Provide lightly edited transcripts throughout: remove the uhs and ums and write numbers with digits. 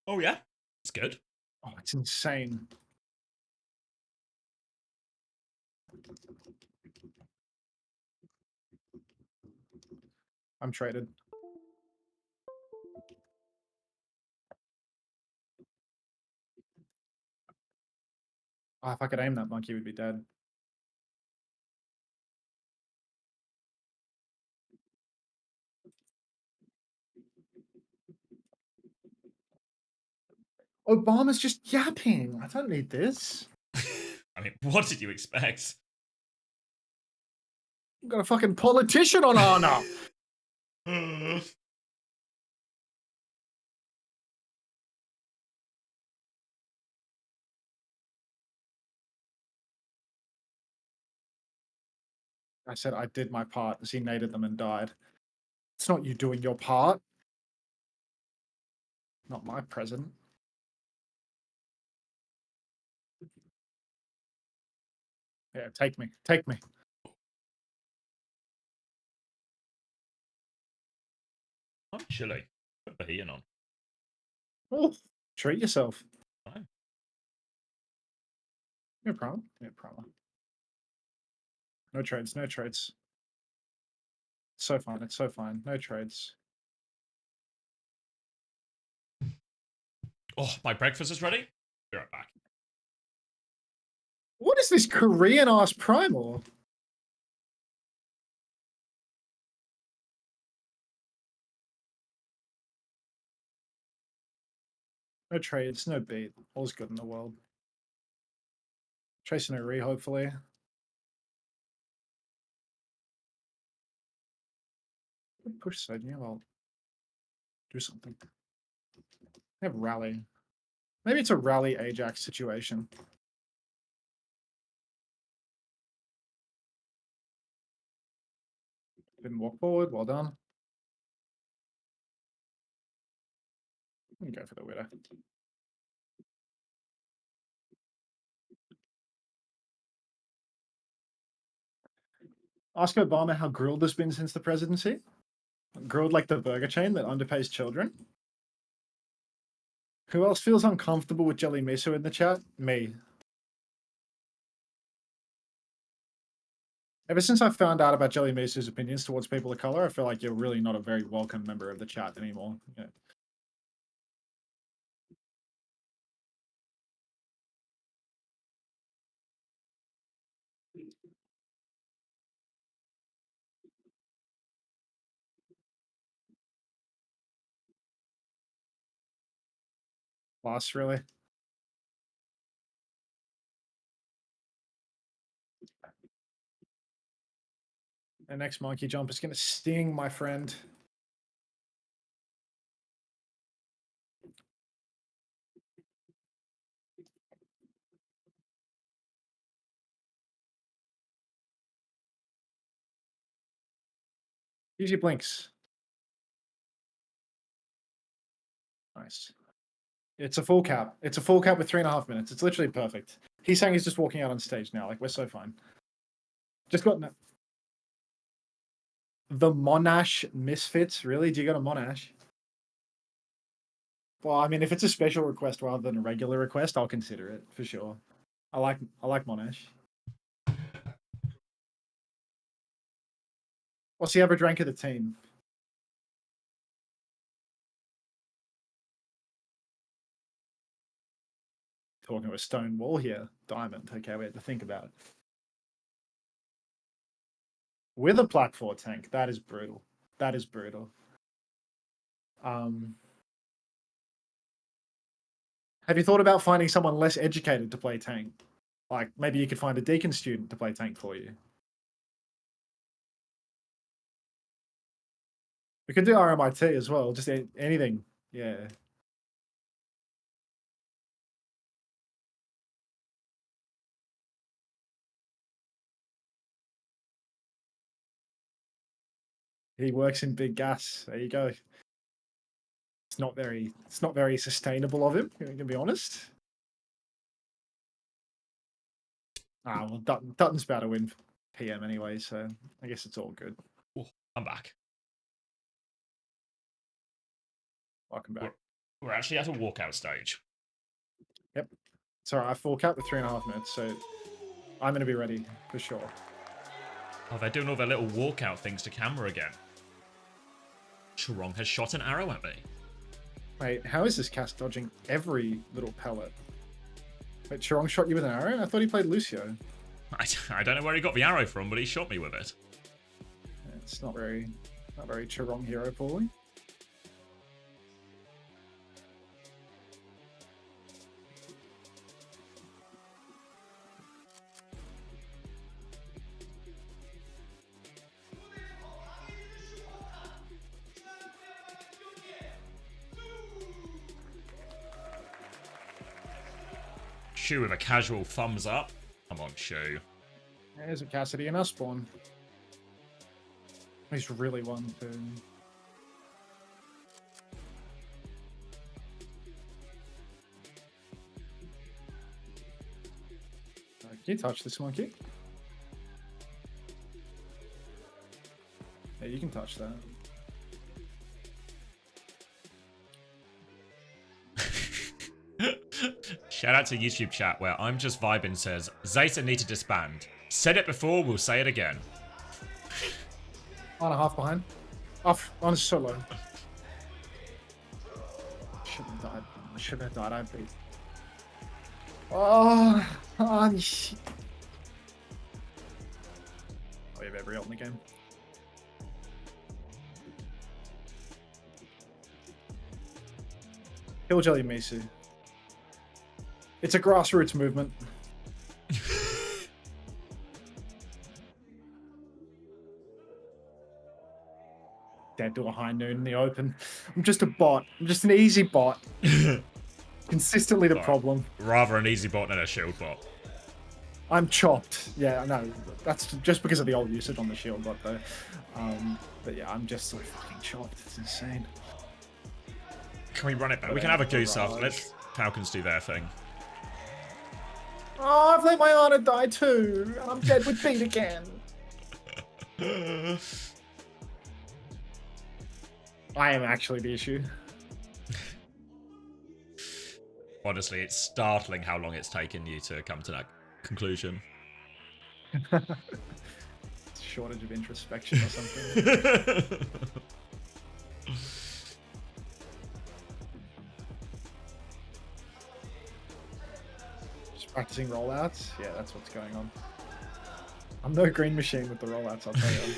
Oh yeah, it's good. Oh, it's insane. I'm traded. Oh, if I could aim that monkey, we'd be dead. Obama's just yapping. I don't need this. I mean, what did you expect? I've got a fucking politician on honor. I said I did my part as he naded them and died. It's not you doing your part. Not my president. Yeah, take me. Take me. I'm chilly. Put the heating on. Oh, treat yourself. Oh. No problem. No problem. No trades. No trades. It's so fine. It's so fine. No trades. Oh, my breakfast is ready. Be right back. What is this Korean ass primal? No trades, no beat. All's good in the world. Chasing a re, hopefully. Push side, yeah, I'll do something. I have rally. Maybe it's a rally Ajax situation. Didn't walk forward, well done. Go for the widow. Ask Obama how grilled has been since the presidency. Grilled like the burger chain that underpays children. Who else feels uncomfortable with jelly miso in the chat? Me. Ever since I found out about Jelly Miso's opinions towards people of color, I feel like you're really not a very welcome member of the chat anymore. Yeah. Lost, really. The next monkey jump is going to sting, my friend. Use your blinks. Nice. It's a full cap. It's a full cap with 3.5 minutes. It's literally perfect. He's saying he's just walking out on stage now. Like, we're so fine. Just got the Monash Misfits. Really? Do you got a Monash? Well, I mean, if it's a special request rather than a regular request, I'll consider it for sure. I like Monash. What's the average rank of the team? Talking to a stone wall here. Diamond. Okay, we had to think about it. With a Plat 4 tank. That is brutal. That is brutal. Have you thought about finding someone less educated to play tank? Like, maybe you could find a Deacon student to play tank for you. We could do RMIT as well. Just anything. Yeah. He works in big gas. There you go. It's not very sustainable of him, to be honest. Well, Dutton's about to win PM anyway, so I guess it's all good. Oh, I'm back. Welcome back. We're actually at a walkout stage. Yep. It's alright, I full cap with 3.5 minutes, so I'm gonna be ready for sure. Oh, they're doing all their little walkout things to camera again. Chirong has shot an arrow at me. Wait, how is this cast dodging every little pellet? Wait, Chirong shot you with an arrow? I thought he played Lucio. I don't know where he got the arrow from, but he shot me with it. It's not very Chirong hero poorly. Shu with a casual thumbs up. Come on, Shu. There's a Cassidy and Uspawn. He's really one too. Can you touch this monkey? Yeah, you can touch that. Shout out to YouTube chat where I'm just vibing says, Zeta need to disband. Said it before, we'll say it again. 1.5 behind. Off on his solo. Shouldn't have died. I shouldn't have died. I beat. Oh, shit. Oh, we have every ult in the game. Kill Jelly Misu. It's a grassroots movement. Dead to a high noon in the open. I'm just a bot. I'm just an easy bot. Consistently the problem. Rather an easy bot than a shield bot. I'm chopped. Yeah, I know. That's just because of the old usage on the shield bot though. But yeah, I'm just so fucking chopped. It's insane. Can we run it back? We can have a goose up. Let's Falcons do their thing. Oh, I've let my Ana die too, and I'm dead with beat again. I am actually the issue. Honestly, it's startling how long it's taken you to come to that conclusion. Shortage of introspection or something. Just practicing rollouts? Yeah, that's what's going on. I'm no green machine with the rollouts, I'll tell you.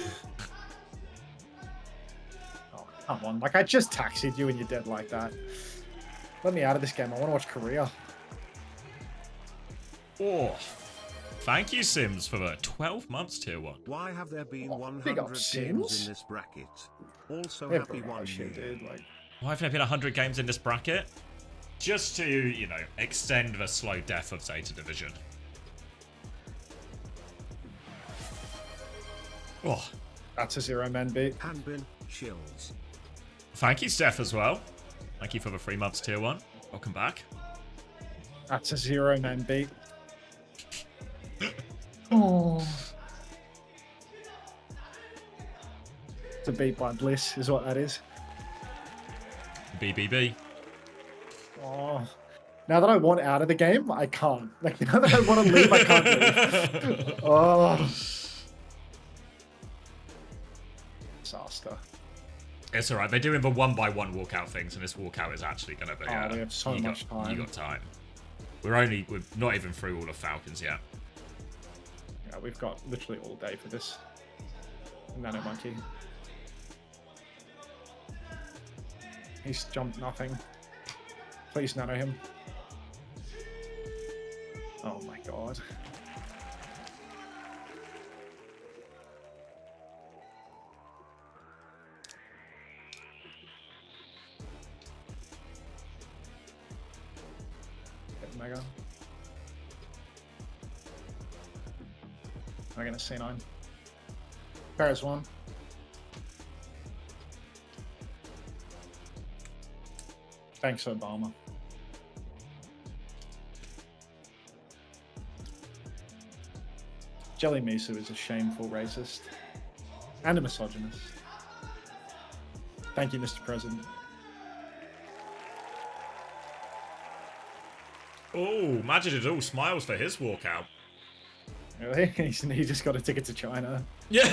Oh, come on. Like, I just taxied you and you're dead like that. Let me out of this game. I want to watch Korea. Oh, thank you, Sims, for the 12 months tier 1. Why have there been big up 100 Sims. games in this bracket? Also, Yeah, happy bro, one shit, year. dude. Like, Why have there been 100 games in this bracket? Just to, you know, extend the slow death of Zeta Division. Oh, that's a 0-man beat. Hanbin, chills. thank you, Steph, as well. Thank you for the 3 months tier 1. Welcome back. That's a 0-man beat. Oh. It's a beat by Bliss, is what that is. BBB. Oh. Now that I want out of the game, I can't. Like, now that I want to leave, I can't leave. Oh. Disaster. It's alright, they're doing the 1x1 walkout things, and this walkout is actually going to be... Oh, we have so much time. You got time. We're not even through all of Falcons yet. Yeah, we've got literally all day for this. Nano Monkey. He's jumped nothing. Please nano him. Oh my god. Get Mega. I'm gonna C9. Paris 1. Thanks, Obama. Jelly Misu is a shameful racist and a misogynist. Thank you, Mr. President. Oh, Majid is all smiles for his walkout. Really? He just got a ticket to China. Yeah.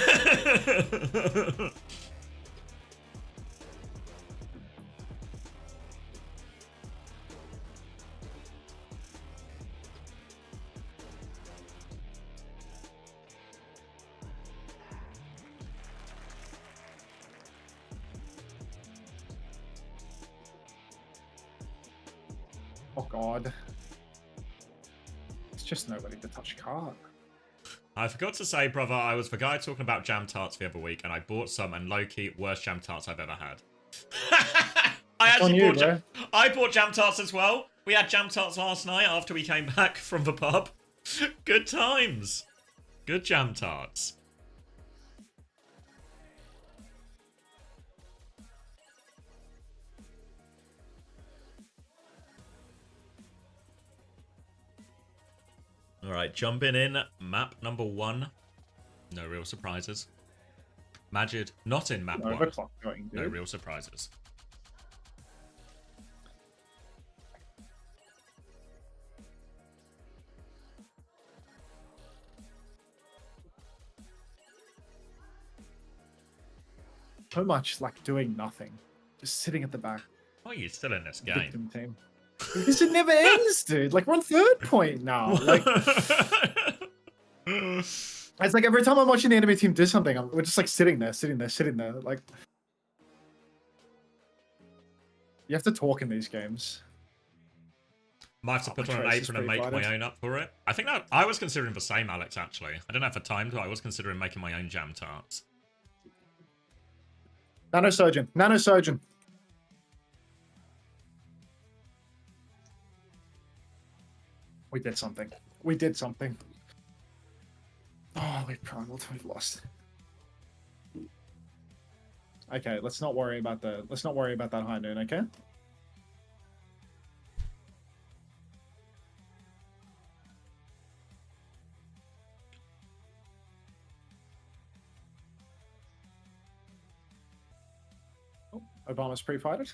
Oh god. It's just nobody to touch cart. I forgot to say, brother, I was the guy talking about jam tarts the other week, and I bought some, and low-key, worst jam tarts I've ever had. I bought jam tarts as well. We had jam tarts last night after we came back from the pub. Good times. Good jam tarts. Alright, jumping in. Map number 1. No real surprises. Majid, not in map 1. Going, no real surprises. So much like doing nothing. Just sitting at the back. Why are you still in this game? Victim team. Because it never ends, dude. Like, we're on 3rd point now. Like, it's like every time I'm watching the enemy team do something, we're just like sitting there. Like, you have to talk in these games. Might have to put on an apron and make my own up for it. I think that I was considering the same, Alex, actually. I didn't have the time, but I was considering making my own jam tarts. Nanosurgeon. We did something. Oh, we've primaled. We've lost. Okay, let's not worry about that high noon, okay? Oh, Obama's pre-fighted.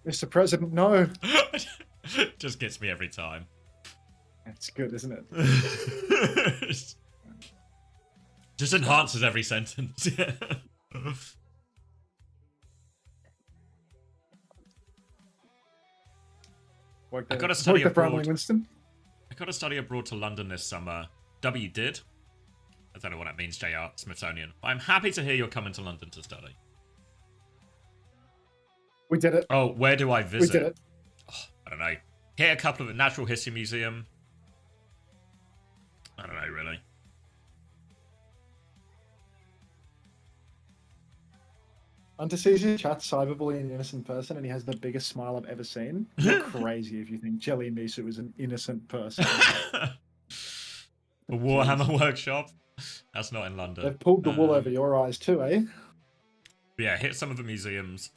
Mr. President, no. Just gets me every time. That's good, isn't it? Just enhances every sentence. I got to study abroad. Winston. I got to study abroad to London this summer. W did. I don't know what that means, JR Smithsonian. I'm happy to hear you're coming to London to study. We did it. Oh, where do I visit? We did it. Oh, I don't know. Hit a couple of Natural History Museum. I don't know, really. Unter sees his chat cyberbullying an innocent person, and he has the biggest smile I've ever seen. You're crazy if you think Jelly Misu is an innocent person. A Warhammer workshop? That's not in London. They've pulled the wool over your eyes too, eh? Yeah, hit some of the museums.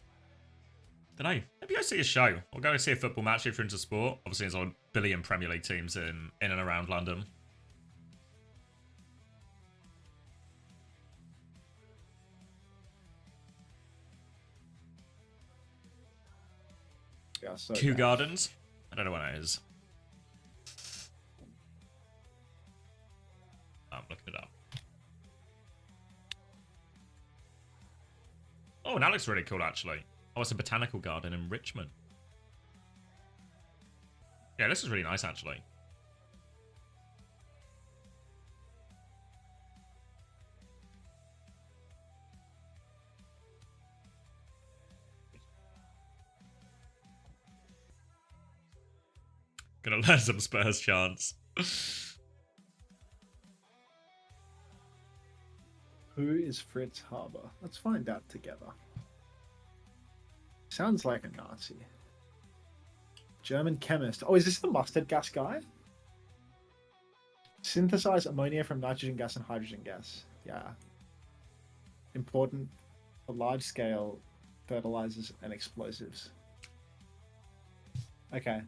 Don't know. Maybe go see a show. Or go see a football match if you're into sport. Obviously, there's a billion Premier League teams in and around London. Yeah, so Kew Gardens? I don't know what that is. I'm looking it up. Oh, and that looks really cool, actually. Oh, it's a botanical garden in Richmond. Yeah, this is really nice, actually. Gonna learn some Spurs chants. Who is Fritz Haber? Let's find out together. Sounds like a Nazi. German chemist. Oh, is this the mustard gas guy? Synthesize ammonia from nitrogen gas and hydrogen gas. Yeah. Important for large-scale fertilizers and explosives. Okay.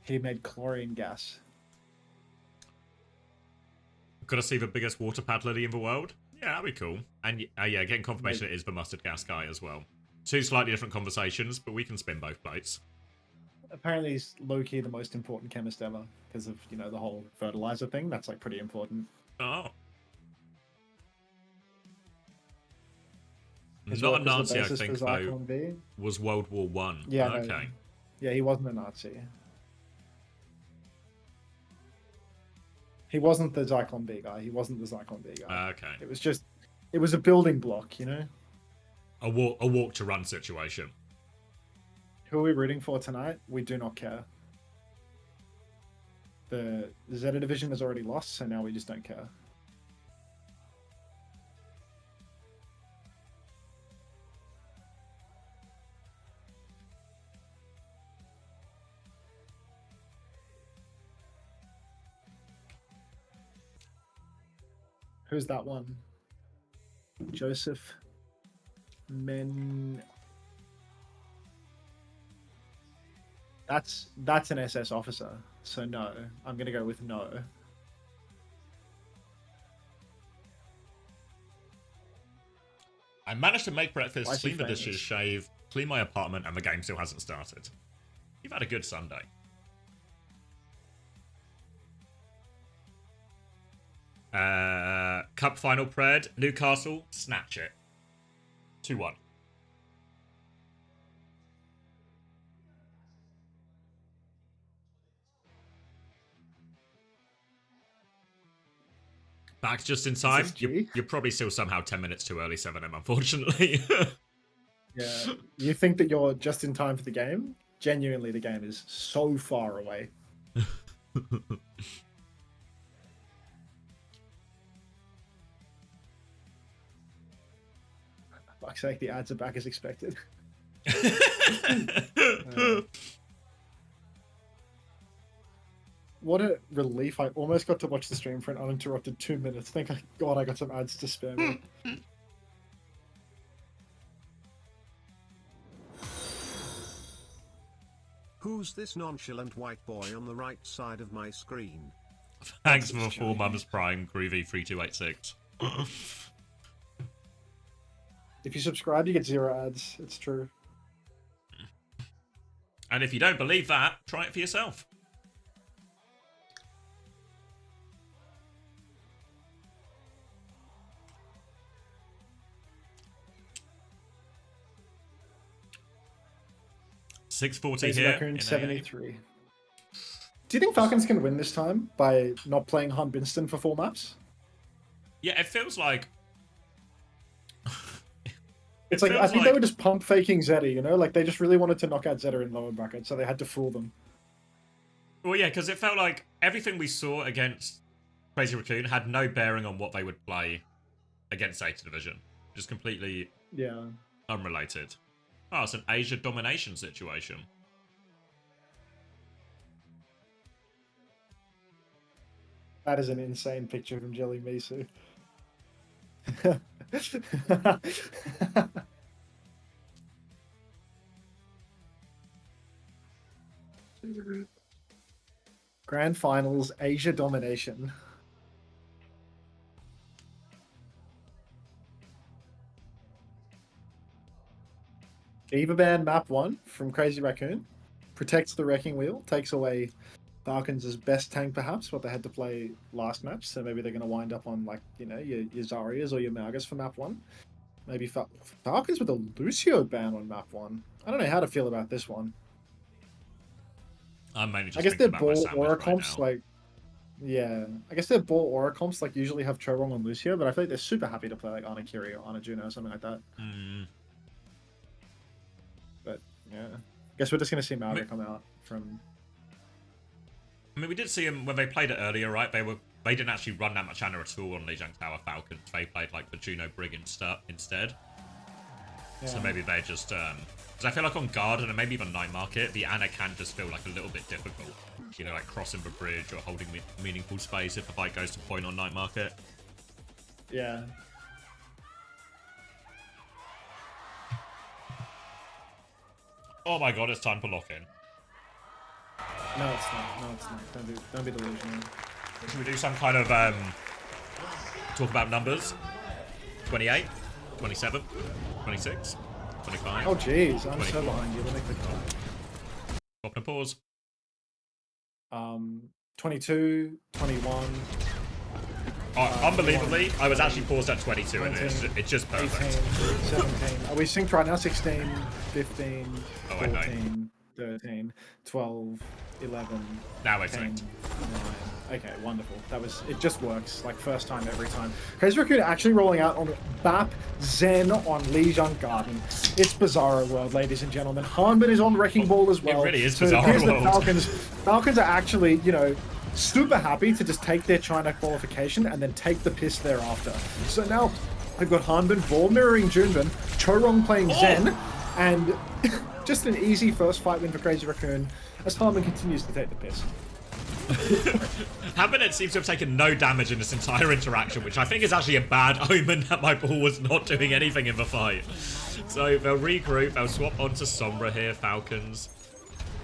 He made chlorine gas. Gotta see the biggest water paddler in the world? Yeah, that'd be cool. And yeah, getting confirmation it is the mustard gas guy as well. Two slightly different conversations, but we can spin both plates. Apparently, he's low key the most important chemist ever because of the whole fertilizer thing. That's like pretty important. Oh. His Not a work was the Nazi, I basis think, for though. Zyklon B. Was World War One. Yeah, no, Okay. yeah, he wasn't a Nazi. He wasn't the Zyklon B guy. He wasn't the Zyklon B guy. Okay. It was a building block, A walk to run situation. Who are we rooting for tonight? We do not care. The Zeta division has already lost, so now we just don't care. Who's that one? Joseph Men. That's an SS officer, so no. I'm gonna go with no. I managed to make breakfast, Why is he clean the dishes, famous? shave, clean my apartment, and the game still hasn't started. You've had a good Sunday. Cup final pred, Newcastle, snatch it. 2-1. Back just in time. this G? You're probably still somehow 10 minutes too early, 7M, unfortunately. Yeah. You think that you're just in time for the game? Genuinely, the game is so far away. Fuck's sake, the ads are back as expected. What a relief. I almost got to watch the stream for an uninterrupted 2 minutes. Thank God I got some ads to spare me. Who's this nonchalant white boy on the right side of my screen? Thanks for 4 months Prime, Groovy3286. If you subscribe, you get 0 ads. It's true. And if you don't believe that, try it for yourself. $6.40 Crazy here. Raccoon in 73. Do you think Falcons can win this time by not playing Hunt Binston for 4 maps? Yeah, it feels like. It's like I think they were just pump faking Zeta, like they just really wanted to knock out Zeta in lower bracket, so they had to fool them. Well, yeah, because it felt like everything we saw against Crazy Raccoon had no bearing on what they would play against Zeta Division. Just completely unrelated. Oh, it's an Asia domination situation. That is an insane picture from Jelly Misu. Grand Finals, Asia domination. Eva Band map 1 from Crazy Raccoon. Protects the Wrecking Wheel, takes away Falcons' best tank perhaps, what they had to play last match, so maybe they're going to wind up on your Zarias or your Malgas for map 1. Maybe Falcons with a Lucio ban on map 1. I don't know how to feel about this one. I'm mainly just I guess their thinking about my ball sandwich aura right comps now. I guess their ball aura comps usually have Chorong on Lucio, but I feel like they're super happy to play like Anakiri or Anajuno or something like that. But yeah, I guess we're just going to see Malga come out from. I mean, we did see them when they played it earlier, right? They didn't actually run that much Ana at all on Lijiang Tower Falcons. They played like the Juno Brig instead. Yeah. So maybe they just because I feel like on Garden and maybe even Night Market, the Ana can just feel like a little bit difficult. Like crossing the bridge or holding meaningful space if the fight goes to point on Night Market. Yeah. Oh my god, it's time for lock-in. No, it's not. No, it's not. Don't be delusional. Should we do some kind of talk about numbers? 28, 27, 26, 25. Oh jeez, I'm 24. so behind you. Let me click on. Stop and pause. 22, 21. Unbelievably, I was actually paused at 22 19, and it's just perfect. 18, 17. Are we synced right now? 16, 15, Oh, 14, 13, 12, 11. Now we're 10, synced. 9. Okay, wonderful. It just works. Like, first time, every time. Crazy Raccoon actually rolling out on BAP, Zen on Lijiang Garden. It's Bizarro World, ladies and gentlemen. Hanbin is on Wrecking Ball as well. It really is so Bizarro here's World. The Falcons. Falcons are actually, you know, super happy to just take their China qualification and then take the piss thereafter. So now we've got Hanbin ball mirroring Junbin, Chorong playing Zen, and just an easy first fight win for Crazy Raccoon as Hanbin continues to take the piss. Hanbin seems to have taken no damage in this entire interaction, which I think is actually a bad omen that my ball was not doing anything in the fight. So they'll regroup, they'll swap onto Sombra here, Falcons.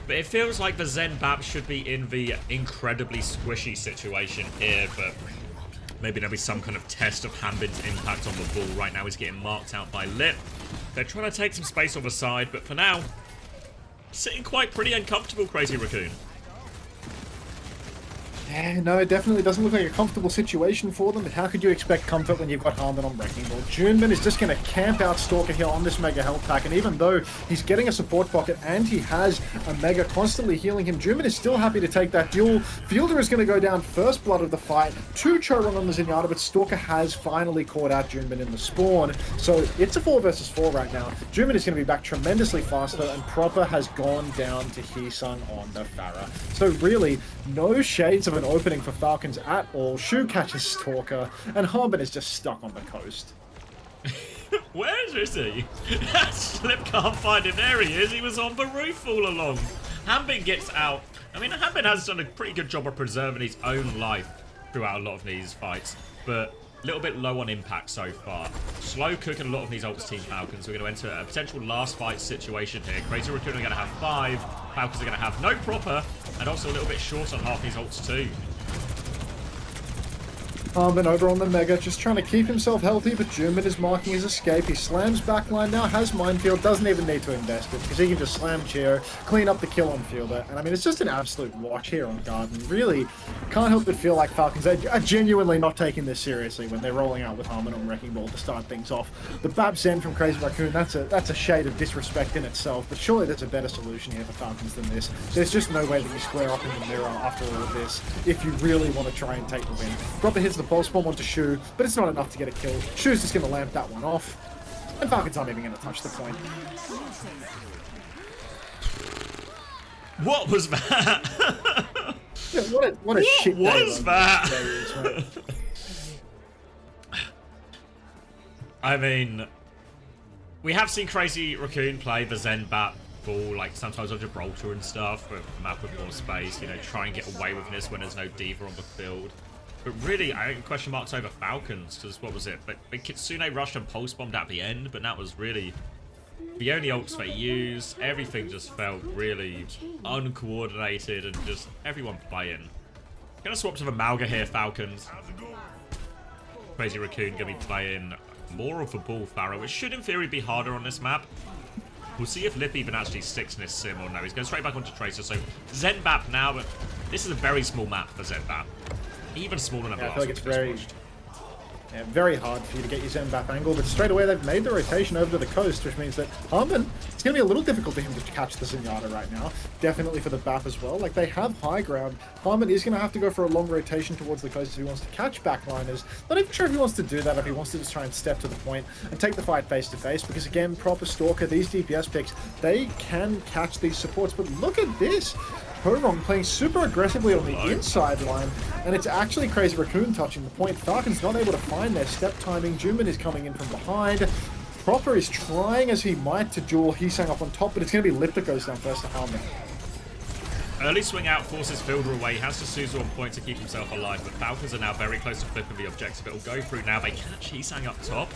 But it feels like the Zen BAP should be in the incredibly squishy situation here, but maybe there'll be some kind of test of Hanbin's impact on the ball. Right now he's getting marked out by Lip. They're trying to take some space on the side, but for now, sitting quite pretty uncomfortable, Crazy Raccoon. Yeah, no, it definitely doesn't look like a comfortable situation for them, but how could you expect comfort when you've got Hanbin on Wrecking Ball? Junbin is just going to camp out Stalker here on this Mega Health Pack, and even though he's getting a support pocket and he has a Mega constantly healing him, Junbin is still happy to take that duel. Fielder is going to go down first blood of the fight, 2 Chorong on the Zenyatta, but Stalker has finally caught out Junbin in the spawn, so it's a 4 versus 4 right now. Junbin is going to be back tremendously faster, and Proper has gone down to Heesung on the Pharah. So really, no shades of an opening for Falcons at all. Shu catches Stalker, and Hanbin is just stuck on the coast. Where is he? Slip can't find him. There he is. He was on the roof all along. Hanbin gets out. I mean, Hanbin has done a pretty good job of preserving his own life throughout a lot of these fights, but a little bit low on impact so far. Slow cooking a lot of these ults Team Falcons. We're going to enter a potential last fight situation here. Crazy Raccoon are going to have 5. Falcons are going to have no Proper, and also a little bit short on half these ults too. Hanbin over on the Mega, just trying to keep himself healthy, but Junbin is marking his escape. He slams backline now, has Minefield, doesn't even need to invest it, because he can just slam Chio, clean up the kill on Fielder. And I mean, it's just an absolute watch here on Garden. Really, can't help but feel like Falcons are genuinely not taking this seriously when they're rolling out with Hanbin on Wrecking Ball to start things off. The Bab Zen from Crazy Raccoon, that's a shade of disrespect in itself, but surely there's a better solution here for Falcons than this. There's just no way that you square up in the mirror after all of this if you really want to try and take the win. Proper hits the pulse bomb onto Shu, but it's not enough to get a kill. Shu's just going to lamp that one off, and Falcon's not even going to touch the point. What was that? Yeah, what a shit day. What was that? I mean, we have seen Crazy Raccoon play the Zen BAP ball, like sometimes on Gibraltar and stuff, with a map with more space, you know, try and get away with this when there's no diva on the field. But really, I think question marks over Falcons, because what was it? But Kitsune rushed and pulse bombed at the end, but that was really the only ults they used. Everything just felt really uncoordinated and just everyone playing. Gonna swap to the Malga here, Falcons. Crazy Raccoon gonna be playing more of the ball Pharah, which should in theory be harder on this map. We'll see if Lip even actually sticks in his sim or no. He's going straight back onto Tracer, so Zen BAP now, but this is a very small map for Zen BAP. Even smaller than the I last feel like it's very hard for you to get your Zen BAP angle, but straight away they've made the rotation over to the coast, which means that Hanbin, it's going to be a little difficult for him to catch the Zenyatta right now. Definitely for the BAP as well. Like, they have high ground. Hanbin is going to have to go for a long rotation towards the coast if he wants to catch backliners. Not even sure if he wants to do that, if he wants to just try and step to the point and take the fight face to face, because again, Proper Stalker, these DPS picks, they can catch these supports, but look at this! Chorong playing super aggressively on the inside line, and it's actually Crazy Raccoon touching the point. Falcon's not able to find their step timing. Junbin is coming in from behind. Proper is trying as he might to duel Heesung up on top, but it's going to be Lip that goes down first to Hanbin. Early swing out forces Fielder away. He has to Suzu on point to keep himself alive, but Falcons are now very close to flipping the objective. It'll go through now. They catch Heesung up top.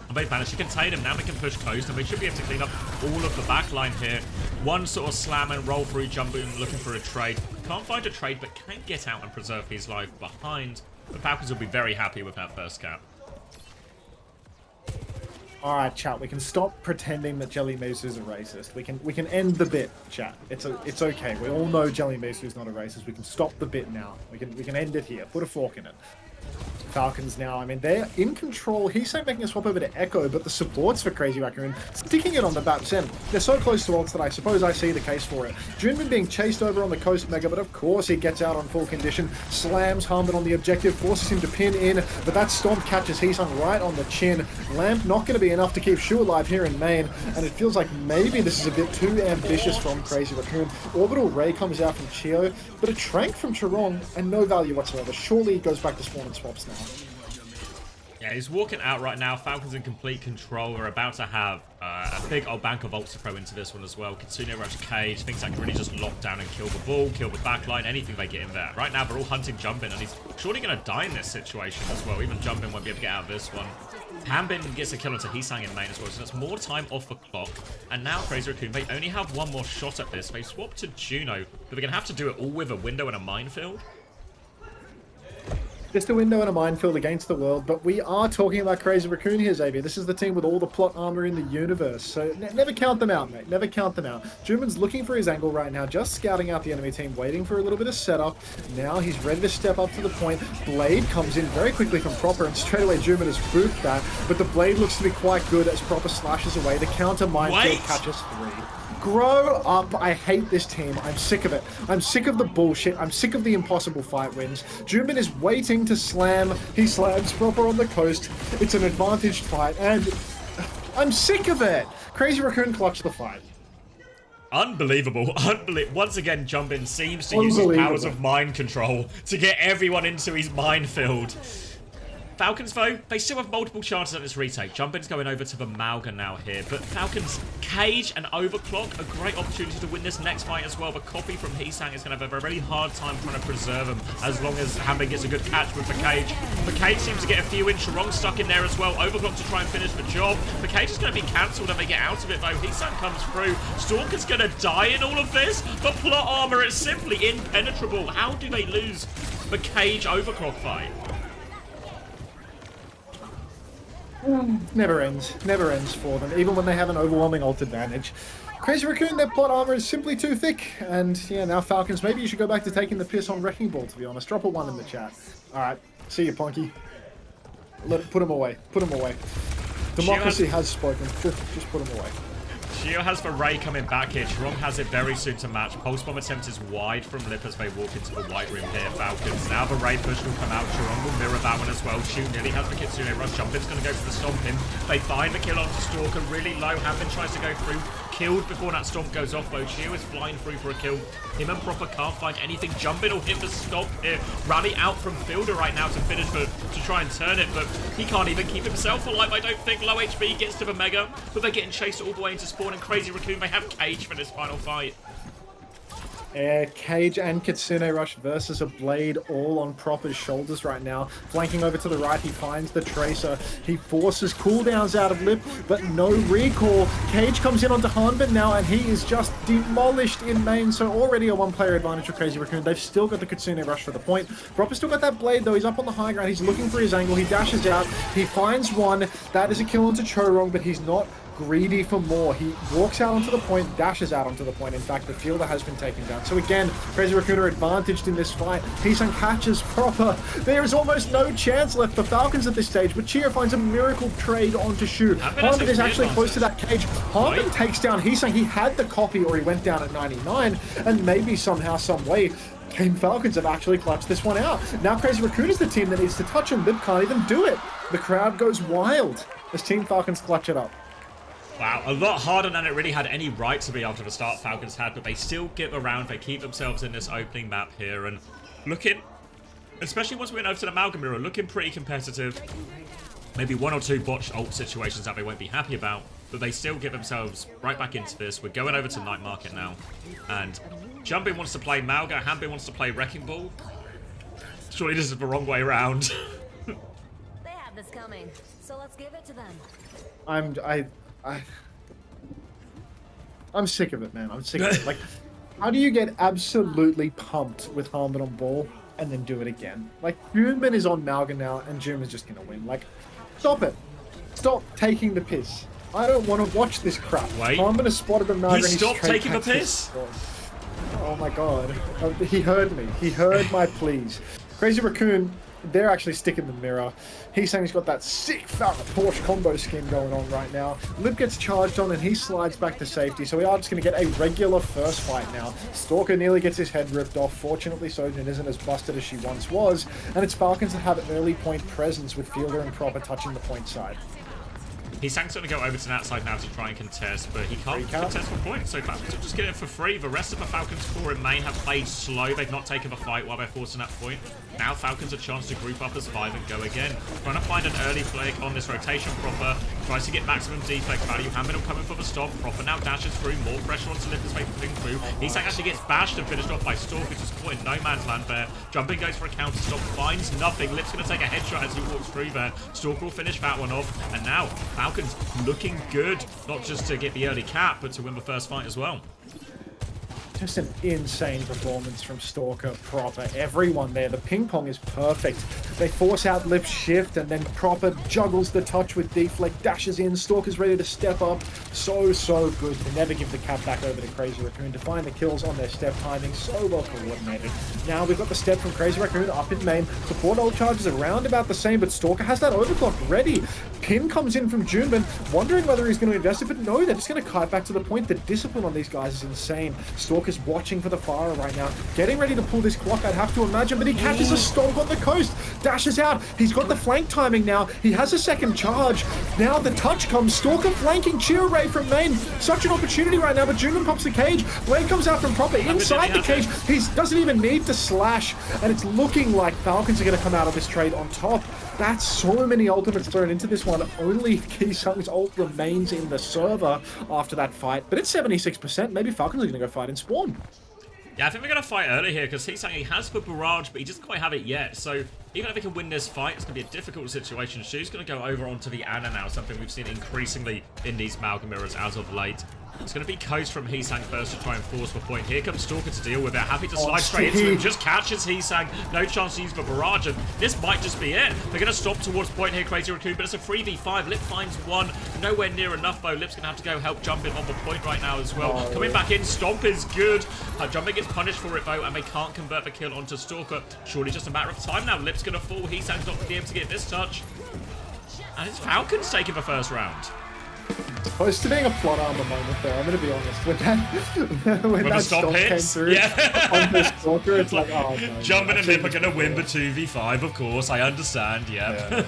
And they've managed to contain him. Now they can push coast, and they should be able to clean up all of the backline here. One sort of slam and roll through, jumping, looking for a trade. Can't find a trade, but can get out and preserve his life behind. The Falcons will be very happy with that first cap. All right, chat. We can stop pretending that Jelly Misu's a racist. We can end the bit, chat. It's okay. We all know Jelly Misu's not a racist. We can stop the bit now. We can end it here. Put a fork in it. Falcons now, I mean, they're in control. He's making a swap over to Echo, but the supports for Crazy Raccoon sticking it on the Bap's end. They're so close to ults that I suppose I see the case for it. Junmin being chased over on the coast Mega, but of course he gets out on full condition, slams Harmon on the objective, forces him to pin in, but that Stomp catches Heesung right on the chin. Lamp not going to be enough to keep Shu alive here in main, and it feels like maybe this is a bit too ambitious from Crazy Raccoon. Orbital Ray comes out from Chio, but a Trank from Chirong, and no value whatsoever. Surely he goes back to spawn and swaps now. Yeah, he's walking out right now. Falcons in complete control. We're about to have a big old bank of ults to throw into this one as well. Kitsune Rush Cage, things that can really just lock down and kill the ball, kill the backline, anything they get in there. Right now, they're all hunting Jumpin, and he's surely going to die in this situation as well. Even Jumpin won't be able to get out of this one. Hanbin gets a kill onto Heesang in main as well, so that's more time off the clock. And now Crazy Raccoon, they only have one more shot at this. They swapped to Juno, but they're going to have to do it all with a window and a minefield. Just a window and a minefield against the world, but we are talking about Crazy Raccoon here, Xavier. This is the team with all the plot armor in the universe, so never count them out, mate. Never count them out. Juman's looking for his angle right now, just scouting out the enemy team, waiting for a little bit of setup. Now he's ready to step up to the point. Blade comes in very quickly from Proper, and straight away Juman has booped that, but the Blade looks to be quite good as Proper slashes away. The counter minefield catches 3. Grow up. I hate this team. I'm sick of it. I'm sick of the bullshit. I'm sick of the impossible fight wins. Jumin is waiting to slam. He slams Proper on the coast. It's an advantaged fight, and I'm sick of it. Crazy Raccoon clutched the fight. Unbelievable. Once again, Jumpin seems to use his powers of mind control to get everyone into his minefield. Falcons, though, they still have multiple chances at this retake. Jumpin's going over to the Malga now here, but Falcons, Cage and Overclock, a great opportunity to win this next fight as well. The copy from Heesang is going to have a very hard time trying to preserve him as long as Hanbin gets a good catch with the Cage. The Cage seems to get a few in. Chirong stuck in there as well. Overclock to try and finish the job. The Cage is going to be cancelled and they get out of it, though. Heesang comes through. Stalker's going to die in all of this. The plot armor is simply impenetrable. How do they lose the Cage Overclock fight? Never ends for them, even when they have an overwhelming ult advantage. Crazy Raccoon, their plot armor is simply too thick, and yeah, now Falcons, maybe you should go back to taking the piss on Wrecking Ball, to be honest. Drop a 1 in the chat. Alright, see you, Punky. Put him away. Democracy has spoken. Just put him away. Shio has the Ray coming back here. Chirong has it very soon to match. Pulse Bomb attempt is wide from Lip as they walk into the white room here. Falcons. Now the Ray push will come out. Chirong will mirror that one as well. Chu nearly has the Kitsune rush. Jumpin's going to go for the Stomp him. They find the kill onto Stalker really low. Hanbin tries to go through. Killed before that Stomp goes off though. Shio is flying through for a kill. Him and Proper can't find anything. Jumpin will hit the Stomp here. Rally out from Fielder right now to finish to try and turn it, but he can't even keep himself alive. I don't think. Low HP gets to the Mega, but they're getting chased all the way into spawn, and Crazy Raccoon, they have Cage for this final fight. Cage and Kitsune Rush versus a Blade all on Proper's shoulders right now. Flanking over to the right, he finds the Tracer. He forces cooldowns out of Lip, but no recall. Cage comes in onto Hanbin now, and he is just demolished in main. So already a one-player advantage for Crazy Raccoon. They've still got the Kitsune Rush for the point. Proper's still got that Blade, though. He's up on the high ground. He's looking for his angle. He dashes out. He finds one. That is a kill onto Chorong, but he's not greedy for more. He walks out onto the point, dashes out onto the point. In fact, the fielder has been taken down. So again, Crazy Raccoon are advantaged in this fight. Heesung catches Proper. There is almost no chance left for Falcons at this stage, but Chia finds a miracle trade onto Shu. Hanbin is actually close to that Cage. Hanbin takes down Heesung. He had the copy, or he went down at 99, and maybe somehow, some way, Team Falcons have actually clutched this one out. Now Crazy Raccoon is the team that needs to touch him. Lip can't even do it. The crowd goes wild as Team Falcons clutch it up. Wow, a lot harder than it really had any right to be after the start Falcons had, but they still get around, they keep themselves in this opening map here, and looking, especially once we went over to the Amalgam Mirror, looking pretty competitive. Maybe 1 or 2 botched ult situations that they won't be happy about, but they still get themselves right back into this. We're going over to Night Market now, and Jumpin wants to play Malga, Hanbin wants to play Wrecking Ball. Surely this is the wrong way around. They have this coming, so let's give it to them. I'm sick of it, man. I'm sick of it. Like, how do you get absolutely pumped with Hanbin on ball and then do it again? Like, Junmin is on Malga now, and Junmin's just gonna win. Like, stop it. stop taking the piss. I don't want to watch this crap. Wait. I'm going to spot at the Naga. He stopped taking the piss? Oh my god. He heard me. He heard my pleas. Crazy Raccoon, they're actually sticking the mirror. He's saying he's got that sick fat Porsche combo scheme going on right now. Lip gets charged on and he slides back to safety. So we are just going to get a regular first fight now. Stalker nearly gets his head ripped off. Fortunately, Sojourn isn't as busted as she once was. And it's Falcons that have early point presence with Fielder and Proper touching the point side. He's going to go over to that side now to try and contest, but he can't contest for points, so Falcons will just get it for free. The rest of the Falcons core in main have played slow. They've not taken the fight while they're forcing that point. Now Falcons a chance to group up as 5 and go again. Trying to find an early flick on this rotation. Proper tries to get maximum defect value. Hamilton coming for the stop. Proper now dashes through. More pressure onto Lip as they fling through. He's actually gets bashed and finished off by Stalker, just caught in no man's land there. Jumping goes for a counter stop, finds nothing. Lip's going to take a headshot as he walks through there. Stalker will finish that one off. And now Falcons looking good, not just to get the early cap, but to win the first fight as well. Just an insane performance from Stalker, Proper, everyone there. The ping pong is perfect. They force out Lip shift and then Proper juggles the touch with deflect, dashes in. Stalker's ready to step up. So good to never give the cap back over to Crazy Raccoon to find the kills on their step timing. So well coordinated. Now we've got the step from Crazy Raccoon up in main. Support ult charges around about the same, but Stalker has that overclock ready. Pin comes in from Junban, wondering whether he's going to invest it, but no, they're just going to kite back to the point. The discipline on these guys is insane. Stalker's watching for the fire right now, getting ready to pull this clock, I'd have to imagine, but he catches a stomp on the coast, dashes out. He's got the flank timing now. He has a second charge. Now the touch comes. Stalker flanking Cheer Ray from main. Such an opportunity right now, but Junban pops the cage. Blade comes out from Proper inside the cage. He doesn't even need to slash, and it's looking like Falcons are going to come out of this trade on top. That's so many ultimates thrown into this one. Only Kisung's ult remains in the server after that fight, but it's 76%. Maybe Falcons are going to go fight in spawn. Yeah, I think we're going to fight early here because he's saying he has the barrage, but he doesn't quite have it yet. So even if he can win this fight, it's going to be a difficult situation. Shu's going to go over onto the Ana now, something we've seen increasingly in these Malcolm mirrors as of late. It's going to be Coast from Heesang first to try and force the point. Here comes Stalker to deal with it. Happy to slide straight into him. Just catches Heesang. No chance to use the barrage. And this might just be it. They're going to stop towards point here, Crazy Raccoon. But it's a 3v5. Lip finds one. Nowhere near enough, though. Lip's going to have to go help Jumpin on the point right now as well. Coming back in. Stomp is good. Jumpin gets punished for it, though. And they can't convert the kill onto Stalker. Surely just a matter of time now. Lip's going to fall. Heesang's not going to be able to get this touch. And it's Falcons taking the first round. Close to being a plot armor moment there, I'm going to be honest. When that stomp came through on the Stalker, it's like, oh no. Jumpin and Lip are going to win the 2v5, of course. I understand, yeah.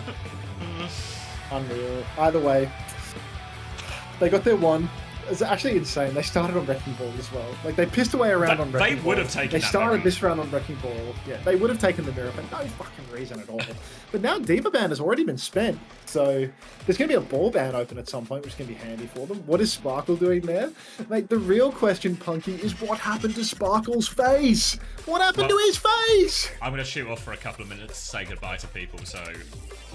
Unreal. Either way, they got their one. It's actually insane. They started on Wrecking Ball as well. Like, they pissed away around on Wrecking Ball. They would have taken They started this round on Wrecking Ball. Yeah, they would have taken the mirror for no fucking reason at all. But now Diva Ban has already been spent. So there's going to be a ball ban open at some point, which is going to be handy for them. What is Sparkle doing there? Like, the real question, Punky, is what happened to Sparkle's face? What happened to his face? I'm going to shoot off for a couple of minutes to say goodbye to people, so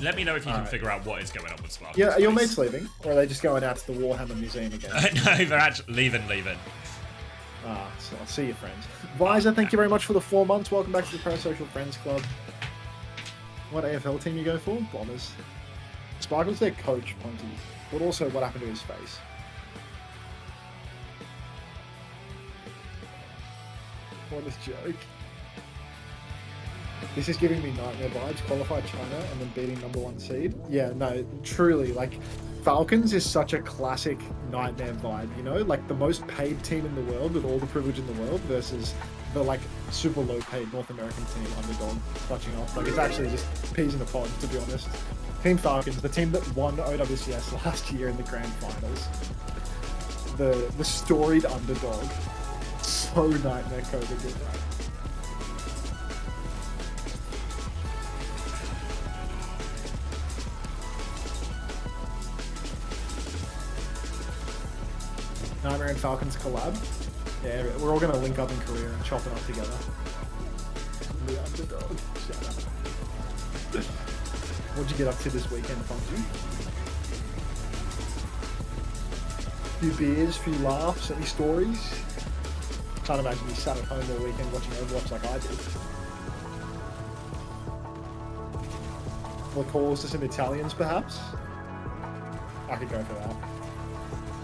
let me know if you can figure out what is going on with Sparkle. Yeah, are your mates leaving? Or are they just going out to the Warhammer Museum again? No, they're actually leaving. So I'll see you, friends. Visor, thank you very much for the 4 months. Welcome back to the Parasocial Friends Club. What AFL team you go for? Bombers. Sparkle's their coach, Ponty. But also, what happened to his face? What a joke. This is giving me nightmare vibes. Qualified China and then beating #1 seed. Yeah, no, truly, like, Falcons is such a classic nightmare vibe, you know? Like, the most paid team in the world with all the privilege in the world versus the, like, super low paid North American team underdog touching off. Like, it's actually just peas in a pod, to be honest. Team Falcons, the team that won OWCS last year in the grand finals. The storied underdog. So nightmare coded good. Nightmare and Falcons collab. Yeah, we're all going to link up in Korea and chop it up together. The underdog. Shut up. What'd you get up to this weekend, Funky? Few beers, few laughs, any stories? Can't imagine you sat at home all weekend watching Overwatch like I did. Or calls to some Italians, perhaps? I could go for that.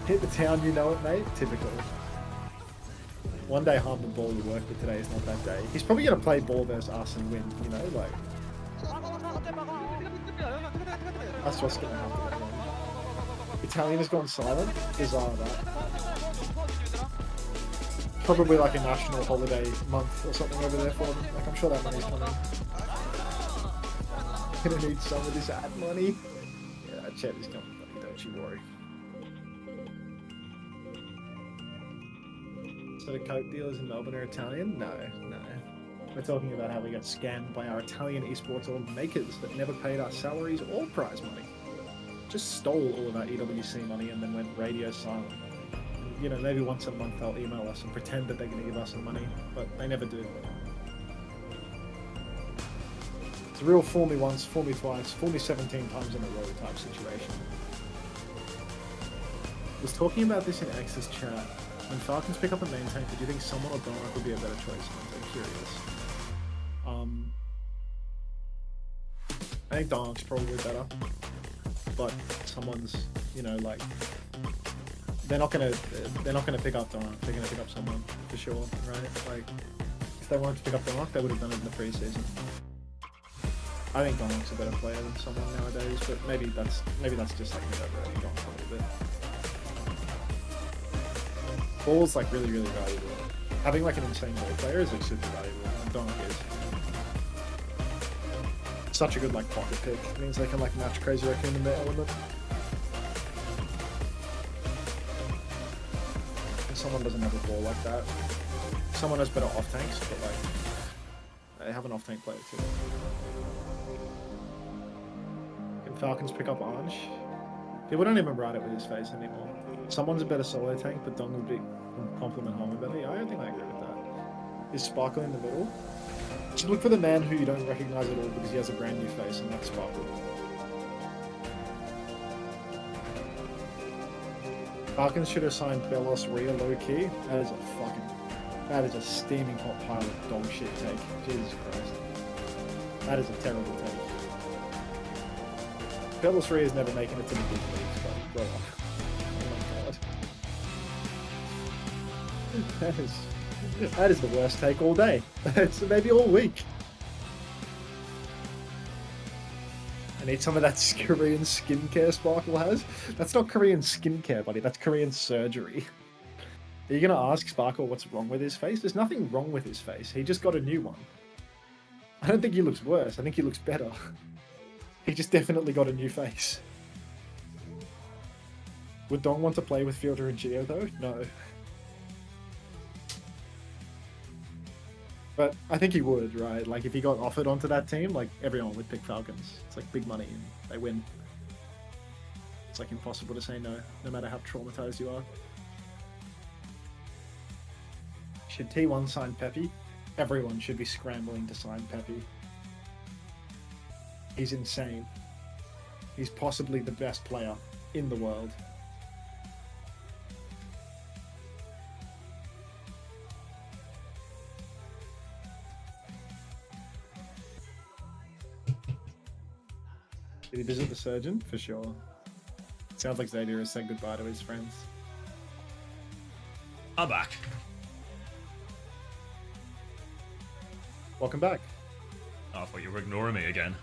Hit the town, you know it, mate. Typical. One day harm the ball would work, but today is not that day. He's probably going to play ball versus us and win, you know, like... That's what's going to happen. Italian has gone silent. Bizarre, that. Probably like a national holiday month or something over there for them. Like, I'm sure that money's coming. Gonna need some of this ad money. Yeah, that chat is coming, buddy. Don't you worry. So the Coke dealers in Melbourne are Italian? No. We're talking about how we got scammed by our Italian esports all makers that never paid our salaries or prize money. Just stole all of our EWC money and then went radio silent. You know, maybe once a month they'll email us and pretend that they're going to give us some money, but they never do. It's a real fool me once, fool me twice, fool me 17 times in a row type situation. I was talking about this in X's chat. When Falcons pick up a main tank, do you think someone or Donut would be a better choice? I'm curious. I think Donut's probably better, but someone's, you know, like, they're not gonna pick up Donut. They're gonna pick up someone for sure, right? Like, if they wanted to pick up Donut, they would have done it in the preseason. I think Donut's a better player than someone nowadays, but maybe that's just like me overrating Donut a little bit. Ball's like really valuable. Having like an insane ball player is like super valuable, and Donut is. Such a good like pocket pick. It means they can like match Crazy Raccoon in their element. And someone doesn't have a ball like that. Someone has better off tanks, but like they have an off tank player too. Can Falcons pick up Orange? People don't even write it with his face anymore. Someone's a better solo tank, but Dong would complement Homer better. Yeah, I don't think I agree with that. Is Sparkle in the middle? Just look for the man who you don't recognize at all because he has a brand new face, and that's Sparkle. Falcons should have signed Belos Ria low-key. That is a steaming hot pile of dog shit take. Jesus Christ. That is a terrible take. Belos Ria is never making it to the big leagues, but grow up. Oh my god. That is the worst take all day. It's maybe all week. I need some of that Korean skincare Sparkle has. That's not Korean skincare, buddy. That's Korean surgery. Are you going to ask Sparkle what's wrong with his face? There's nothing wrong with his face. He just got a new one. I don't think he looks worse. I think he looks better. He just definitely got a new face. Would Dong want to play with Fielder and Geo, though? No. But I think he would, right? Like, if he got offered onto that team, like, everyone would pick Falcons. It's like big money and they win. It's like impossible to say no, no matter how traumatized you are. Should T1 sign Pepe? Everyone should be scrambling to sign Pepe. He's insane. He's possibly the best player in the world. Did he visit the surgeon? For sure. Sounds like Xavier has said goodbye to his friends. I'm back. Welcome back. Oh, I thought you were ignoring me again.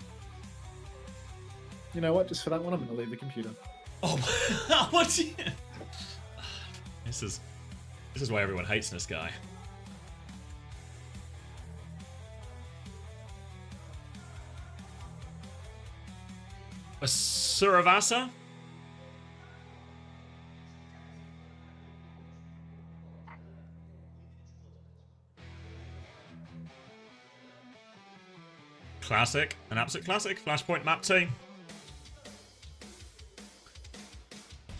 You know what? Just for that one, I'm going to leave the computer. Oh, what's he? This is why everyone hates this guy. A Suravasa? Classic. An absolute classic. Flashpoint map team.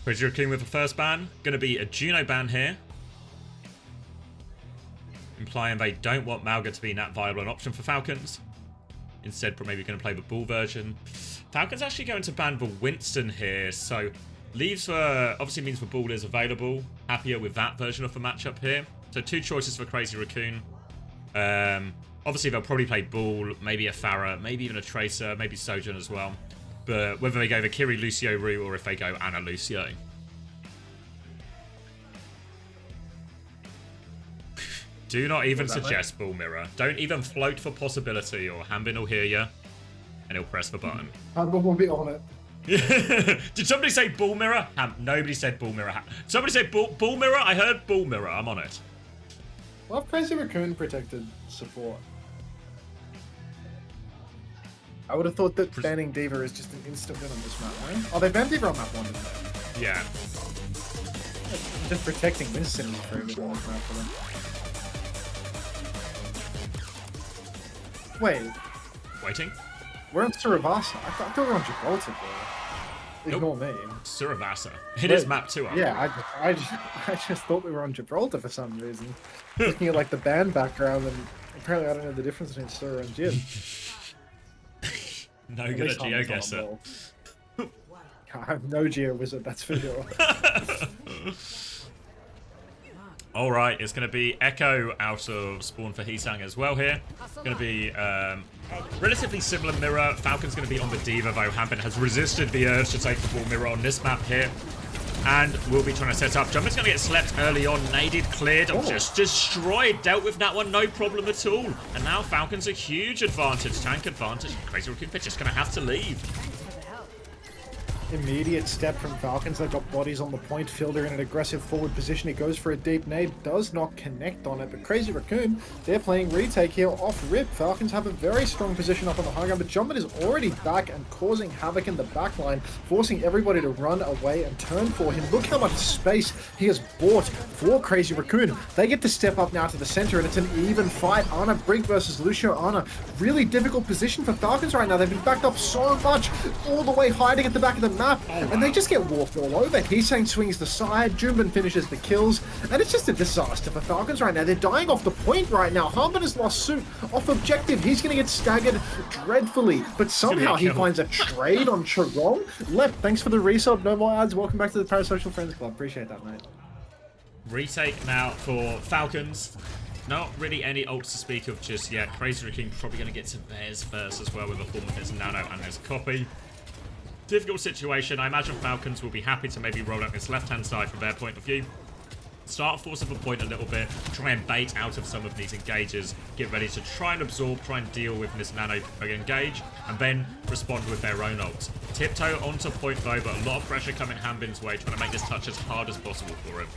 Crazy Raccoon with the first ban. Gonna be a Juno ban here. Implying they don't want Malga to be that viable an option for Falcons. Instead, maybe going to play the Bull version. Falcons actually going to ban the Winston here, so leaves for, obviously means the Bull is available. Happier with that version of the matchup here. So two choices for Crazy Raccoon. Obviously they'll probably play Bull, maybe a Farah, maybe even a Tracer, maybe Sojourn as well. But whether they go the Kiri Lucio route or if they go Ana Lucio. Do not even suggest Bull Mirror. Don't even float for possibility or Hanbin will hear you and he'll press the button. Hanbin will be on it. Did somebody say Bull Mirror? Nobody said Bull Mirror. Somebody said Bull Mirror? I heard Bull Mirror. I'm on it. Well, Crazy Raccoon protected support. I would have thought that banning D.Va is just an instant win on this map, right? Oh, they banned D.Va on map 1, didn't they? Yeah. Just protecting Winston is very good on this map for them. Wait. Waiting? We're on Suravasa. I thought we were on Gibraltar, bro. Ignore me. Suravasa. It is map 2. Yeah, I just thought we were on Gibraltar for some reason. Looking at like the band background, and apparently I don't know the difference between Sura and Jib. No good at GeoGuessr. I'm no Geo Wizard, that's for sure. Alright, it's going to be Echo out of spawn for Heesang as well here. Going to be relatively similar mirror. Falcon's going to be on the D.Va, though Hanbin has resisted the urge to take the ball mirror on this map here. And we'll be trying to set up. Jumper's going to get slept early on. Naded, cleared, just destroyed. Dealt with that one, no problem at all. And now Falcon's a huge advantage, tank advantage. Crazy Raccoon just going to have to leave. Immediate step from Falcons. They've got bodies on the point. Fielder in an aggressive forward position. He goes for a deep nade. Does not connect on it. But Crazy Raccoon, they're playing retake here off rip. Falcons have a very strong position up on the high ground. But Jumpman is already back and causing havoc in the back line, forcing everybody to run away and turn for him. Look how much space he has bought for Crazy Raccoon. They get to step up now to the center, and it's an even fight. Ana Brink versus Lucio Ana. Really difficult position for Falcons right now. They've been backed up so much, all the way hiding at the back of the map, and they just get walked all over. Heesang swings the side, Junban finishes the kills, and it's just a disaster for Falcons right now. They're dying off the point right now. Hanbin has lost suit off objective. He's going to get staggered dreadfully, but somehow he finds a trade on Charong. Lep, thanks for the resub. No more ads. Welcome back to the Parasocial Friends Club. Appreciate that, mate. Retake now for Falcons. Not really any ults to speak of just yet. Crazy Raccoon probably going to get to theirs first as well with a form of his nano and his copy. Difficult situation. I imagine Falcons will be happy to maybe roll out this left-hand side from their point of view. Start forcing the point a little bit, try and bait out of some of these engages, get ready to try and absorb, try and deal with this nano engage, and then respond with their own ults. Tiptoe onto point though, but a lot of pressure coming Hanbin's way, trying to make this touch as hard as possible for him.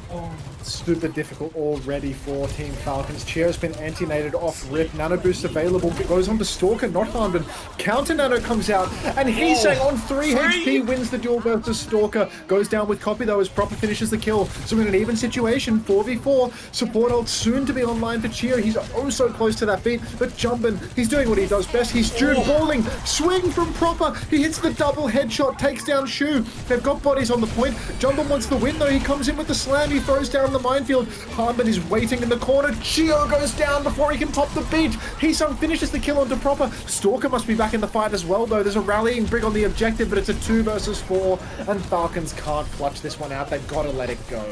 Oh, super difficult already for Team Falcons. Cheer's been anti-nated off rip. Nano boost available. Goes on to Stalker, not Hanbin. Counter Nano comes out, and Heesang on 3 HP wins the duel versus Stalker. Goes down with copy though as Proper finishes the kill. So in an even situation, 4v4. Support ult soon to be online for Cheer. He's oh so close to that beat, but Jumpin, he's doing what he does best. He's June balling. Swing from Proper. He hits the double headshot, takes down Shu. They've got bodies on the point. Jumpin wants the win though. He comes in with the slam. He throws down the minefield. Hanbin is waiting in the corner. Chio goes down before he can pop the beat. Heesang finishes the kill onto Proper. Stalker must be back in the fight as well though. There's a rallying brig on the objective, but it's a 2 versus 4, and Falcons can't clutch this one out. They've got to let it go.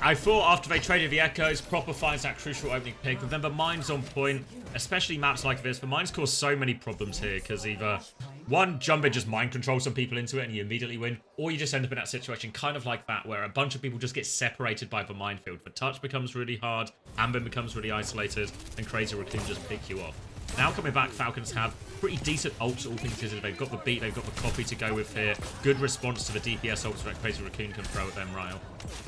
I thought after they traded the Echoes, Proper finds that crucial opening pick, but then the Mine's on point, especially maps like this. The Mines cause so many problems here, because either one, Jumpin just mind controls some people into it and you immediately win, or you just end up in that situation kind of like that, where a bunch of people just get separated by the minefield. The touch becomes really hard, Hanbin becomes really isolated, and Crazy Raccoon just pick you off. Now coming back, Falcons have pretty decent ults, all things considered. They've got the beat, they've got the copy to go with here. Good response to the DPS ults that Crazy Raccoon can throw at them, Ryle.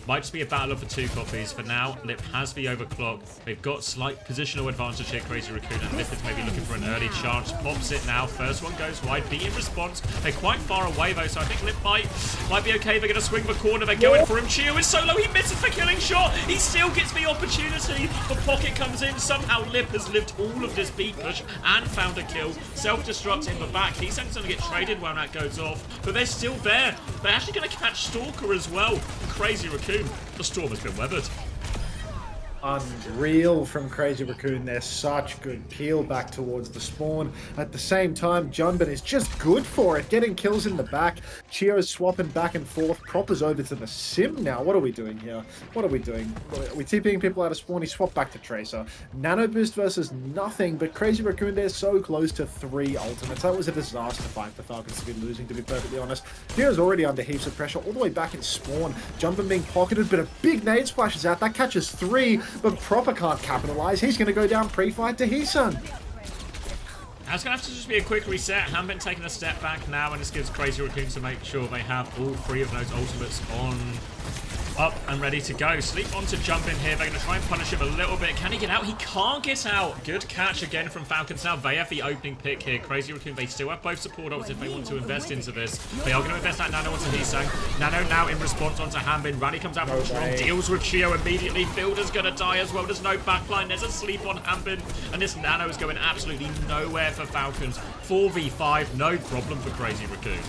Might just be a battle of the 2 copies. For now, Lip has the overclock. They've got slight positional advantage here, Crazy Raccoon, and Lip is maybe looking for an early chance. Pops it now. First one goes wide. Beat in response. They're quite far away, though, so I think Lip might be okay. They're going to swing the corner. They're going for him. Chio is solo. He misses the killing shot. He still gets the opportunity. The pocket comes in. Somehow Lip has lived all of this beat push and found a kill. Self-destruct in the back. Heesang's going to get traded when that goes off, but they're still there. They're actually going to catch Stalker as well. Crazy Raccoon. The storm has been weathered. unreal from Crazy Raccoon. They're such good peel back towards the spawn. At the same time, Junbin is just good for it, getting kills in the back. Chio's swapping back and forth. Proper's over to the sim now. What are we doing here? What are we doing? Are we TPing people out of spawn? He swapped back to Tracer. Nano boost versus nothing, but Crazy Raccoon, they're so close to 3 ultimates. That was a disaster fight for Falcons to be losing, to be perfectly honest. Chio's already under heaps of pressure all the way back in spawn. Junbin being pocketed, but a big nade splashes out. That catches 3. But Proper can't capitalize. He's going to go down pre-fight to Heesun. That's going to have to just be a quick reset. Hanbin taking a step back now, and this gives Crazy Raccoon to make sure they have all 3 of those ultimates up and ready to go. Sleep on to jump in here. They're going to try and punish him a little bit. Can he get out? He can't get out. Good catch again from Falcons. Now they have the opening pick here. Crazy Raccoon, they still have both support ults if they want to invest into this. They are going to invest that Nano onto Heesun. Nano now in response onto Hanbin. Rally comes out from strong. Deals with Chio immediately. Fielder's going to die as well. There's no backline. There's a sleep on Hanbin. And this Nano is going absolutely nowhere for Falcons. 4v5, no problem for Crazy Raccoon.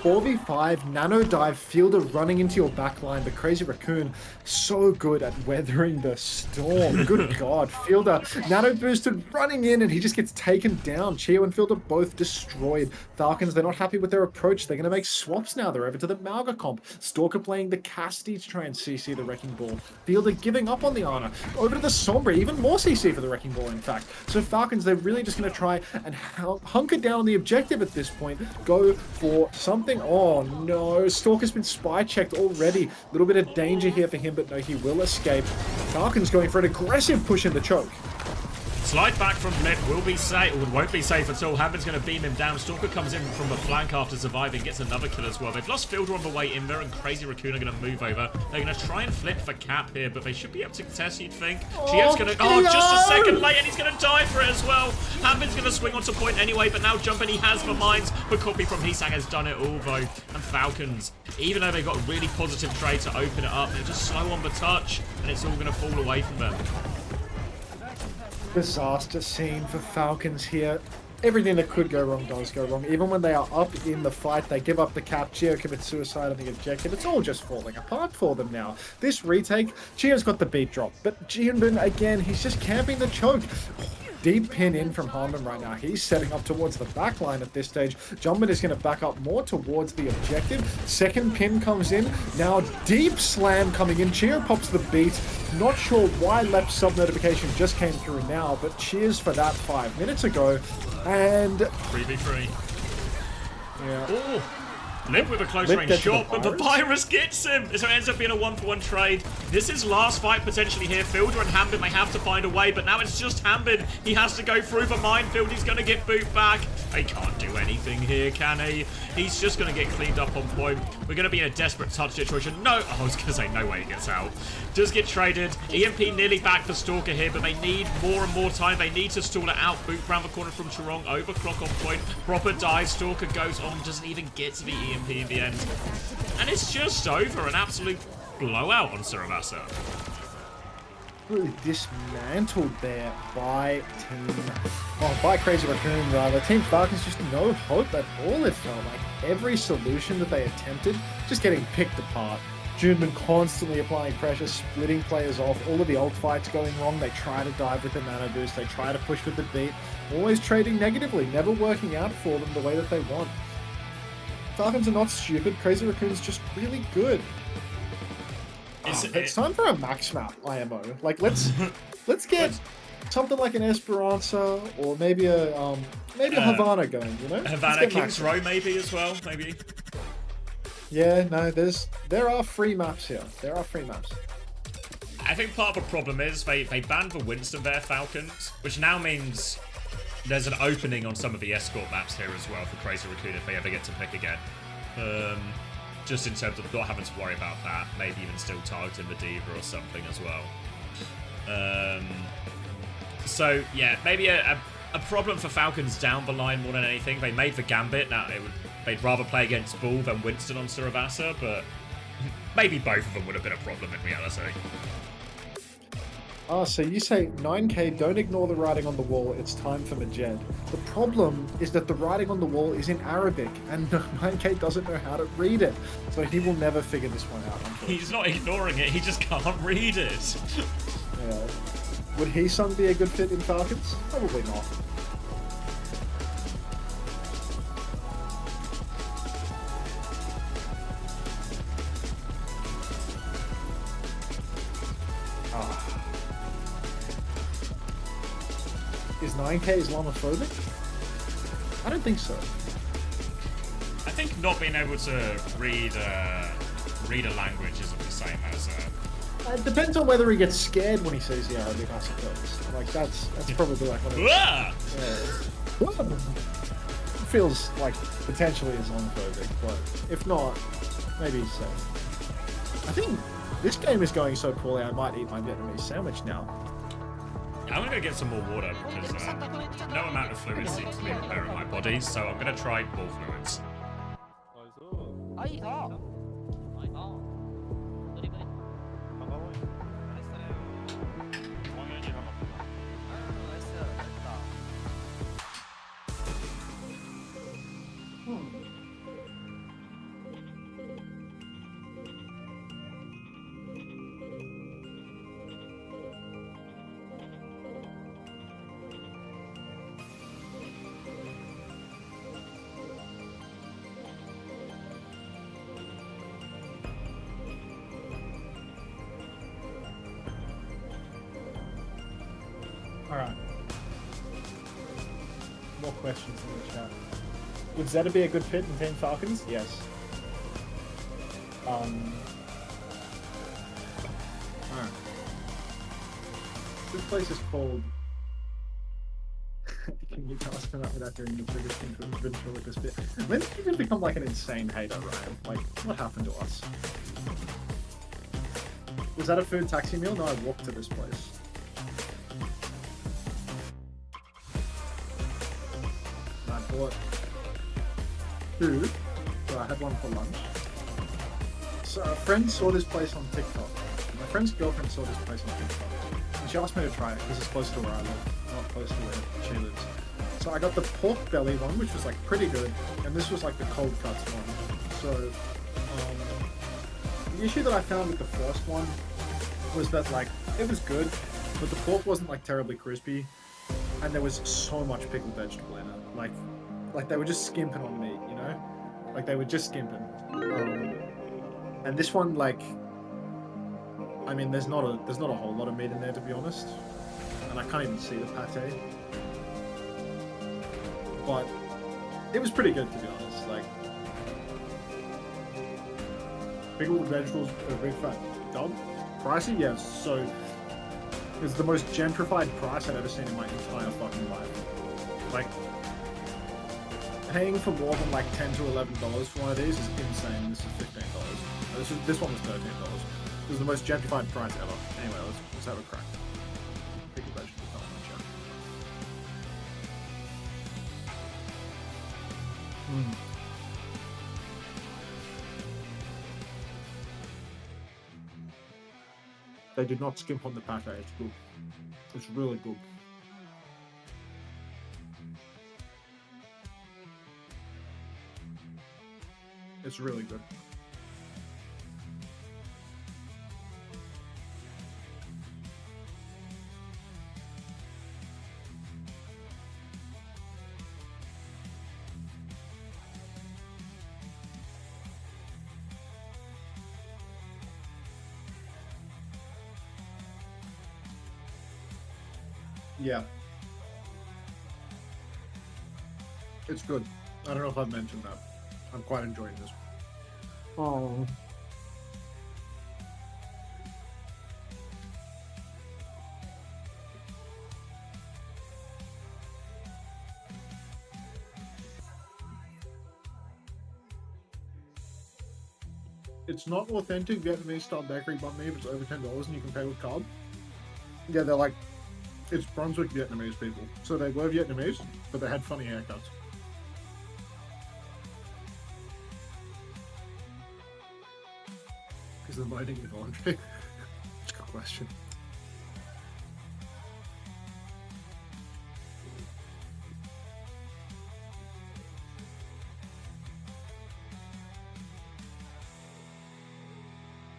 4v5, Nano dive, Fielder running into your backline, but Crazy Raccoon so good at weathering the storm. Good God, Fielder, Nano boosted, running in, and he just gets taken down. Chio and Fielder both destroyed. Falcons, they're not happy with their approach. They're going to make swaps now. They're over to the Malga comp. Stalker playing the Casti to try and CC the Wrecking Ball. Fielder giving up on the Ana. Over to the Sombra, even more CC for the Wrecking Ball, in fact. So Falcons, they're really just going to try and hunker down on the objective at this point. Go for something. Oh no, Stalker's been spy checked already. A little bit of danger here for him, but no, he will escape. Falcon's going for an aggressive push in the choke. Slide back from Blip will be safe, or won't be safe at all. Hanbin's going to beam him down. Stalker comes in from the flank after surviving, gets another kill as well. They've lost Fielder on the way in there, and Crazy Raccoon are going to move over. They're going to try and flip for Cap here, but they should be able to contest, you'd think. Chio's going to... Oh, just a second late, and he's going to die for it as well. Hanbin's going to swing onto point anyway, but now jumping, he has the mines. But copy from Heesun has done it all, though. And Falcons, even though they've got a really positive trade to open it up, they're just slow on the touch, and it's all going to fall away from them. Disaster scene for Falcons here. Everything that could go wrong does go wrong. Even when they are up in the fight, they give up the cap. Chio commits suicide on the objective. It's all just falling apart for them now. This retake, Chio's got the beat drop, but Junbin, again, he's just camping the choke. Deep pin in from Harmon right now. He's setting up towards the back line at this stage. Junbin is going to back up more towards the objective. Second pin comes in. Now deep slam coming in. Chio pops the beat. Not sure why left sub notification just came through now, but cheers for that 5 minutes ago. And 3v3. Yeah. Oh, Lip with a close range shot, but Papyrus gets him. So it ends up being a 1-for-1 trade. This is last fight potentially here. Fielder and Hanbin may have to find a way, but now it's just Hanbin. He has to go through the minefield. He's going to get boot back. He can't do anything here, can he? He's just going to get cleaned up on point. We're going to be in a desperate touch situation. No, I was going to say no way he gets out. Does get traded. EMP nearly back for Stalker here, but they need more and more time. They need to stall it out. Boot round the corner from Chorong. Overclock on point. Proper dies. Stalker goes on. Doesn't even get to the EMP in the end. And it's just over. An absolute blowout on Saravasa. Really dismantled there by by Crazy Raccoon rather. Team Falcons just no hope at all, it felt like. Every solution that they attempted just getting picked apart. Junbin constantly applying pressure, splitting players off, all of the ult fights going wrong. They try to dive with the nano boost, they try to push with the beat, always trading negatively, never working out for them the way that they want. Falcons are not stupid, Crazy Raccoon's just really good. It's time for a max map IMO. Like let's get something like an Esperanza or maybe a Havana going, you know? Havana Kings Row maybe as well, maybe. Yeah, no, there are free maps here. There are free maps. I think part of the problem is they banned the Winston there, Falcons, which now means there's an opening on some of the escort maps here as well for Crazy Raccoon if they ever get to pick again. Just in terms of not having to worry about that, maybe even still targeting the Diva or something as well. So yeah, maybe a problem for Falcons down the line more than anything. They made the Gambit. Now they'd rather play against Bull than Winston on Saravasa, but maybe both of them would have been a problem in reality. Ah, so you say 9K, don't ignore the writing on the wall, it's time for Majed. The problem is that the writing on the wall is in Arabic, and 9K doesn't know how to read it. So he will never figure this one out, unfortunately. He's not ignoring it, he just can't read it. Yeah. Would Heesung be a good fit in Falcons? Probably not. Is 9K Islamophobic? I don't think so. I think not being able to read a language isn't the same as It depends on whether he gets scared when he sees the Arabic, I suppose. Like that's probably like one of the... Yeah. It feels like potentially Islamophobic, but if not, maybe he's safe. I think this game is going so poorly I might eat my Vietnamese sandwich now. I'm gonna go get some more water because no amount of fluids seems to be repairing my body, so I'm gonna try more fluids. Alright. More questions in the chat. Would Zeta be a good fit in Team Falcons? Yes. Alright. This place is called... Can you cast him out without doing the biggest ventriloquist bit? When did you just become like an insane hater, Ryan? Like, what happened to us? Was that a food taxi meal? No, I walked to this place. I bought food, so I had one for lunch. So a friend saw this place on TikTok. My friend's girlfriend saw this place on TikTok. And she asked me to try it because it's close to where I live, not close to where she lives. So I got the pork belly one, which was like pretty good, and this was like the cold cuts one. So the issue that I found with the first one was that like it was good, but the pork wasn't like terribly crispy, and there was so much pickled vegetable in it. Like they were just skimping on meat, you know? Like they were just skimping. And this one, like, I mean, there's not a whole lot of meat in there, to be honest, and I can't even see the pate. But it was pretty good, to be honest. Like, pickled vegetables, a big fat dog. Pricey, yeah. So it's the most gentrified price I've ever seen in my entire fucking life. Like, paying for more than like $10 to $11 for one of these is insane. This is $15. This one was $13. It was the most gentrified price ever. Anyway, let's have a crack. Pickled vegetables, not much. They did not skimp on the pate. It's good. It's really good. It's really good. Yeah. It's good. I don't know if I've mentioned that. I'm quite enjoying this. Oh. It's not authentic Vietnamese style bakery banh mi, but it's over $10 and you can pay with card. Yeah, they're like, it's Brunswick Vietnamese people. So they were Vietnamese, but they had funny haircuts. Is the lighting with Andre? That's a good question.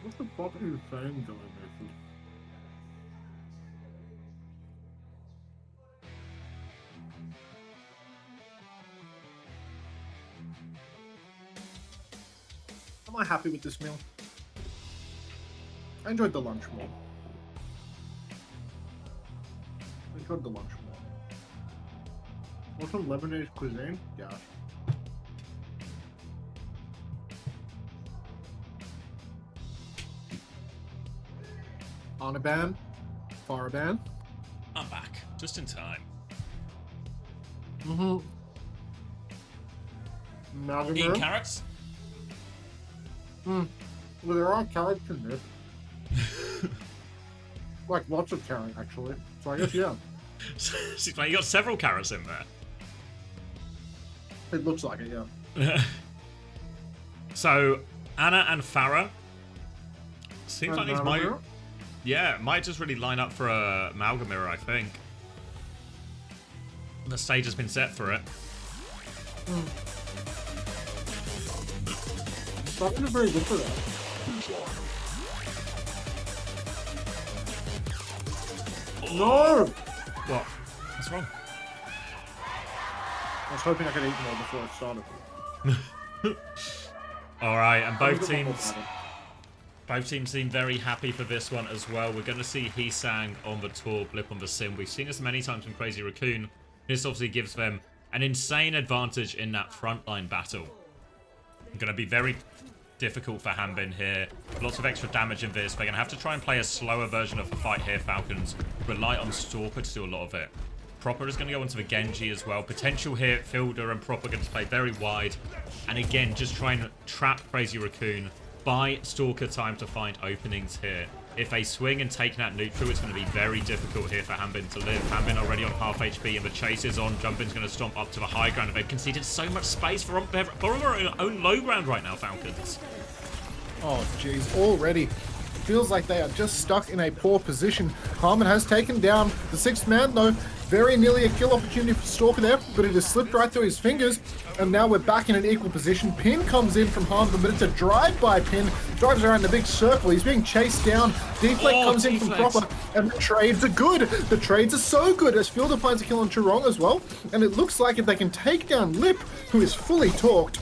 What the fuck are you saying, going there? Am I happy with this meal? I enjoyed the lunch more. I enjoyed the lunch more. Also, Lebanese cuisine? Yeah. Anaban, Faraban. I'm back, just in time. Mm-hmm. Eating carrots? Well, there are carrots in this. Like, lots of carrot, actually. So I guess, yeah. You got several carrots in there. It looks like it, yeah. So, Anna and Farah. Seems like these might... Mirror? Yeah, might just really line up for a Amalgam Mirror, I think. The stage has been set for it. Falcons are very good for that. No! What? What's wrong? I was hoping I could eat more before it started. Alright, and both teams seem very happy for this one as well. We're going to see Heesang on the tour, Blip on the sim. We've seen this many times from Crazy Raccoon. This obviously gives them an insane advantage in that frontline battle. Going to be very difficult for Hanbin here. Lots of extra damage in this. They're going to have to try and play a slower version of the fight here, Falcons. Rely on Stalker to do a lot of it. Proper is going to go onto the Genji as well. Potential here, Fielder and Proper going to play very wide. And again, just try and trap Crazy Raccoon. Buy Stalker time to find openings here. If they swing and take that neutral, it's going to be very difficult here for Hanbin to live. Hanbin already on half HP and the chase is on. Jumpin's going to stomp up to the high ground. They've conceded so much space for our own low ground right now, Falcons. Oh, jeez. Already feels like they are just stuck in a poor position. Harmon has taken down the sixth man, though. Very nearly a kill opportunity for Stalker there, but it has slipped right through his fingers. And now we're back in an equal position. Pin comes in from Harmon, but it's a drive-by Pin. Drives around in a big circle. He's being chased down. Deflect comes in from Proper, and the trades are good. The trades are so good as Fielder finds a kill on Churong as well. And it looks like if they can take down Lip, who is fully torqued,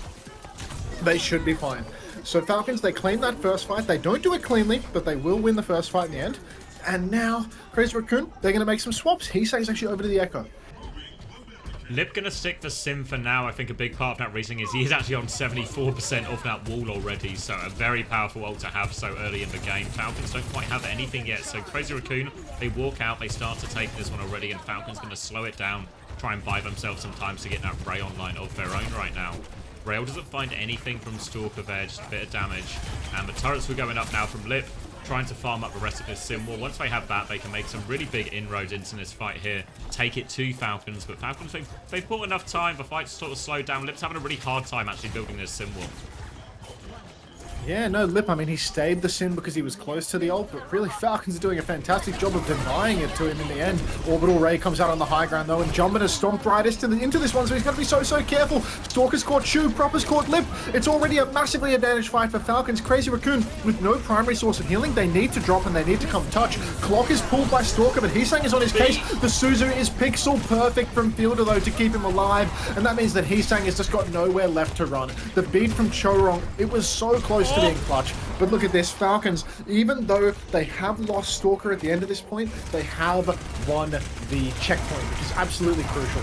they should be fine. So Falcons, they claim that first fight. They don't do it cleanly, but they will win the first fight in the end. And now, Crazy Raccoon, they're going to make some swaps. Heesang's actually over to the Echo. Lip going to stick the sim for now. I think a big part of that reasoning is he is actually on 74% of that wall already, so a very powerful ult to have so early in the game. Falcons don't quite have anything yet, so Crazy Raccoon, they walk out, they start to take this one already, and Falcons going to slow it down, try and buy themselves some time to get that Ray online of their own right now. Rail doesn't find anything from Stalker there, just a bit of damage. And the turrets were going up now from Lip, trying to farm up the rest of this sim wall. Once they have that, they can make some really big inroads into this fight here. Take it to Falcons, but Falcons, they've bought enough time. The fight's sort of slowed down. Lip's having a really hard time actually building this sim wall. Yeah, no, Lip, I mean, he stayed the sim because he was close to the ult, but really Falcons are doing a fantastic job of denying it to him in the end. Orbital Ray comes out on the high ground, though, and Jumpin has stomped right into this one, so he's got to be so careful. Stalker's caught Shu, Proper's caught Lip. It's already a massively advantaged fight for Falcons. Crazy Raccoon, with no primary source of healing, they need to drop and they need to come touch. Clock is pulled by Stalker, but Heesang is on his case. The Suzu is pixel perfect from Fielder, though, to keep him alive, and that means that Heesang has just got nowhere left to run. The beat from Chorong, it was so close to being clutch. But look at this, Falcons, even though they have lost Stalker at the end of this point, they have won the checkpoint, which is absolutely crucial.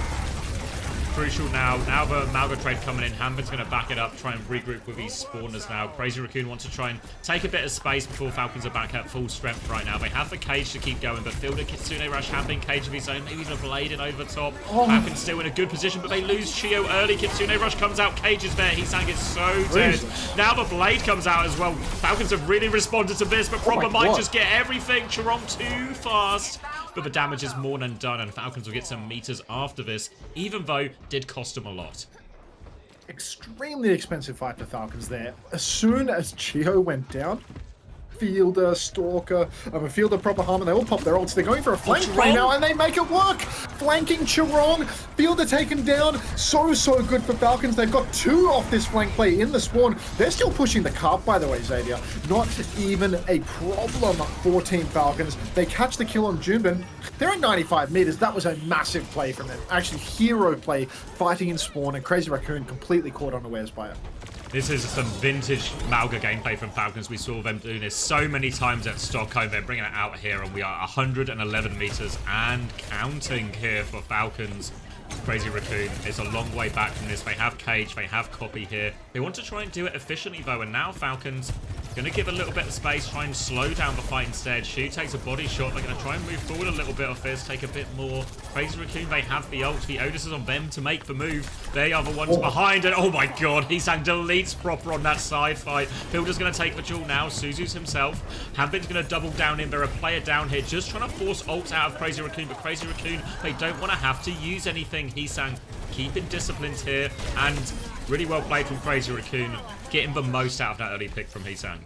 Crucial now. Now the Malga trade coming in. Hanbin's going to back it up, try and regroup with these spawners now. Crazy Raccoon wants to try and take a bit of space before Falcons are back at full strength right now. They have the cage to keep going, but Fielder, Kitsune Rush, Hanbin cage of his own, maybe even a blade in over top. Falcons still in a good position, but they lose Chio early. Kitsune Rush comes out, cage is there. Heesang is so dead. Now the blade comes out as well. Falcons have really responded to this, but Proper might just get everything. Chorong too fast. But the damage is more than done, and Falcons will get some meters after this, even though it did cost them a lot. Extremely expensive fight for Falcons there. As soon as Chio went down, Fielder, Stalker, Fielder, Proper Harmon, they all pop their ults. They're going for a flank play now, and they make it work! Flanking Chirong, Fielder taken down. So good for Falcons. They've got 2 off this flank play in the spawn. They're still pushing the carp, by the way, Xavier. Not even a problem for Team Falcons. They catch the kill on Junbin. They're at 95 meters. That was a massive play from them. Actually, hero play, fighting in spawn, and Crazy Raccoon completely caught unawares by it. This is some vintage Malga gameplay from Falcons. We saw them doing this so many times at Stockholm. They're bringing it out here, and we are 111 meters and counting here for Falcons. Crazy Raccoon is a long way back from this. They have Cage, they have Copy here. They want to try and do it efficiently though, and now Falcons going to give a little bit of space, try and slow down the fight instead. Shu takes a body shot. They're going to try and move forward a little bit off this, take a bit more. Crazy Raccoon, they have the ult. The onus is on them to make the move. They are the ones behind, and oh my god, Heesang deletes proper on that side fight. Fielder's going to take the duel now. Suzu's himself. Hanbin's going to double down in. They're a player down here, just trying to force ults out of Crazy Raccoon, but Crazy Raccoon, they don't want to have to use anything. Heesang keeping disciplined here, and really well played from Crazy Raccoon, getting the most out of that early pick from Heesang.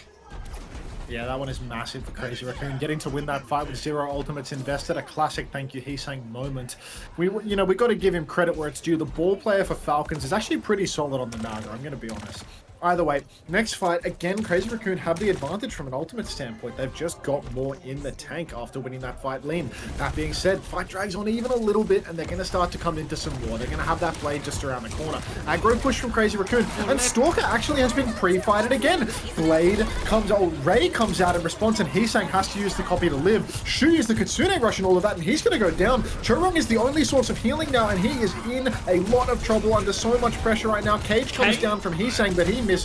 Yeah, that one is massive for Crazy Raccoon. Getting to win that fight with 0 ultimates invested, a classic thank you Heesang moment. We got to give him credit where it's due. The ball player for Falcons is actually pretty solid on the Naga, I'm going to be honest. Either way, next fight, again, Crazy Raccoon have the advantage from an ultimate standpoint. They've just got more in the tank after winning that fight lean. That being said, fight drags on even a little bit, and they're going to start to come into some more. They're going to have that blade just around the corner. Aggro push from Crazy Raccoon, and Stalker actually has been pre-fighted again. Blade comes, Ray comes out in response, and Heesang has to use the copy to live. Shu is the Kitsune rush and all of that, and he's going to go down. Chorong is the only source of healing now, and he is in a lot of trouble under so much pressure right now. Cage comes down from Heesang, but he misses.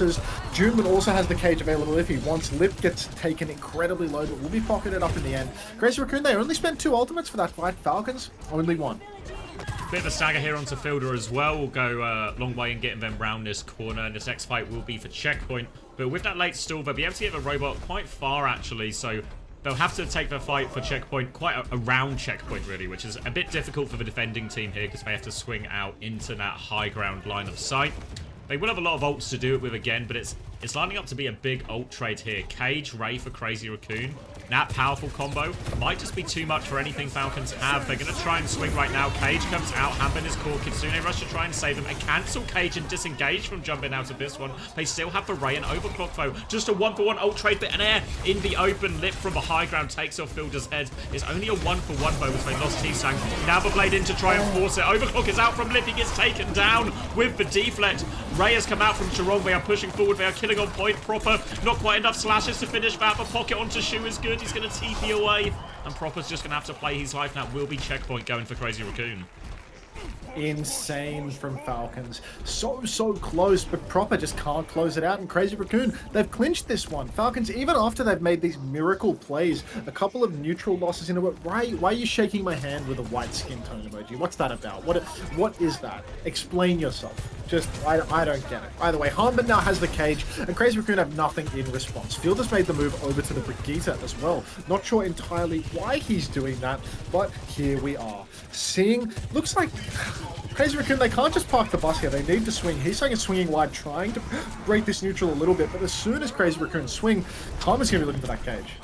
Junbin also has the cage available if he wants. Lip gets taken incredibly low, but will be pocketed up in the end. Crazy Raccoon, they only spent 2 ultimates for that fight. Falcons, only 1. Bit of a stagger here onto Fielder as well. We'll go a long way in getting them round this corner, and this next fight will be for checkpoint. But with that late stall, they'll be able to get the robot quite far actually, so they'll have to take the fight for checkpoint, quite a round checkpoint really, which is a bit difficult for the defending team here because they have to swing out into that high ground line of sight. They will have a lot of ults to do it with again, but it's lining up to be a big ult trade here. Cage, Ray for Crazy Raccoon. That powerful combo might just be too much for anything Falcons have. They're going to try and swing right now. Cage comes out. Hanbin is caught. Kitsune rush to try and save him. And cancel Cage and disengage from jumping out of this one. They still have the Ray and overclock though. Just a 1-for-1 ult trade, but an air in the open. Lip from the high ground takes off Fielder's head. It's only a 1-for-1 though as they lost Heesang. Now the blade in to try and force it. Overclock is out from Lip. He gets taken down with the deflect. Ray has come out from Chirong. They are pushing forward. They are killing on point proper. Not quite enough slashes to finish that. The pocket onto Shu is good. He's going to TP away. And Proper's just going to have to play his life now. Will be checkpoint going for Crazy Raccoon. Insane from Falcons. So close, but Proper just can't close it out. And Crazy Raccoon, they've clinched this one. Falcons, even after they've made these miracle plays, a couple of neutral losses into it. Why are you shaking my hand with a white skin tone emoji? What's that about? What is that? Explain yourself. Just, I don't get it. Either way, Hanbin now has the cage, and Crazy Raccoon have nothing in response. Fielder's made the move over to the Brigitte as well. Not sure entirely why he's doing that, but here we are. Seeing, looks like Crazy Raccoon, they can't just park the bus here. They need to swing. Heesang is swinging wide, trying to break this neutral a little bit, but as soon as Crazy Raccoon swing, Hanbin's going to be looking for that cage.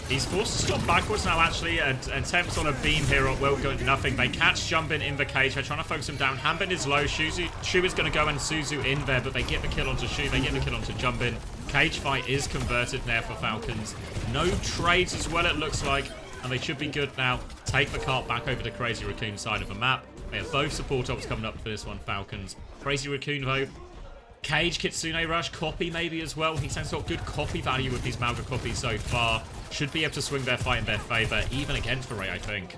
He's forced to stop backwards now, actually. Attempts on a beam here will go to nothing. They catch Jumpin in the cage. They're trying to focus him down. Hanbin is low. Shu is going to go and Suzu in there, but they get the kill onto Shu. They get the kill onto Jumpin. Cage fight is converted now for Falcons. No trades as well, it looks like. And they should be good now. Take the cart back over to Crazy Raccoon's side of the map. They have both support ops coming up for this one, Falcons. Crazy Raccoon, though. Cage, Kitsune Rush, copy maybe as well. He's got good copy value with these Malga copies so far. Should be able to swing their fight in their favor, even against the Ray, I think.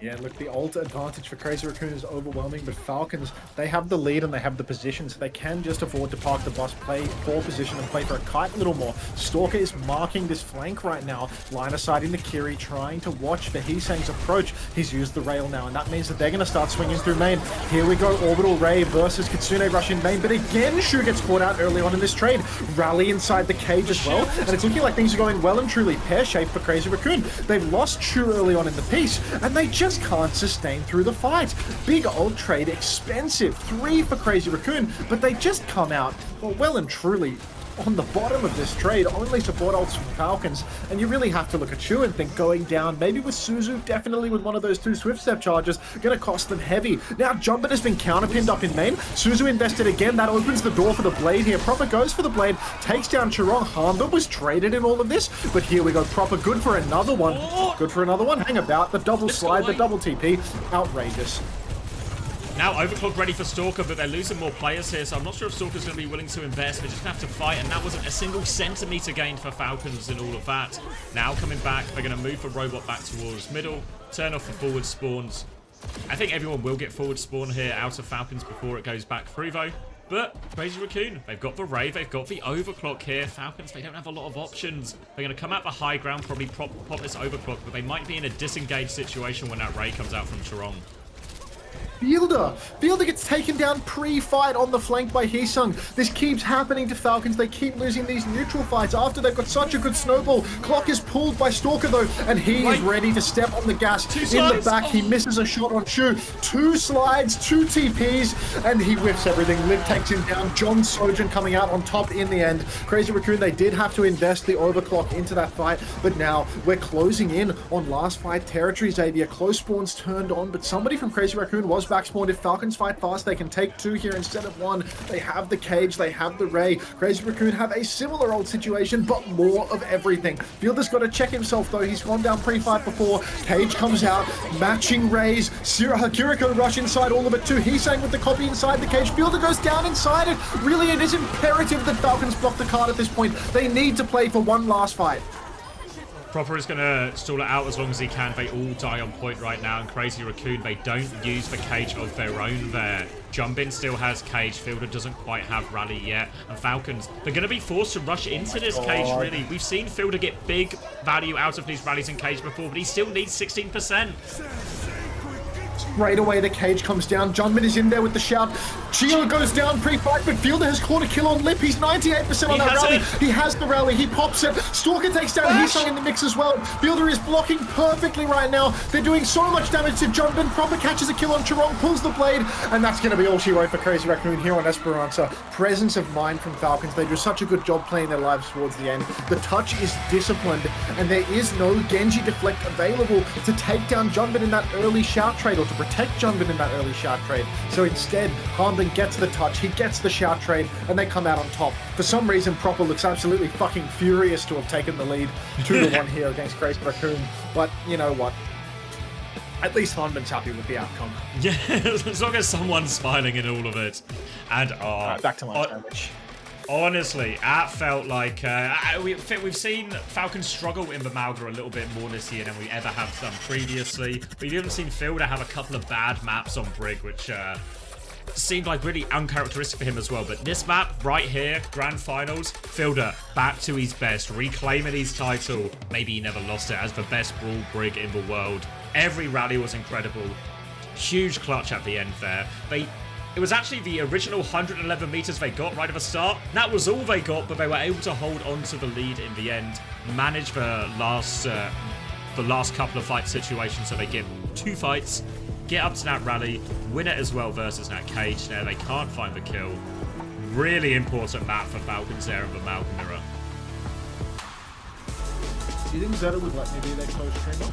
Yeah, look, the ult advantage for Crazy Raccoon is overwhelming, but Falcons, they have the lead and they have the position, so they can just afford to park the bus, play for position, and play for a kite a little more. Stalker is marking this flank right now, line of sight into Kiri, trying to watch for Heesang's approach. He's used the rail now, and that means that they're going to start swinging through main. Here we go, Orbital Ray versus Kitsune Rush in main, but again, Shu gets caught out early on in this trade. Rally inside the cage as well, and it's looking like things are going well and truly pear-shaped for Crazy Raccoon. They've lost Shu early on in the piece, and they just can't sustain through the fight. Big ult trade, expensive. 3 for Crazy Raccoon, but they just come out well and truly on the bottom of this trade, only support ults from Falcons, and you really have to look at Chu and think going down, maybe with Suzu, definitely with one of those 2 Swift Step charges, gonna cost them heavy. Now Jumpin has been counterpinned up in main, Suzu invested again, that opens the door for the Blade here, Proper goes for the Blade, takes down Chirong, Harmba was traded in all of this, but here we go, Proper good for another one, hang about, the double slide, the double TP, outrageous. Now Overclock ready for Stalker, but they're losing more players here, so I'm not sure if Stalker's going to be willing to invest. They're just going to have to fight, and that wasn't a single centimetre gained for Falcons in all of that. Now coming back, they're going to move the Robot back towards middle, turn off the forward spawns. I think everyone will get forward spawn here out of Falcons before it goes back through, though. But Crazy Raccoon, they've got the Ray, they've got the Overclock here. Falcons, they don't have a lot of options. They're going to come out the high ground, probably pop this Overclock, but they might be in a disengaged situation when that Ray comes out from Chirong. Fielder gets taken down pre-fight on the flank by Heesung. This keeps happening to Falcons. They keep losing these neutral fights after they've got such a good snowball. Clock is pulled by Stalker though, and he is ready to step on the gas. In the back, he misses a shot on Chu. 2 slides, 2 TPs, and he whiffs everything. Liv takes him down. John Sojourn coming out on top in the end. Crazy Raccoon, they did have to invest the Overclock into that fight, but now we're closing in on last fight territory, Xavier. Close spawns turned on, but somebody from Crazy Raccoon was back spawned. If Falcons fight fast, they can take 2 here instead of 1. They have the cage, they have the Ray. Crazy Raccoon have a similar old situation, but more of everything. Fielder's got to check himself though. He's gone down pre-fight before. Cage comes out, matching Rays. Kiriko rush inside all of it too. Heesang with the copy inside the cage. Fielder goes down inside it. Really, it is imperative that Falcons block the card at this point. They need to play for one last fight. Proper is going to stall it out as long as he can. They all die on point right now. And Crazy Raccoon, they don't use the cage of their own there. Jumbin still has cage. Fielder doesn't quite have rally yet. And Falcons, they're going to be forced to rush into this cage, really. We've seen Fielder get big value out of these rallies in cage before, but he still needs 16%. Right away, the cage comes down. Junmin is in there with the shout. Chio goes down pre-fight, but Fielder has caught a kill on Lip. He's 98% on that rally. He has the rally. He pops it. Stalker takes down Heesung in the mix as well. Fielder is blocking perfectly right now. They're doing so much damage to Junmin. Proper catches a kill on Chirong, pulls the blade, and that's going to be all she wrote for Crazy Raccoon here on Esperanza. Presence of mind from Falcons. They do such a good job playing their lives towards the end. The touch is disciplined, and there is no Genji deflect available to take down Junmin in that early shout trade, or to protect Junmin in that early shout trade. So instead, Harmban gets the touch, he gets the shout trade, and they come out on top. For some reason, Proper looks absolutely fucking furious to have taken the lead 2-1 here against Crazy Raccoon. But you know what? At least Harmban's happy with the outcome. Yeah, as long as someone's smiling in all of it. And back to my sandwich. Honestly, that felt like we've seen Falcons struggle in the Malga a little bit more this year than we ever have done previously. We've even seen Fielder have a couple of bad maps on Brig, which seemed like really uncharacteristic for him as well. But this map right here, Grand Finals, Fielder back to his best, reclaiming his title. Maybe he never lost it as the best Brawl Brig in the world. Every rally was incredible. Huge clutch at the end there. It was actually the original 111 meters they got right at the start. That was all they got, but they were able to hold on to the lead in the end, manage the last couple of fight situations, so they get 2 fights, get up to that rally, win it as well versus that cage there. They can't find the kill. Really important map for Falcons there in the Malga mirror. Do you think Zeta would let me be their close streamer?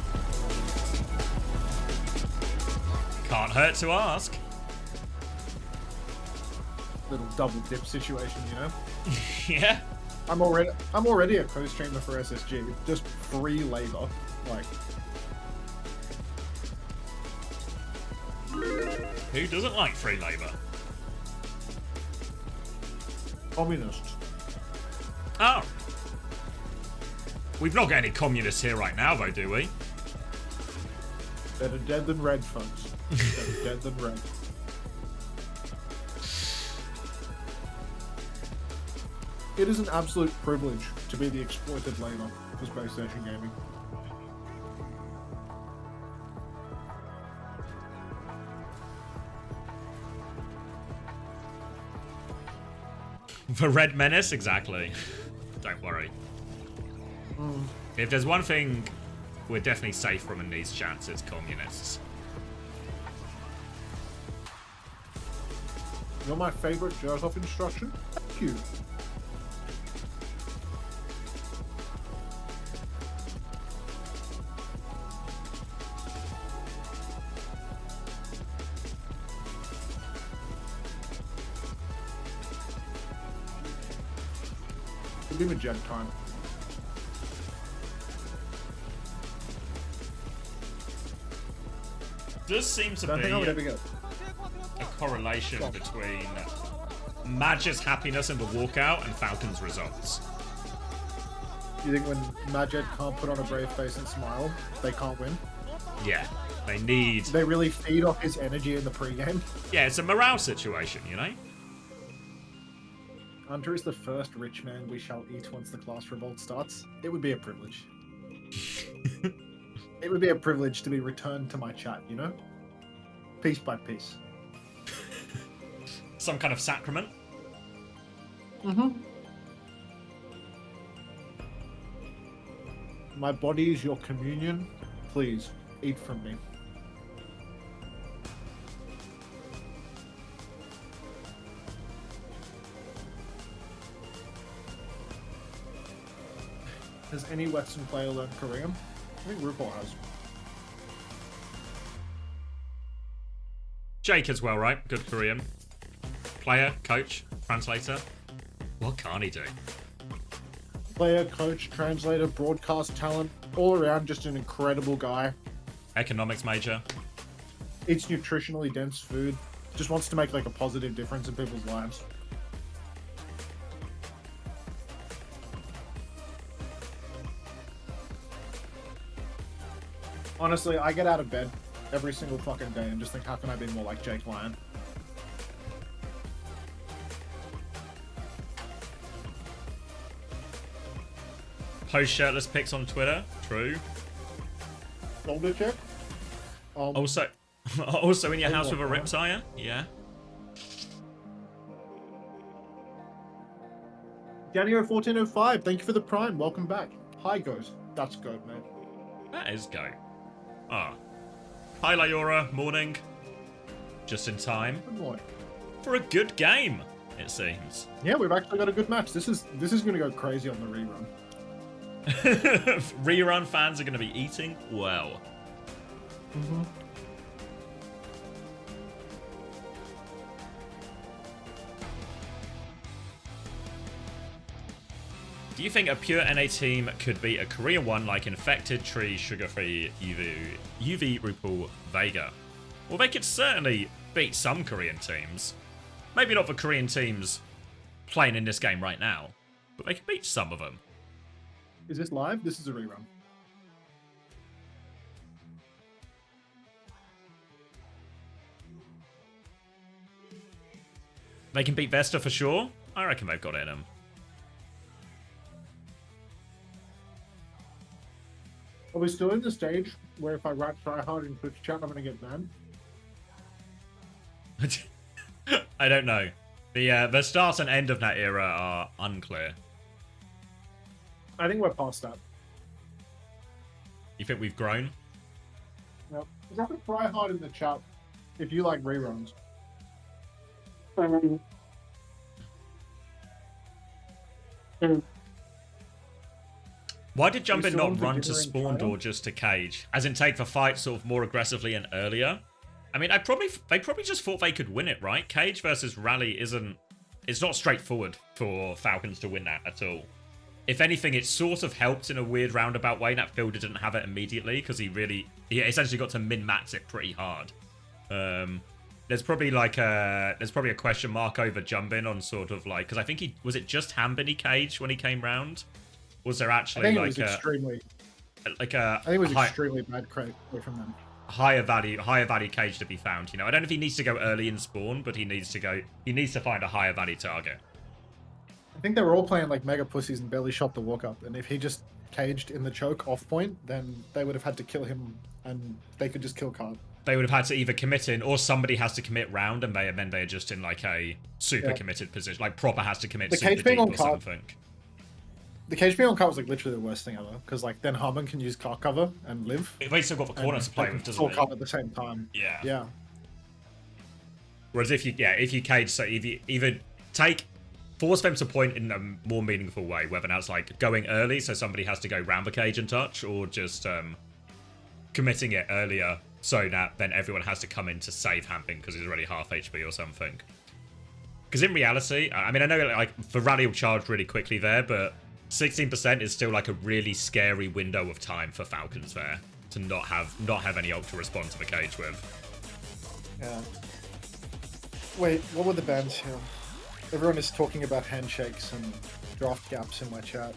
Can't hurt to ask. Little double dip situation, you know? Yeah. I'm already a co-streamer for SSG. Just free labor. Like, who doesn't like free labor? communists. Oh. We've not got any communists here right now, though, do we? Better dead than red, folks. Better dead than red. It is an absolute privilege to be the exploited laner for Space Station Gaming. The Red Menace? Exactly. Don't worry. If there's one thing we're definitely safe from in these chats, it's communists. You're my favorite jerk-off instruction? Thank you. Should be Majed time. Does seem to be a correlation between Madge's happiness in the walkout and Falcons' results. You think when Majed can't put on a brave face and smile, they can't win? Yeah, they need... They really feed off his energy in the pregame? Yeah, it's a morale situation, you know? Unter is the first rich man we shall eat once the class revolt starts. It would be a privilege. It would be a privilege to be returned to my chat, you know? Piece by piece. Some kind of sacrament? Mm-hmm. My body is your communion. Please, eat from me. Has any Western player learned Korean? I think RuPaul has. Jake as well, right? Good Korean. Player, coach, translator. What can't he do? Player, coach, translator, broadcast talent, all around just an incredible guy. Economics major. Eats nutritionally dense food. Just wants to make like a positive difference in people's lives. Honestly, I get out of bed every single fucking day and just think, how can I be more like Jake Lyon? Post shirtless pics on Twitter. True. Shoulder check. Also in your house with a rip tire. Yeah. January 1405. Thank you for the prime. Welcome back. Hi, Goat. That's Goat, mate. That is go. Ah. Hi, Lyora. Morning. Just in time. Good morning. For a good game, it seems. Yeah, we've actually got a good match. This is going to go crazy on the rerun. Rerun fans are going to be eating well. Mm-hmm. Do you think a pure NA team could beat a Korean one like Infected, Tree, Sugar-Free, UV, RuPaul, Vega? Well, they could certainly beat some Korean teams. Maybe not the Korean teams playing in this game right now, but they could beat some of them. Is this live? This is a rerun. They can beat Vesta for sure. I reckon they've got it in them. Are we still in the stage where if I write try hard in Twitch chat, I'm going to get banned? I don't know. The start and end of that era are unclear. I think we're past that. You think we've grown? Yep. Just have to try hard in the chat if you like reruns. Why did Jumpin not run to spawn door just to cage? As in take the fight sort of more aggressively and earlier? I mean, they probably just thought they could win it, right? Cage versus Rally it's not straightforward for Falcons to win that at all. If anything, it sort of helped in a weird roundabout way that Fielder didn't have it immediately because he essentially got to min-max it pretty hard. There's probably a question mark over Jumpin on sort of like, because I think was it just Hambin he caged when he came round? Was there actually I think it was extremely bad crate from them. Higher value cage to be found, you know. I don't know if he needs to go early in spawn, but he needs to find a higher value target. I think they were all playing like mega pussies and barely shot the walk up, and if he just caged in the choke off point, then they would have had to kill him and they could just kill Card. They would have had to either commit in or somebody has to commit round and then they're just in like a super committed position. Like Proper has to commit super deep or something. The cage being on cart was like literally the worst thing ever because like then Harmon can use cart cover and live. They still got the corner to play with, doesn't it? Cart at the same time. Yeah. Yeah. Whereas if you cage, so either force them to point in a more meaningful way, whether that's like going early so somebody has to go round the cage and touch, or just committing it earlier so that then everyone has to come in to save Hamping because he's already half HP or something. Because in reality, I mean, I know like the rally will charge really quickly there, but 16% is still like a really scary window of time for Falcons there to not have any ult to respond to the cage with. Yeah. Wait, what were the bans here? Everyone is talking about handshakes and draft gaps in my chat.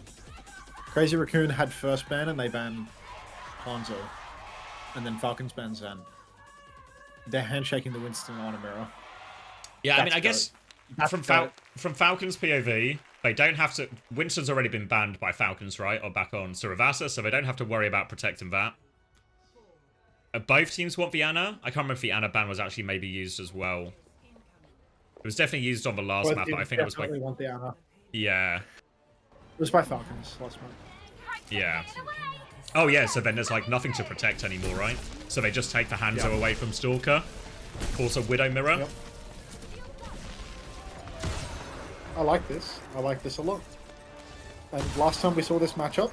Crazy Raccoon had first ban and they banned Hanzo. And then Falcons banned Zen. They're handshaking the Winston on a mirror. Yeah, I mean, I guess from Falcons POV, they don't have to... Winston's already been banned by Falcons, right? Or back on Suravasa, so they don't have to worry about protecting that. Both teams want the Ana. I can't remember if the Ana ban was actually maybe used as well. It was definitely used on the last map, but I think it was by... want the Ana. Yeah. It was by Falcons last map. Yeah. Oh yeah, so then there's like nothing to protect anymore, right? So they just take the Hanzo away from Stalker. Force a Widow Mirror. Yep. I like this. I like this a lot. And last time we saw this matchup,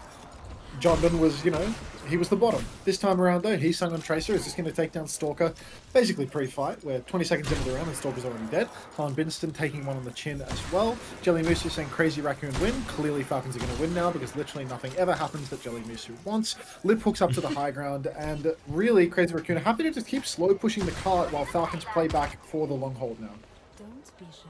Jonathan was, you know, he was the bottom. This time around, though, he sung on Tracer. Is just going to take down Stalker, basically pre-fight. We're 20 seconds into the round and Stalker's already dead. Han Binston taking one on the chin as well. Jelly Musu saying Crazy Raccoon win. Clearly, Falcons are going to win now because literally nothing ever happens that Jelly Musu wants. Lip hooks up to the high ground, and really, Crazy Raccoon are happy to just keep slow pushing the cart while Falcons play back for the long hold now. Don't be shy.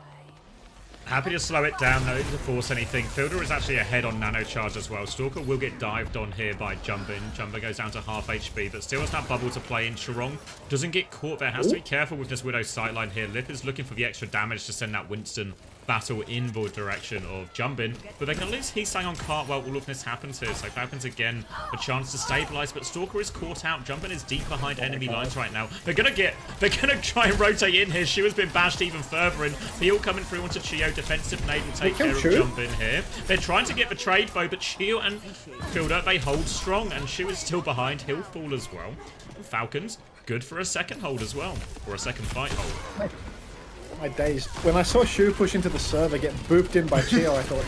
Happy to slow it down, though, to force anything. Fielder is actually ahead on Nano Charge as well. Stalker will get dived on here by Jumbin. Jumbo goes down to half HP, but still has that bubble to play in. Chirong doesn't get caught there. Has to be careful with this Widow's sightline here. Lip is looking for the extra damage to send that Winston battle in the direction of Jumbin, but they can lose Heesang on cart while all of this happens here, so Falcons again a chance to stabilize, but Stalker is caught out. Jumbin is deep behind enemy lines right now. They're gonna try and rotate in here. Shu has been bashed even further, and Peel coming through onto Chio. Defensive nade will take care of Jumbin here. They're trying to get the trade though, but Chio and Fielder, they hold strong, and Shu is still behind. He'll fall as well. And Falcons good for a second hold as well, or a second fight hold. My days. When I saw Shu push into the server, get booped in by Chio, I thought,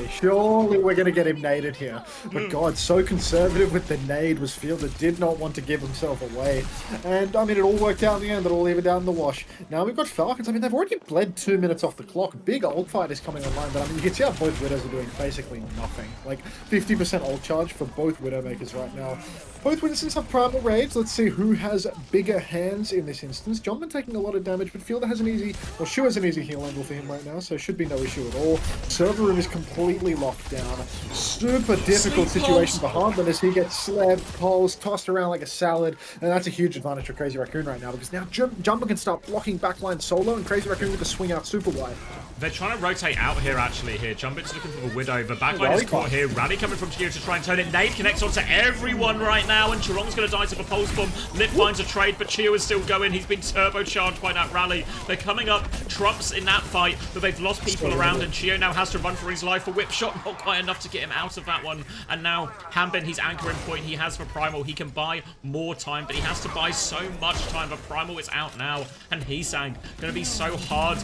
surely we're going to get him naded here. But God, so conservative with the nade was Fielder, did not want to give himself away. And, I mean, it all worked out in the end. It all evened out in the wash. Now we've got Falcons. I mean, they've already bled 2 minutes off the clock. Big ult fight is coming online, but I mean, you can see how both Widows are doing basically nothing. Like, 50% ult charge for both Widowmakers right now. Both Winstons have primal raids. Let's see who has bigger hands in this instance. Jonathan taking a lot of damage, but Fielder has an easy... Well, Shu has an easy heal angle for him right now, so should be no issue at all. Server room is completely locked down. Super difficult situation for Hartman as he gets slabbed, poles, tossed around like a salad, and that's a huge advantage for Crazy Raccoon right now, because now Jumper can start blocking backline solo, and Crazy Raccoon with the swing out super wide. They're trying to rotate out here, actually, here. Jumbin's looking for the Widow. The backline is caught here. Rally coming from Chio to try and turn it. Nade connects onto everyone right now, and Chirong's going to die to the pulse bomb. Lip finds a trade, but Chio is still going. He's been turbocharged by that rally. They're coming up trumps in that fight, but they've lost people around, and Chio now has to run for his life. A whip shot, not quite enough to get him out of that one. And now, Hanbin, he's anchoring point. He has for Primal. He can buy more time, but he has to buy so much time. The Primal is out now, and Heesang going to be so hard.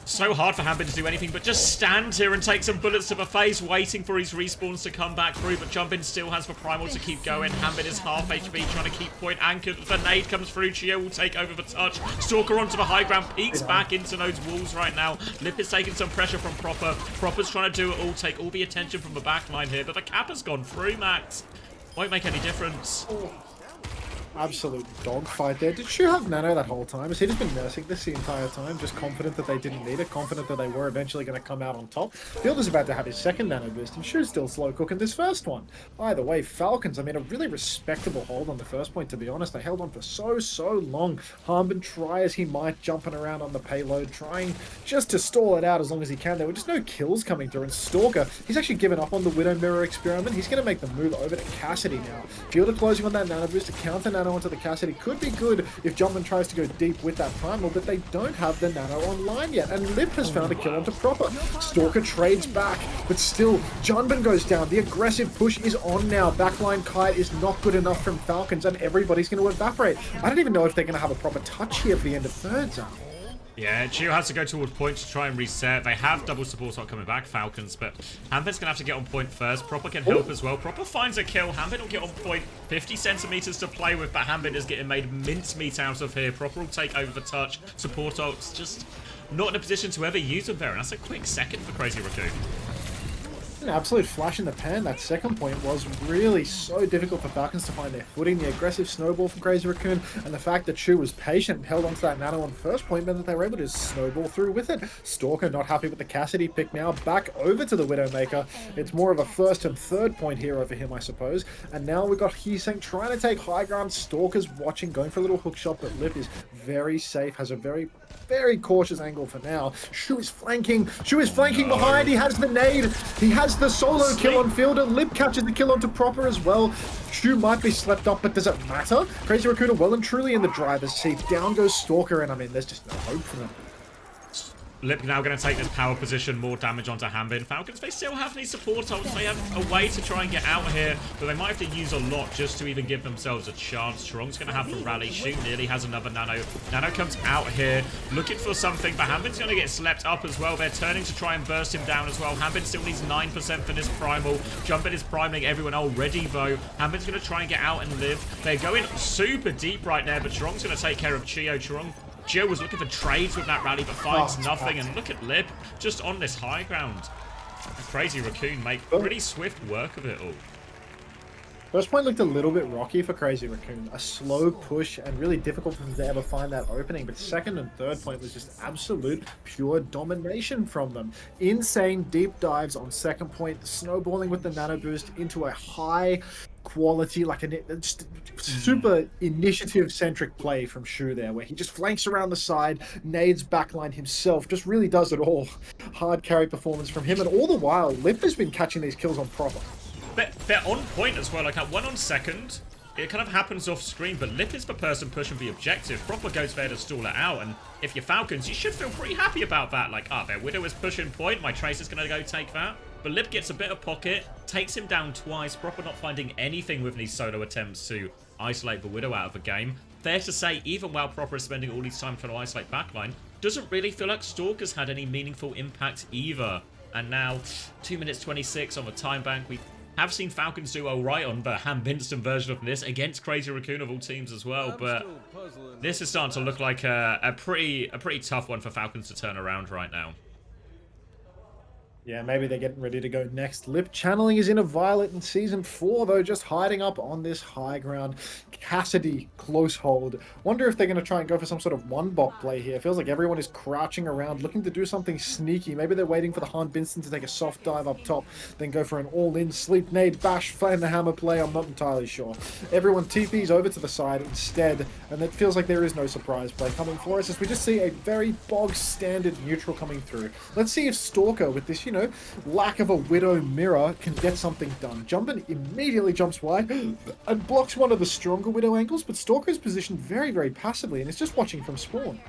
So hard for Hanbin to do anything but just stand here and take some bullets to the face, waiting for his respawns to come back through, but Jumbin still has the Primal to keep going. Hanbin is half HP, trying to keep point anchored. The nade comes through, Chio will take over the touch. Stalker onto the high ground, peeks back into those walls right now. Lip is taking some pressure from Proper. Proper's trying to do it all, take all the attention from the backline here, but the cap has gone through, Max. Won't make any difference. Absolute dogfight there. Did Shu have Nano that whole time? Has he just been nursing this the entire time? Just confident that they didn't need it? Confident that they were eventually going to come out on top? Fielder's about to have his second Nano boost, and Shu's still slow cooking this first one. Either way, Falcons, I mean, a really respectable hold on the first point, to be honest. They held on for so long. Harmon, try as he might, jumping around on the payload, trying just to stall it out as long as he can. There were just no kills coming through, and Stalker, he's actually given up on the Widow Mirror experiment. He's going to make the move over to Cassidy now. Fielder closing on that Nano boost to counter Nano onto the Cassidy. Could be good if Jumpman tries to go deep with that Primal, but they don't have the Nano online yet, and Lip has found a kill onto Proper. Stalker trades back, but still, Junban goes down. The aggressive push is on now. Backline Kite is not good enough from Falcons, and everybody's going to evaporate. I don't even know if they're going to have a proper touch here for the end of thirds. Yeah, Chio has to go toward point to try and reset. They have double support not coming back, Falcons, but Hanbin's going to have to get on point first. Proper can help as well. Proper finds a kill. Hanbin will get on point. 50 centimeters to play with, but Hanbin is getting made mincemeat out of here. Proper will take over the touch. Support ults just not in a position to ever use them there, and that's a quick second for Crazy Raccoon. an absolute flash in the pan. That second point was really so difficult for Falcons to find their footing. The aggressive snowball from Crazy Raccoon and the fact that Shu was patient and held onto that nano on first point meant that they were able to snowball through with it. Stalker not happy with the Cassidy pick now. Back over to the Widowmaker. It's more of a first and third point here over him, I suppose. And now we've got Heeseng trying to take high ground. Stalker's watching, going for a little hook shot, but Lip is very safe, has a very cautious angle for now. Shu is flanking. Shu is flanking behind. He has the nade. He has the solo kill on Fielder. Lip catches the kill onto Proper as well. Shu might be slept up, but does it matter? Crazy Raccoon are well and truly in the driver's seat. Down goes Stalker, and I mean, there's just no hope for them. Lip now going to take this power position, more damage onto Hanbin. Falcons, they still have any support ults. They have a way to try and get out here, but they might have to use a lot just to even give themselves a chance. Strong's going to have to rally. Shu nearly has another nano. Nano comes out here, looking for something, but Hanbin's going to get slept up as well. They're turning to try and burst him down as well. Hanbin still needs 9% for this primal. Jumpin is priming everyone already, though. Hanbin's going to try and get out and live. They're going super deep right now, but Strong's going to take care of Chio. Gio was looking for trades with that rally, but finds nothing. And look at Lip, just on this high ground. Crazy Raccoon make pretty swift work of it all. First point looked a little bit rocky for Crazy Raccoon. A slow push and really difficult for them to ever find that opening. But second and third point was just absolute pure domination from them. Insane deep dives on second point, snowballing with the nano boost into a high quality, like a just super initiative-centric play from Shu there, where he just flanks around the side, nades backline himself, just really does it all. Hard carry performance from him, and all the while, Lip has been catching these kills on Proper. They're on point as well, like at 1 on second, it kind of happens off screen, but Lip is the person pushing the objective. Proper goes there to stall it out, and if you're Falcons, you should feel pretty happy about that. Like, their Widow is pushing point, my Tracer's going to go take that. But Lip gets a bit of pocket, takes him down twice. Proper not finding anything with these solo attempts to isolate the Widow out of the game. Fair to say, even while Proper is spending all his time trying to isolate backline, doesn't really feel like Stalker's had any meaningful impact either. And now, 2 minutes 26 on the time bank. We have seen Falcons do alright on the Ham-Binston version of this against Crazy Raccoon of all teams as well, but this is starting to look like a pretty tough one for Falcons to turn around right now. Yeah, maybe they're getting ready to go next. Lip channeling is in a Violet in Season 4, though, just hiding up on this high ground. Cassidy, close hold. Wonder if they're going to try and go for some sort of one-bot play here. Feels like everyone is crouching around, looking to do something sneaky. Maybe they're waiting for the Han Binston to take a soft dive up top, then go for an all-in sleep nade, bash, flame the hammer play. I'm not entirely sure. Everyone TPs over to the side instead, and it feels like there is no surprise play coming for us as we just see a very bog-standard neutral coming through. Let's see if Stalker, with this, lack of a Widow mirror, can get something done. Jumpin immediately jumps wide and blocks one of the stronger Widow angles, but Stalker is positioned very, very passively and is just watching from spawn.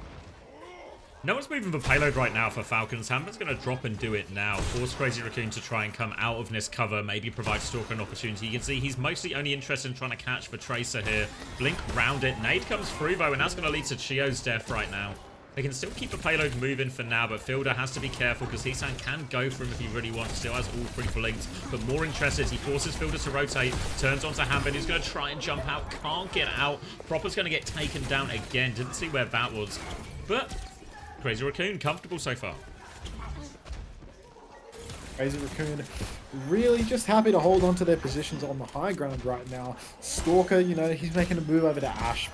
No one's moving the payload right now for Falcons. Hammer's going to drop and do it now. Force Crazy Raccoon to try and come out of this cover, maybe provide Stalker an opportunity. You can see he's mostly only interested in trying to catch the Tracer here. Blink round it. Nade comes through though, and that's going to lead to Chio's death right now. They can still keep the payload moving for now, but Fielder has to be careful because Heesang can go for him if he really wants. Still has all 3 blinked, but more interested. He forces Fielder to rotate, turns onto Hanbin, who's going to try and jump out, can't get out. Proper's going to get taken down again. Didn't see where that was, but Crazy Raccoon, comfortable so far. Crazy Raccoon really just happy to hold on to their positions on the high ground right now. Stalker, he's making a move over to Ash,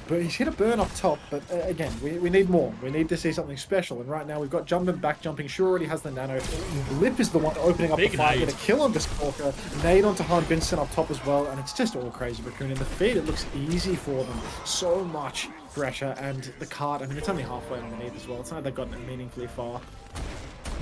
but he's hit a burn up top. But again, we need more. We need to see something special. And right now we've got Jumpin back jumping. Sure already has the nano. Lip is the one opening up the fight with a kill onto Stalker. Nade onto Han Vincent up top as well. And it's just all Crazy Raccoon. In the feed, it looks easy for them. So much pressure. And the cart, I mean, it's only halfway on the need as well. It's not like they've gotten meaningfully far.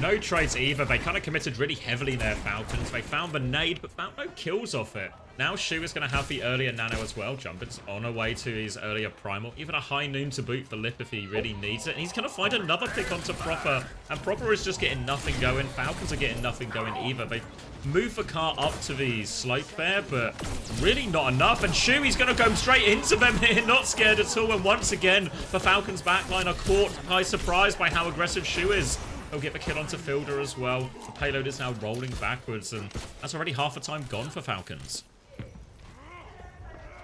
No trades either. They kind of committed really heavily there, Falcons. They found the nade, but found no kills off it. Now Shu is going to have the earlier nano as well. Jumpin's on her way to his earlier primal. Even a high noon to boot for Lip if he really needs it. And he's going to find another pick onto Proper. And Proper is just getting nothing going. Falcons are getting nothing going either. They've moved the car up to the slope there, but really not enough. And Shu, he's going to go straight into them here. Not scared at all. And once again, the Falcons backline are caught by surprise by how aggressive Shu is. They'll get the kill onto Fielder as well. The payload is now rolling backwards, and that's already half the time gone for Falcons.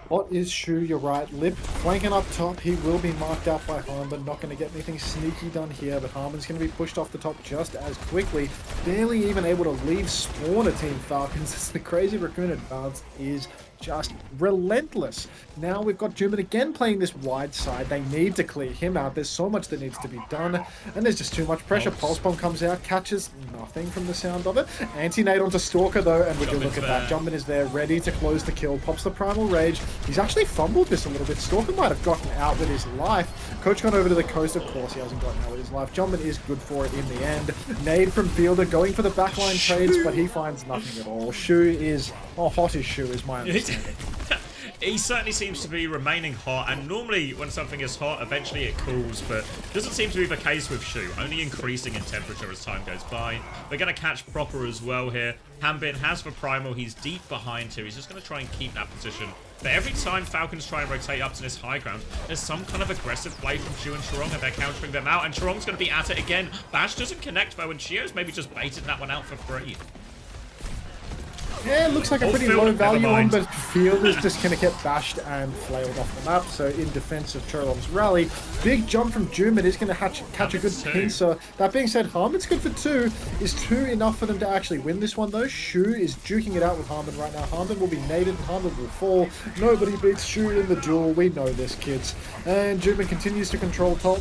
What is Shu? You're right. Lip flanking up top. He will be marked out by Harmon. Not going to get anything sneaky done here, but Harmon's going to be pushed off the top just as quickly. Barely even able to leave spawn a Team Falcons as the Crazy Raccoon advance is just relentless. Now we've got Juman again playing this wide side. They need to clear him out. There's so much that needs to be done, and there's just too much pressure. Pulse Bomb comes out, catches nothing from the sound of it. Anti-nade onto Stalker though, and would you look at that? Jumpman is there, ready to close the kill. Pops the Primal Rage. He's actually fumbled this a little bit. Stalker might have gotten out with his life. Coach gone over to the coast. Of course he hasn't gotten out with his life. Jumpman is good for it in the end. Nade from Fielder going for the backline trades, but he finds nothing at all. Shu is... Oh, hot as Shu is my understanding. He certainly seems to be remaining hot, and normally when something is hot, eventually it cools, but doesn't seem to be the case with Shu, only increasing in temperature as time goes by. We're going to catch proper as well here. Hanbin has the Primal, he's deep behind here, he's just going to try and keep that position. But every time Falcons try and rotate up to this high ground, there's some kind of aggressive play from Shu and Chirong, and they're countering them out, and Chirong's going to be at it again. Bash doesn't connect though, and Shio's maybe just baited that one out for free. Yeah, it looks like a pretty low value one, but Field is just going to get bashed and flailed off the map. So in defense of Churlong's rally, big jump from Juman is going to catch a good pincer. That being said, Harmon's good for 2. Is 2 enough for them to actually win this one though? Shu is duking it out with Harmon right now. Harmon will be naded and Harmon will fall. Nobody beats Shu in the duel. We know this, kids. And Juman continues to control top.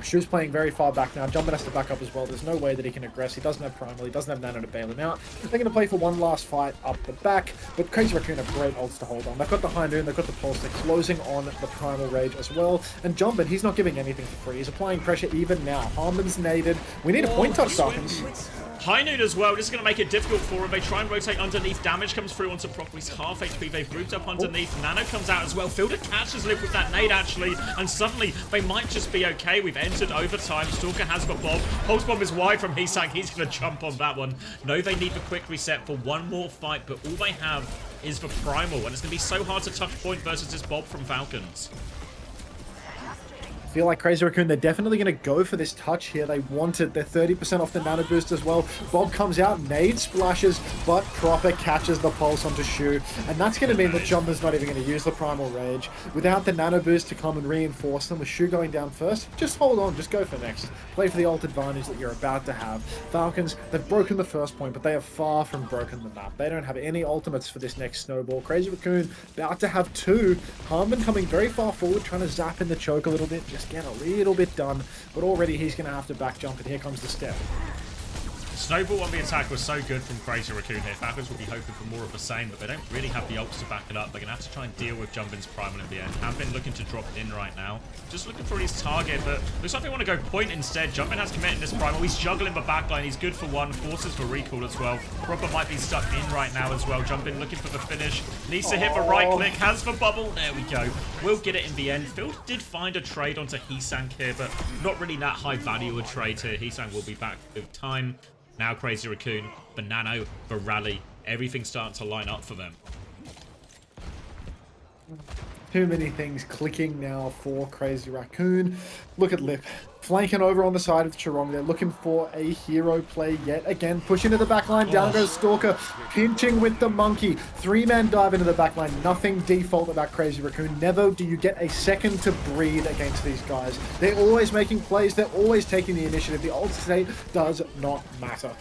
Shu's playing very far back now. Jumpman has to back up as well. There's no way that he can aggress. He doesn't have Primal. He doesn't have Nano to bail him out. They're going to play for one last fight up the back, but Crazy Raccoon have great ults to hold on. They've got the High Noon, they've got the Pulse. They're closing on the Primal Rage as well. And Jumpman, he's not giving anything for free. He's applying pressure even now. Harmon's naded. We need a point touch, Falcons. High Noon as well. This is going to make it difficult for him. They try and rotate underneath. Damage comes through onto Proc. He's half HP. They've grouped up underneath. Nano comes out as well. Fielder catches Lip with that nade, actually. And suddenly, they might just be okay. We've entered overtime. Stalker has got Bob. Pulse Bomb is wide from Hisang. He's going to jump on that one. No, they need the quick reset for one more fight, but all they have is the Primal. And it's going to be so hard to touch point versus this Bob from Falcons. I feel like Crazy Raccoon, they're definitely going to go for this touch here. They want it. They're 30% off the Nano Boost as well. Bob comes out, nade splashes, but proper catches the pulse onto Shu. And that's going to mean that Jumpman's not even going to use the Primal Rage. Without the Nano Boost to come and reinforce them, with Shu going down first, just hold on, just go for next. Play for the ult advantage that you're about to have. Falcons, they've broken the first point, but they have far from broken the map. They don't have any ultimates for this next snowball. Crazy Raccoon about to have 2. Harmon coming very far forward, trying to zap in the choke a little bit. Just get a little bit done, but already he's going to have to back jump, and here comes the step. Snowball on the attack was so good from Crazy Raccoon here. Falcons will be hoping for more of the same, but they don't really have the ults to back it up. They're going to have to try and deal with Jumpin's Primal in the end. Hanbin looking to drop in right now. Just looking for his target, but looks like they want to go point instead. Jumpin has committed this Primal. He's juggling the backline. He's good for 1. Forces for recall as well. Proper might be stuck in right now as well. Jumpin looking for the finish. Needs to hit the right click. Has the bubble. There we go. We'll get it in the end. Phil did find a trade onto Hisang here, but not really that high value a trade here. Hisang will be back with time. Now Crazy Raccoon, the Nano, the Rally, everything's starting to line up for them. Too many things clicking now for Crazy Raccoon. Look at Lip. Flanking over on the side of Chirong. They're looking for a hero play yet again. Push into the backline. Down goes Stalker. Pinching with the monkey. 3-man dive into the backline. Nothing default about Crazy Raccoon. Never do you get a second to breathe against these guys. They're always making plays. They're always taking the initiative. The ult state does not matter.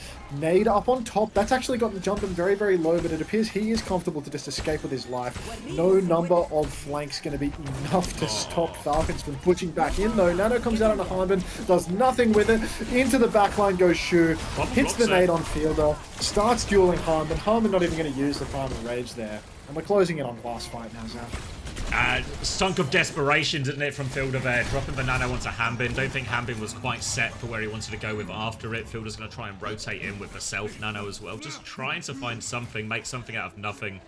Nade up on top. That's actually gotten Jumpin very, very low, but it appears he is comfortable to just escape with his life. No number of flanks going to be enough to stop Falcons from pushing back in, though. Nano comes out on a Harmon, does nothing with it. Into the backline goes Shu. Hits the nade on Fielder. Starts dueling Harmon. Harmon not even going to use the Primal Rage there. And we're closing it on last fight now, Zach. Stunk of desperation, didn't it, from Fielder there? Dropping the Nano onto Hanbin. Don't think Hanbin was quite set for where he wanted to go with after it. Fielder's going to try and rotate in with the self Nano as well. Just trying to find something, make something out of nothing.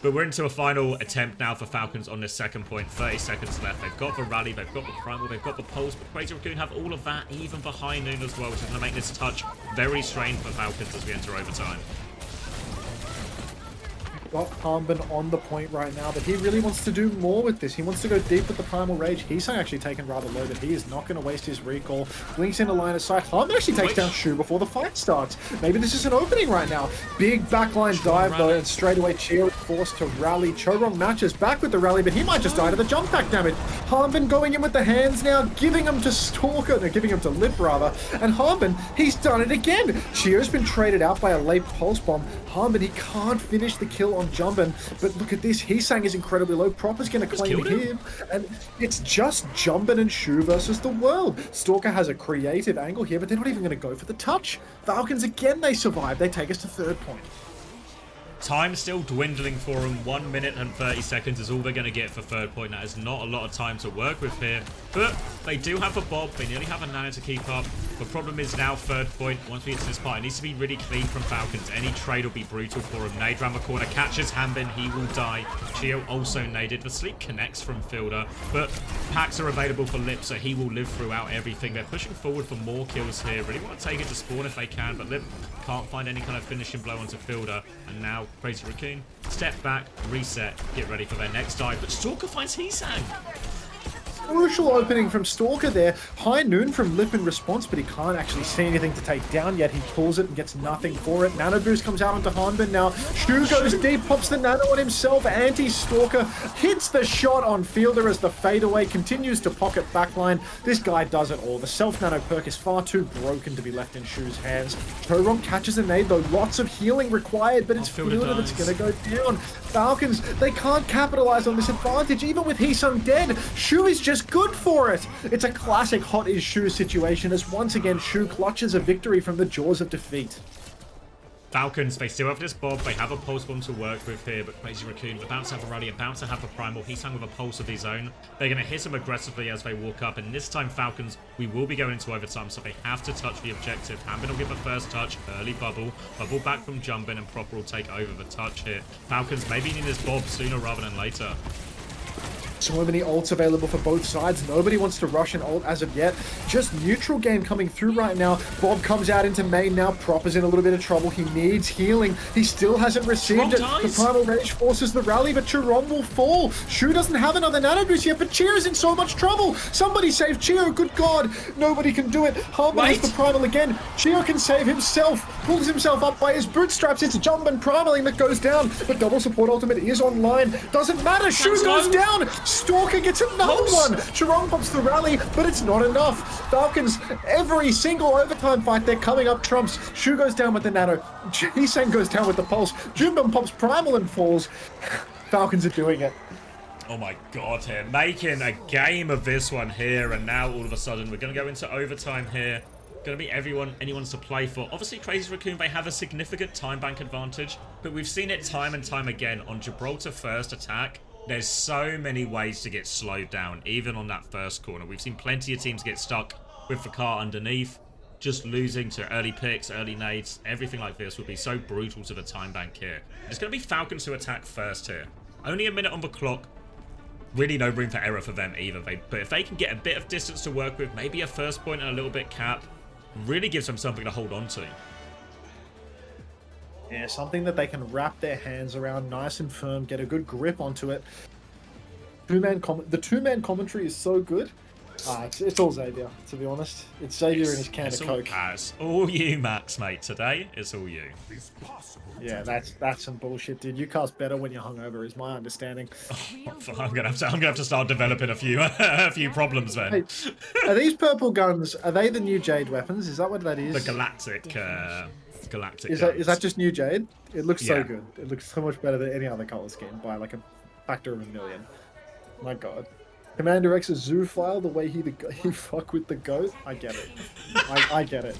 But we're into a final attempt now for Falcons on this second point. 30 seconds left. They've got the Rally, they've got the Primal, they've got the Pulse, but Crazy Raccoon have all of that, even for High Noon as well, which is going to make this touch very strained for Falcons as we enter overtime. Got Harmon on the point right now, but he really wants to do more with this. He wants to go deep with the Primal Rage. He's actually taken rather low, but he is not going to waste his recall. Blinks into line of sight. Harmon actually takes down Shu before the fight starts. Maybe this is an opening right now. Big backline dive though, and straight away Cheer forced to rally. Chorong matches back with the rally, but he might just die to the jump pack damage. Harbin going in with the hands now, giving him to Stalker, no, giving him to Lip rather. And Harbin, he's done it again. Chio's been traded out by a late pulse bomb. Harbin, he can't finish the kill on Jumbin, but look at this. Heesang is incredibly low. Proper's going to claim him, and it's just Jumbin and Shu versus the world. Stalker has a creative angle here, but they're not even going to go for the touch. Falcons again, they survive. They take us to third point. Time still dwindling for them. 1 minute and 30 seconds is all they're going to get for third point. That is not a lot of time to work with here. But they do have a Bob. They nearly have a Nano to keep up. The problem is now third point. Once we get to this part, it needs to be really clean from Falcons. Any trade will be brutal for him. Nade around the corner. Catches Hanbin. He will die. Chio also naded. The sleep connects from Fielder. But packs are available for Lip, so he will live throughout everything. They're pushing forward for more kills here. Really want to take it to spawn if they can, but Lip can't find any kind of finishing blow onto Fielder. And now Crazy Raccoon, step back, reset, get ready for their next dive. But Stalker finds Heesang. Crucial opening from Stalker there. High noon from Lip in response, but he can't actually see anything to take down yet. He pulls it and gets nothing for it. Nano boost comes out onto Hanbin now. Shu goes deep, pops the nano on himself. Anti-Stalker hits the shot on Fielder as the fadeaway continues to pocket backline. This guy does it all. The self-nano perk is far too broken to be left in Shu's hands. Chorong catches a nade though. Lots of healing required, but it's Fielder that's going to go down. Falcons, they can't capitalize on this advantage. Even with Heesung dead, Shu is just good for it. It's a classic hot is Shu situation as once again Shu clutches a victory from the jaws of defeat. Falcons, they still have this Bob. They have a pulse bomb to work with here, but Crazy Raccoon about to have a rally, about to have a primal. Heesang with a pulse of his own. They're going to hit him aggressively as they walk up, and this time Falcons, we will be going into overtime, so they have to touch the objective. Hanbin will give a first touch, early bubble back from Jumbin, and Proper will take over the touch here. Falcons maybe need this Bob sooner rather than later. So many ults available for both sides. Nobody wants to rush an ult as of yet. Just neutral game coming through right now. Bob comes out into main now. Proper's in a little bit of trouble. He needs healing. He still hasn't received it. The Primal Rage forces the rally, but Chiron will fall. Shu doesn't have another nano boost yet, but Chio's in so much trouble. Somebody save Chio. Good God. Nobody can do it. Harmon has the Primal again. Chio can save himself. Pulls himself up by his bootstraps. It's Jumbin Primaling that goes down. But double support ultimate is online. Doesn't matter. Shu goes down. Stalker gets another one. Chiron pops the rally, but it's not enough. Falcons, every single overtime fight, they're coming up trumps. Shu goes down with the nano. Heesang goes down with the pulse. Jumbin pops primal and falls. Falcons are doing it. Oh my God, here. Making a game of this one here, and now all of a sudden we're going to go into overtime here. Going to be anyone's to play for. Obviously, Crazy Raccoon, they have a significant time bank advantage, but we've seen it time and time again on Gibraltar first attack. There's so many ways to get slowed down, even on that first corner. We've seen plenty of teams get stuck with the car underneath, just losing to early picks, early nades. Everything like this would be so brutal to the time bank here. It's going to be Falcons who attack first here. Only a minute on the clock. Really no room for error for them either. But if they can get a bit of distance to work with, maybe a first point and a little bit cap, really gives them something to hold on to. Yeah, something that they can wrap their hands around nice and firm, get a good grip onto it. The two-man commentary is so good. It's all Xavier, to be honest. It's Xavier and his can of Coke. It's all you, Max, mate. Today, it's all you. Yeah, that's some bullshit, dude. You cast better when you're hungover, is my understanding. I'm gonna have to start developing a few problems then. Hey, are these purple guns? Are they the new Jade weapons? Is that what that is? The galactic. Is that just new Jade? It looks so good. It looks so much better than any other color scheme by like a factor of 1,000,000. My God. CommanderX's zoophile, the way he fuck with the goat, I get it. I get it.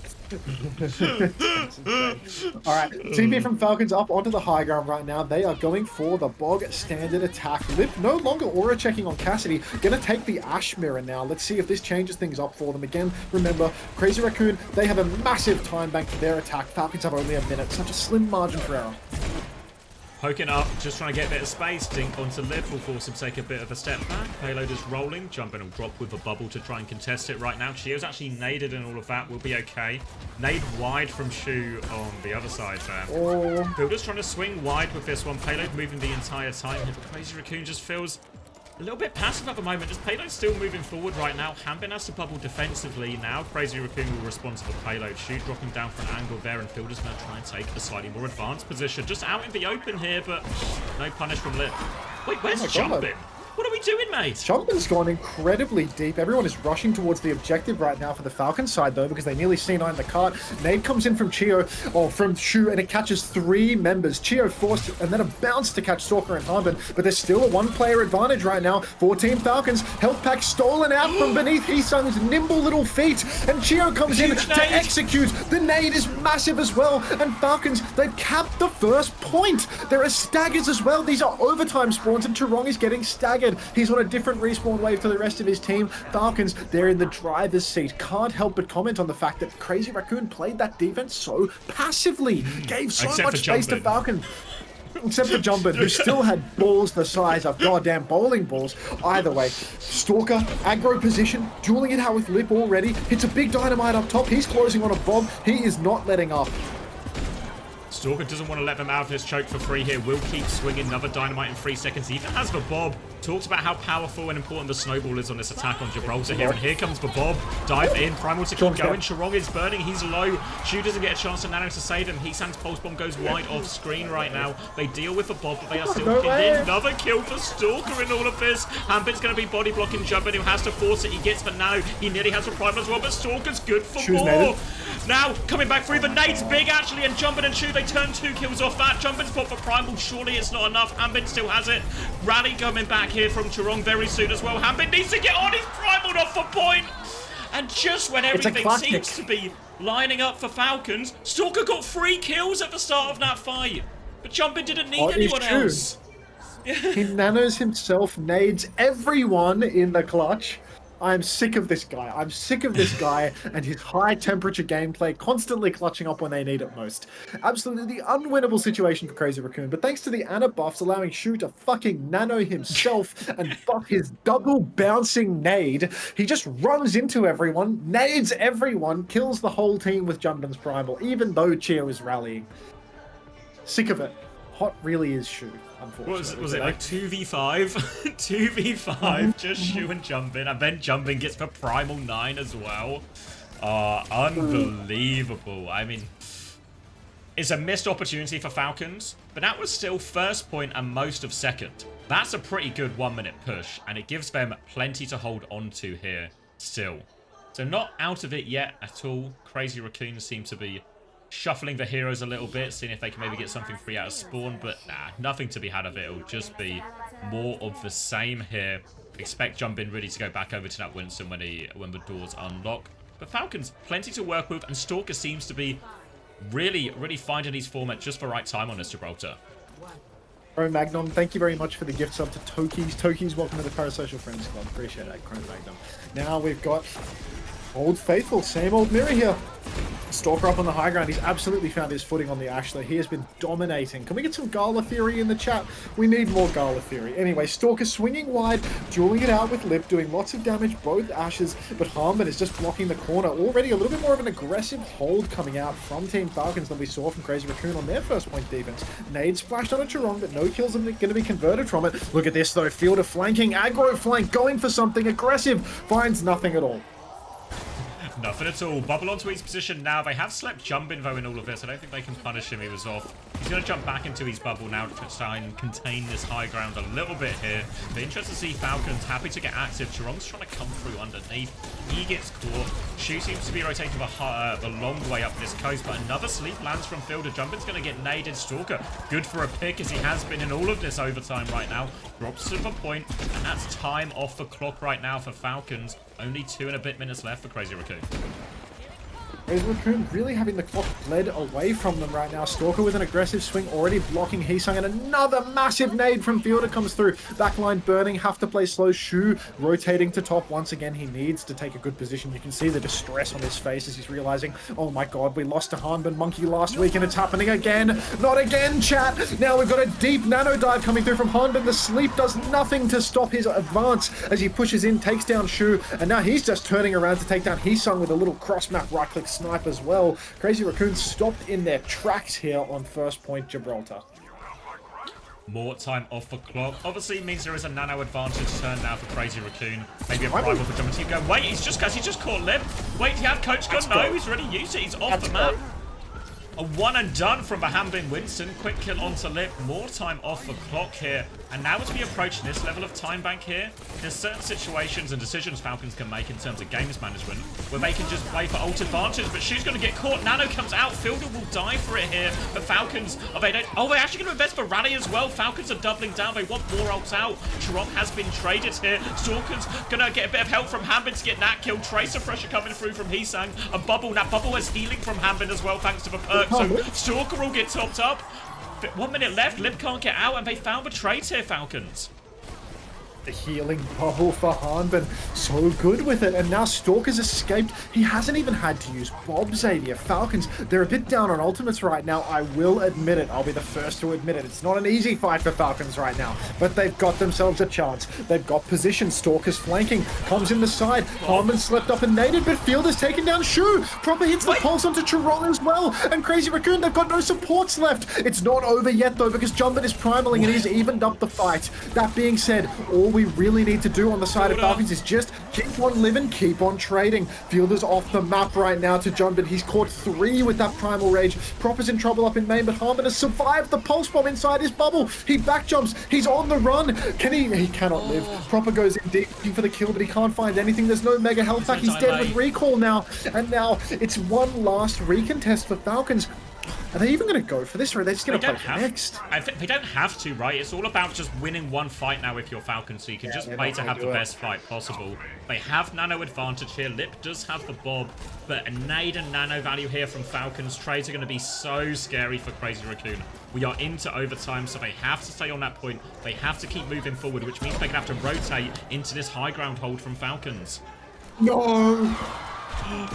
Alright, TP from Falcons up onto the high ground right now. They are going for the Bog standard attack. Lip no longer aura checking on Cassidy. Gonna take the Ash Mirror now. Let's see if this changes things up for them. Again, remember, Crazy Raccoon, they have a massive time bank for their attack. Falcons have only a minute. Such a slim margin for error. Poking up, just trying to get a bit of space. Dink onto Lip will force him to take a bit of a step back. Payload is rolling. Jumping will drop with a bubble to try and contest it right now. Chio's actually naded and all of that. Will be okay. Nade wide from Shu on the other side there. Builder's trying to swing wide with this one. Payload moving the entire time. But Crazy Raccoon just feels a little bit passive at the moment. This payload's still moving forward right now. Hanbin has to bubble defensively. Now Crazy Raccoon will respond to the payload. Shoe dropping down for an angle there, and Fielder's going to try and take a slightly more advanced position. Just out in the open here, but no punish from Lip. Wait, where's Jumpin'? What are we doing, mate? Jumpin's gone incredibly deep. Everyone is rushing towards the objective right now for the Falcons side, though, because they nearly C9 the cart. Nade comes in from from Shu, and it catches 3 members. Chio forced, and then a bounce to catch Stalker and Harbin, but there's still a 1-player advantage right now for Team Falcons. Health pack stolen out from beneath Heesung's nimble little feet, and Chio comes in to execute. The nade is massive as well, and Falcons, they've capped the first point. There are staggers as well. These are overtime spawns, and Turong is getting staggered. He's on a different respawn wave to the rest of his team. Falcons, they're in the driver's seat. Can't help but comment on the fact that Crazy Raccoon played that defense so passively. Gave so much space to Falcons. Except for Jumpin, who still had balls the size of goddamn bowling balls. Either way, Stalker, aggro position, dueling it out with Lip already. Hits a big dynamite up top. He's closing on a bomb. He is not letting up. Stalker doesn't want to let them out of his choke for free here. Will keep swinging another dynamite in 3 seconds. He even has the Bob. Talks about how powerful and important the snowball is on this attack on Gibraltar here. And here comes the Bob. Dive in. Primal to keep going. Chirong is burning. He's low. Shu doesn't get a chance to Nano to save him. Heesang's pulse bomb goes wide off screen right now. They deal with the Bob, but they are still pinned in. Another kill for Stalker in all of this. Hanbin's going to be body blocking Jumpin, who has to force it. He gets the Nano. He nearly has a Primal as well, but Stalker's good for more. Now, coming back through, the nade's big actually, and Jumpin and Shu, they turn 2 kills off that. Jumpin's put for Primal, surely it's not enough. Hanbin still has it. Rally coming back here from Chirong very soon as well. Hanbin needs to get on, he's Primal off for point. And just when everything seems to be lining up for Falcons, Stalker got 3 kills at the start of that fight. But Jumpin didn't need anyone else. He nanos himself, nades everyone in the clutch. I'm sick of this guy. I'm sick of this guy and his high temperature gameplay, constantly clutching up when they need it most. Absolutely unwinnable situation for Crazy Raccoon, but thanks to the Ana buffs allowing Shu to fucking nano himself and buff his double bouncing nade, he just runs into everyone, nades everyone, kills the whole team with Jumpin's Primal, even though Chio is rallying. Sick of it. Hot really is Shu, unfortunately. Was it like 2v5? 2v5, just Shu and Jumpin, and then Jumpin gets the Primal 9 as well. Unbelievable. I mean, it's a missed opportunity for Falcons, but that was still first point and most of second. That's a pretty good 1-minute push, and it gives them plenty to hold on to here still. So not out of it yet at all. Crazy Raccoon seem to be shuffling the heroes a little bit, seeing if they can maybe get something free out of spawn, but nah, nothing to be had of it. It'll just be more of the same here. Expect Jumpin really to go back over to that Winston when the doors unlock. But Falcons, plenty to work with, and Stalker seems to be really finding his form at just the right time on this Gibraltar. Chrome Magnum, thank you very much for the gift sub to Tokies. Tokies, welcome to the Parasocial Friends Club. Appreciate that, Chrome Magnum. Now we've got Old Faithful, same old mirror here. Stalker up on the high ground. He's absolutely found his footing on the Ashler. He has been dominating. Can we get some Gala Theory in the chat? We need more Gala Theory. Anyway, Stalker swinging wide, dueling it out with Lip, doing lots of damage, both Ashes, but Harmon is just blocking the corner. Already a little bit more of an aggressive hold coming out from Team Falcons than we saw from Crazy Raccoon on their first point defense. Nade splashed on a Chirong, but no kills are going to be converted from it. Look at this though. Fielder flanking, aggro flank, going for something aggressive, finds nothing at all. Nothing at all. Bubble onto his position now. They have slept Jumpin though in all of this. I don't think they can punish him. He was off. He's going to jump back into his bubble now to try and contain this high ground a little bit here. But interesting to see Falcons happy to get active. Chirong's trying to come through underneath. He gets caught. Shu seems to be rotating the long way up this coast, but another sleep lands from Fielder. Jumpin's going to get naded. Stalker, good for a pick as he has been in all of this overtime right now. Drops to the point, and that's time off the clock right now for Falcons. Only 2 and a bit minutes left for Crazy Raccoon. Crazy Raccoon really having the clock bled away from them right now. Stalker with an aggressive swing, already blocking Heesung, and another massive nade from Fielder comes through. Backline burning, have to play slow. Shu rotating to top once again. He needs to take a good position. You can see the distress on his face as he's realizing, oh my god, we lost to Hanbin Monkey last week and it's happening again. Not again, chat. Now we've got a deep nano dive coming through from Hanbin. The sleep does nothing to stop his advance as he pushes in, takes down Shu, and now he's just turning around to take down Heesung with a little cross map right click snipe as well. Crazy Raccoon stopped in their tracks here on first point Gibraltar. More time off the clock. Obviously, it means there is a nano advantage turn now for Crazy Raccoon. Maybe a primal for Jumbo Team going, wait, he's just caught Lip. Wait, he had Coach Gun? No, he's already used it. He's off the map. A one and done from the Hambin Winston. Quick kill onto Lip. More time off the clock here. And now as we approach this level of time bank here, there's certain situations and decisions Falcons can make in terms of games management where they can just play for ult advantage, but Shu's going to get caught. Nano comes out. Fielder will die for it here. The Falcons, they're actually going to invest for Rally as well. Falcons are doubling down. They want more ults out. Chirop has been traded here. Stalker's going to get a bit of help from Hambin to get that kill. Tracer pressure coming through from Heesang. A bubble. That bubble has healing from Hambin as well, thanks to the perk. So Stalker will get topped up. 1 minute left. Lip can't get out, and they found the trades here, Falcons. The healing bubble for Hanbin. So good with it. And now Stalker's escaped. He hasn't even had to use Bob Xavier. Falcons, they're a bit down on ultimates right now. I will admit it. I'll be the first to admit it. It's not an easy fight for Falcons right now. But they've got themselves a chance. They've got position. Stalker's flanking. Comes in the side. Hanbin slept up and naded, but Fielder's taken down Shu. Proper hits the pulse onto Chiron as well. And Crazy Raccoon, they've got no supports left. It's not over yet, though, because Jumbin is primaling and he's evened up the fight. That being said, all we really need to do on the side of Falcons is just keep on living, keep on trading. Fielder's off the map right now to Jumbin. He's caught 3 with that primal rage. Proper's in trouble up in main, but Hanbin has survived the pulse bomb inside his bubble. He back jumps. He's on the run. Can he cannot live. Proper goes in deep looking for the kill, but he can't find anything. There's no mega health pack. He's dead with recall now. And now it's one last recontest for Falcons. Are they even going to go for this, or are they just going to play for next? I think they don't have to, right? It's all about just winning one fight now if you're Falcons, so you can just play to have the best fight possible. They have nano advantage here. Lip does have the Bob, but a nade and nano value here from Falcons. Trades are going to be so scary for Crazy Raccoon. We are into overtime, so they have to stay on that point. They have to keep moving forward, which means they're going to have to rotate into this high ground hold from Falcons. No!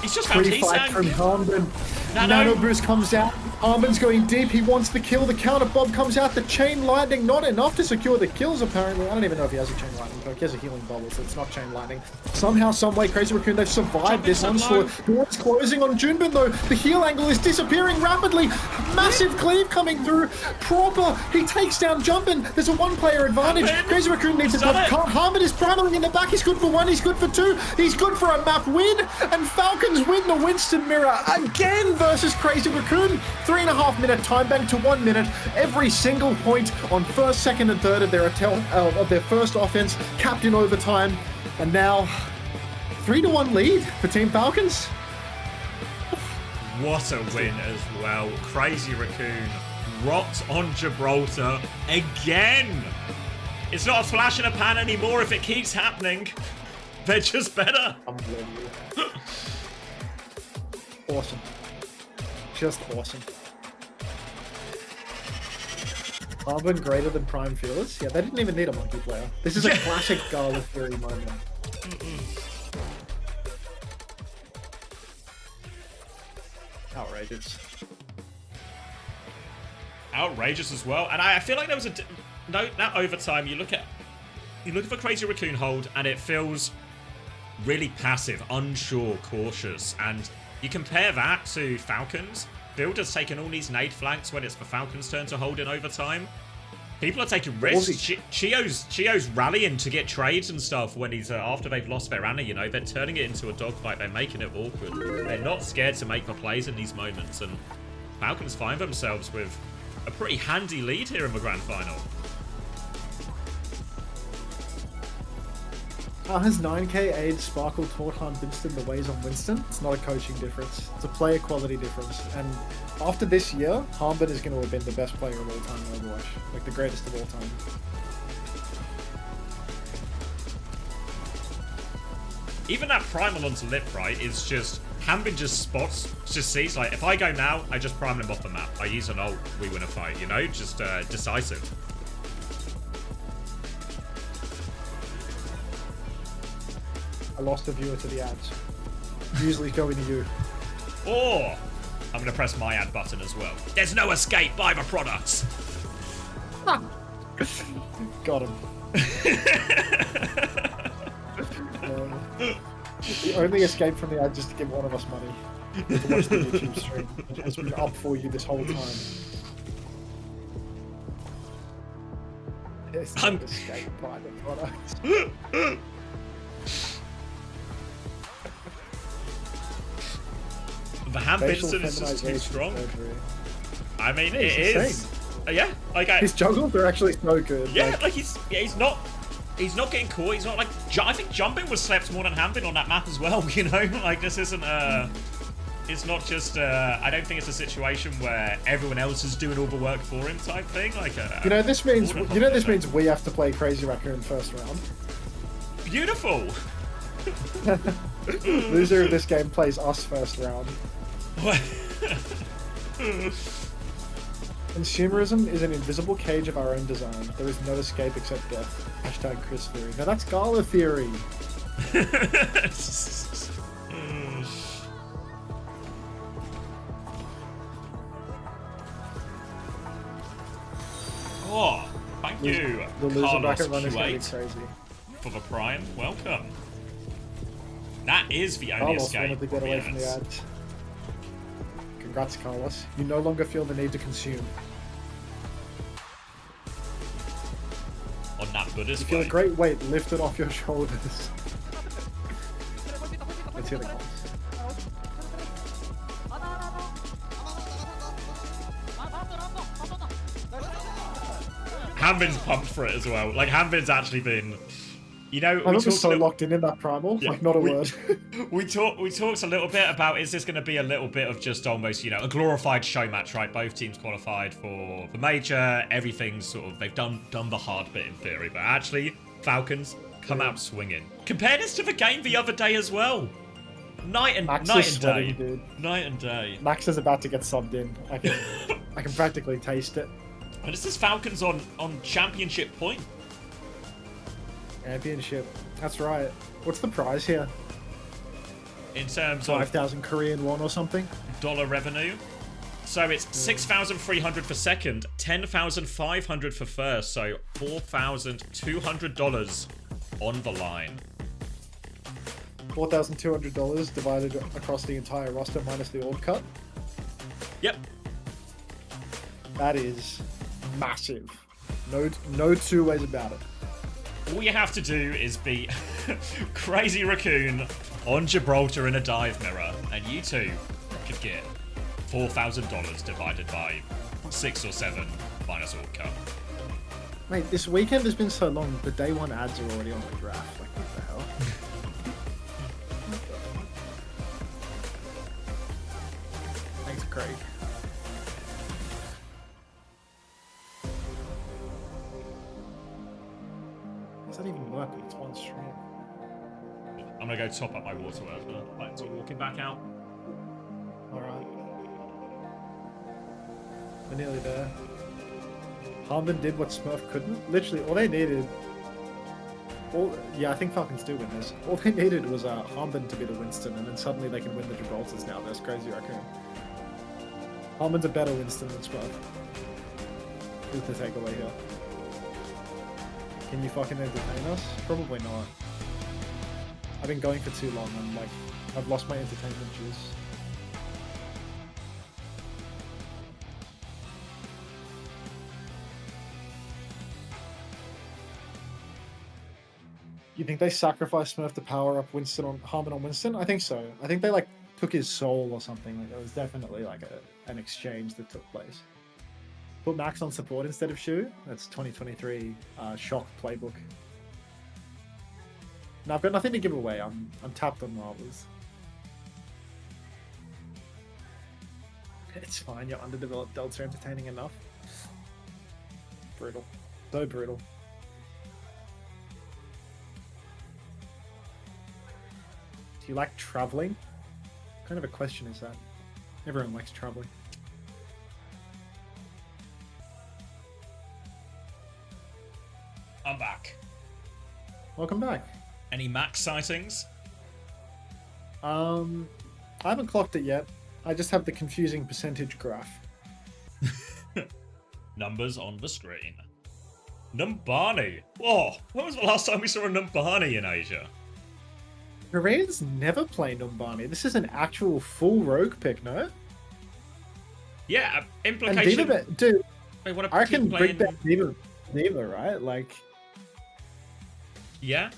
He's just found Heesang from Hanbin. Nano boost comes out. Hanbin's going deep. He wants the kill. The counter bomb comes out. The chain lightning, not enough to secure the kills, apparently. I don't even know if he has a chain lightning, but he has a healing bubble, so it's not chain lightning. Somehow, someway, Crazy Raccoon, they've survived this onslaught. The one's closing on Junbin, though. The heal angle is disappearing rapidly. Massive cleave coming through. Proper. He takes down Jumbin. There's a one-player advantage. Crazy Raccoon needs to touch. Hanbin is primaling in the back. He's good for 1. He's good for 2. He's good for a map win. And Falcons win the Winston Mirror again versus Crazy Raccoon. 3.5 minute time bank to 1 minute. Every single point on first, second, and third of their first offense capped in overtime. And now 3-1 lead for Team Falcons. What a win as well. Crazy Raccoon rocked on Gibraltar again. It's not a flash in a pan anymore if it keeps happening. They're just better. Awesome. Just awesome. Hanbin greater than Prime Fearless? Yeah, they didn't even need a monkey player. This is a classic Gala Fury moment. Outrageous. Outrageous as well. And I feel like there was that overtime, you look at the Crazy Raccoon hold and it feels really passive, unsure, cautious. And you compare that to Falcons. Builder's taken all these nade flanks when it's the Falcons' turn to hold in overtime. People are taking risks. Chio's rallying to get trades and stuff when he's after they've lost their Anna, you know. They're turning it into a dogfight. They're making it awkward. They're not scared to make the plays in these moments. And Falcons find themselves with a pretty handy lead here in the grand final. Has 9k aid Sparkle taught Han Winston the ways on Winston? It's not a coaching difference. It's a player quality difference. And after this year, Hanbin is going to have been the best player of all time in Overwatch. Like the greatest of all time. Even that primal onto Lip, right, is just... Hanbin just sees, like, if I go now, I just prime him off the map. I use an ult, we win a fight, you know? Just decisive. I lost a viewer to the ads. Usually going to you. Or I'm going to press my ad button as well. There's no escape. Buy the products. Got him. The only escape from the ad is to give one of us money to watch the YouTube stream. It's been up for you this whole time. It's I'm- not escape private product. The Ham Facial Vincent is just too feminization strong. surgery. I mean, Yeah, it he's is. Yeah, like His juggles are actually so good. yeah, like he's not getting caught. He's not like I think jumping was slept more than Hambin on that map as well. You know, like this isn't it's not just I don't think it's a situation where everyone else is doing all the work for him type thing. Like this means we have to play Crazy Raccoon first round. Beautiful. Loser of this game plays us first round. Consumerism is an invisible cage of our own design. There is no escape except death. Hashtag Chris Theory. Now that's Gala Theory. Oh, thank you, The loser Carlos bracket run is going to be Q8, crazy. for the prime. Welcome. That is the only Carlos escape. wanted to get away from the yes. ads. Congrats, Carlos. You no longer feel the need to consume. On that Buddhist You feel way. a great weight lifted off your shoulders. Let's hear the calls. Hambin's pumped for it as well. Like Hambin's actually been, you know, I was so locked in that primal, Yeah, like not a word. we talked a little bit about, is this going to be a little bit of just almost, you know, a glorified show match, right? Both teams qualified for the major, everything's sort of, they've done the hard bit in theory, but actually Falcons come out swinging. Compare this to the game the other day as well. Night and day. Dude. Night and day. Max is about to get subbed in. I can practically taste it. And this is Falcons on championship point. Championship. That's right. What's the prize here? In terms of 5,000 Korean won or something? dollar revenue. So it's 6,300 for second, 10,500 for first, so $4,200 on the line. $4,200 divided across the entire roster minus the org cut. Yep. That is massive. No two ways about it. All you have to do is beat Crazy Raccoon on Gibraltar in a dive mirror, and you too could get $4,000 divided by 6 or 7 minus org cut. Mate, this weekend has been so long, the day one ads are already on the graph. Like, what the hell? Thanks, Craig. Does that even work when it's one stream? I'm gonna go top up my water like walking back out. Alright. We're nearly there. Harmon did what Smurf couldn't. Literally, all they needed... I think Falcons do win this. All they needed was Harmon to be the Winston, and then suddenly they can win the Gibraltars now. That's Crazy Raccoon. Harmon's a better Winston than Smurf. Who's the takeaway here? Can you fucking entertain us? Probably not. I've been going for too long, and like, I've lost my entertainment juice. You think they sacrificed Smurf to power up Harmon on Winston? I think so. I think they like took his soul or something. Like, it was definitely like an exchange that took place. Put Max on support instead of Shu. That's 2023 shock playbook. No, I've got nothing to give away. I'm tapped on marbles. It's fine. Your underdeveloped delts are entertaining enough. Brutal. So brutal. Do you like traveling? What kind of a question is that? Everyone likes traveling. I'm back. Welcome back. Any Max sightings? I haven't clocked it yet. I just have the confusing percentage graph. Numbers on the screen. Numbani. Whoa, when was the last time we saw a Numbani in Asia? Koreans never play Numbani. This is an actual full rogue pick, no? Yeah, And implication. Diva, dude, They want I reckon keep bring playing... back Diva. D.Va, right? Like, yeah.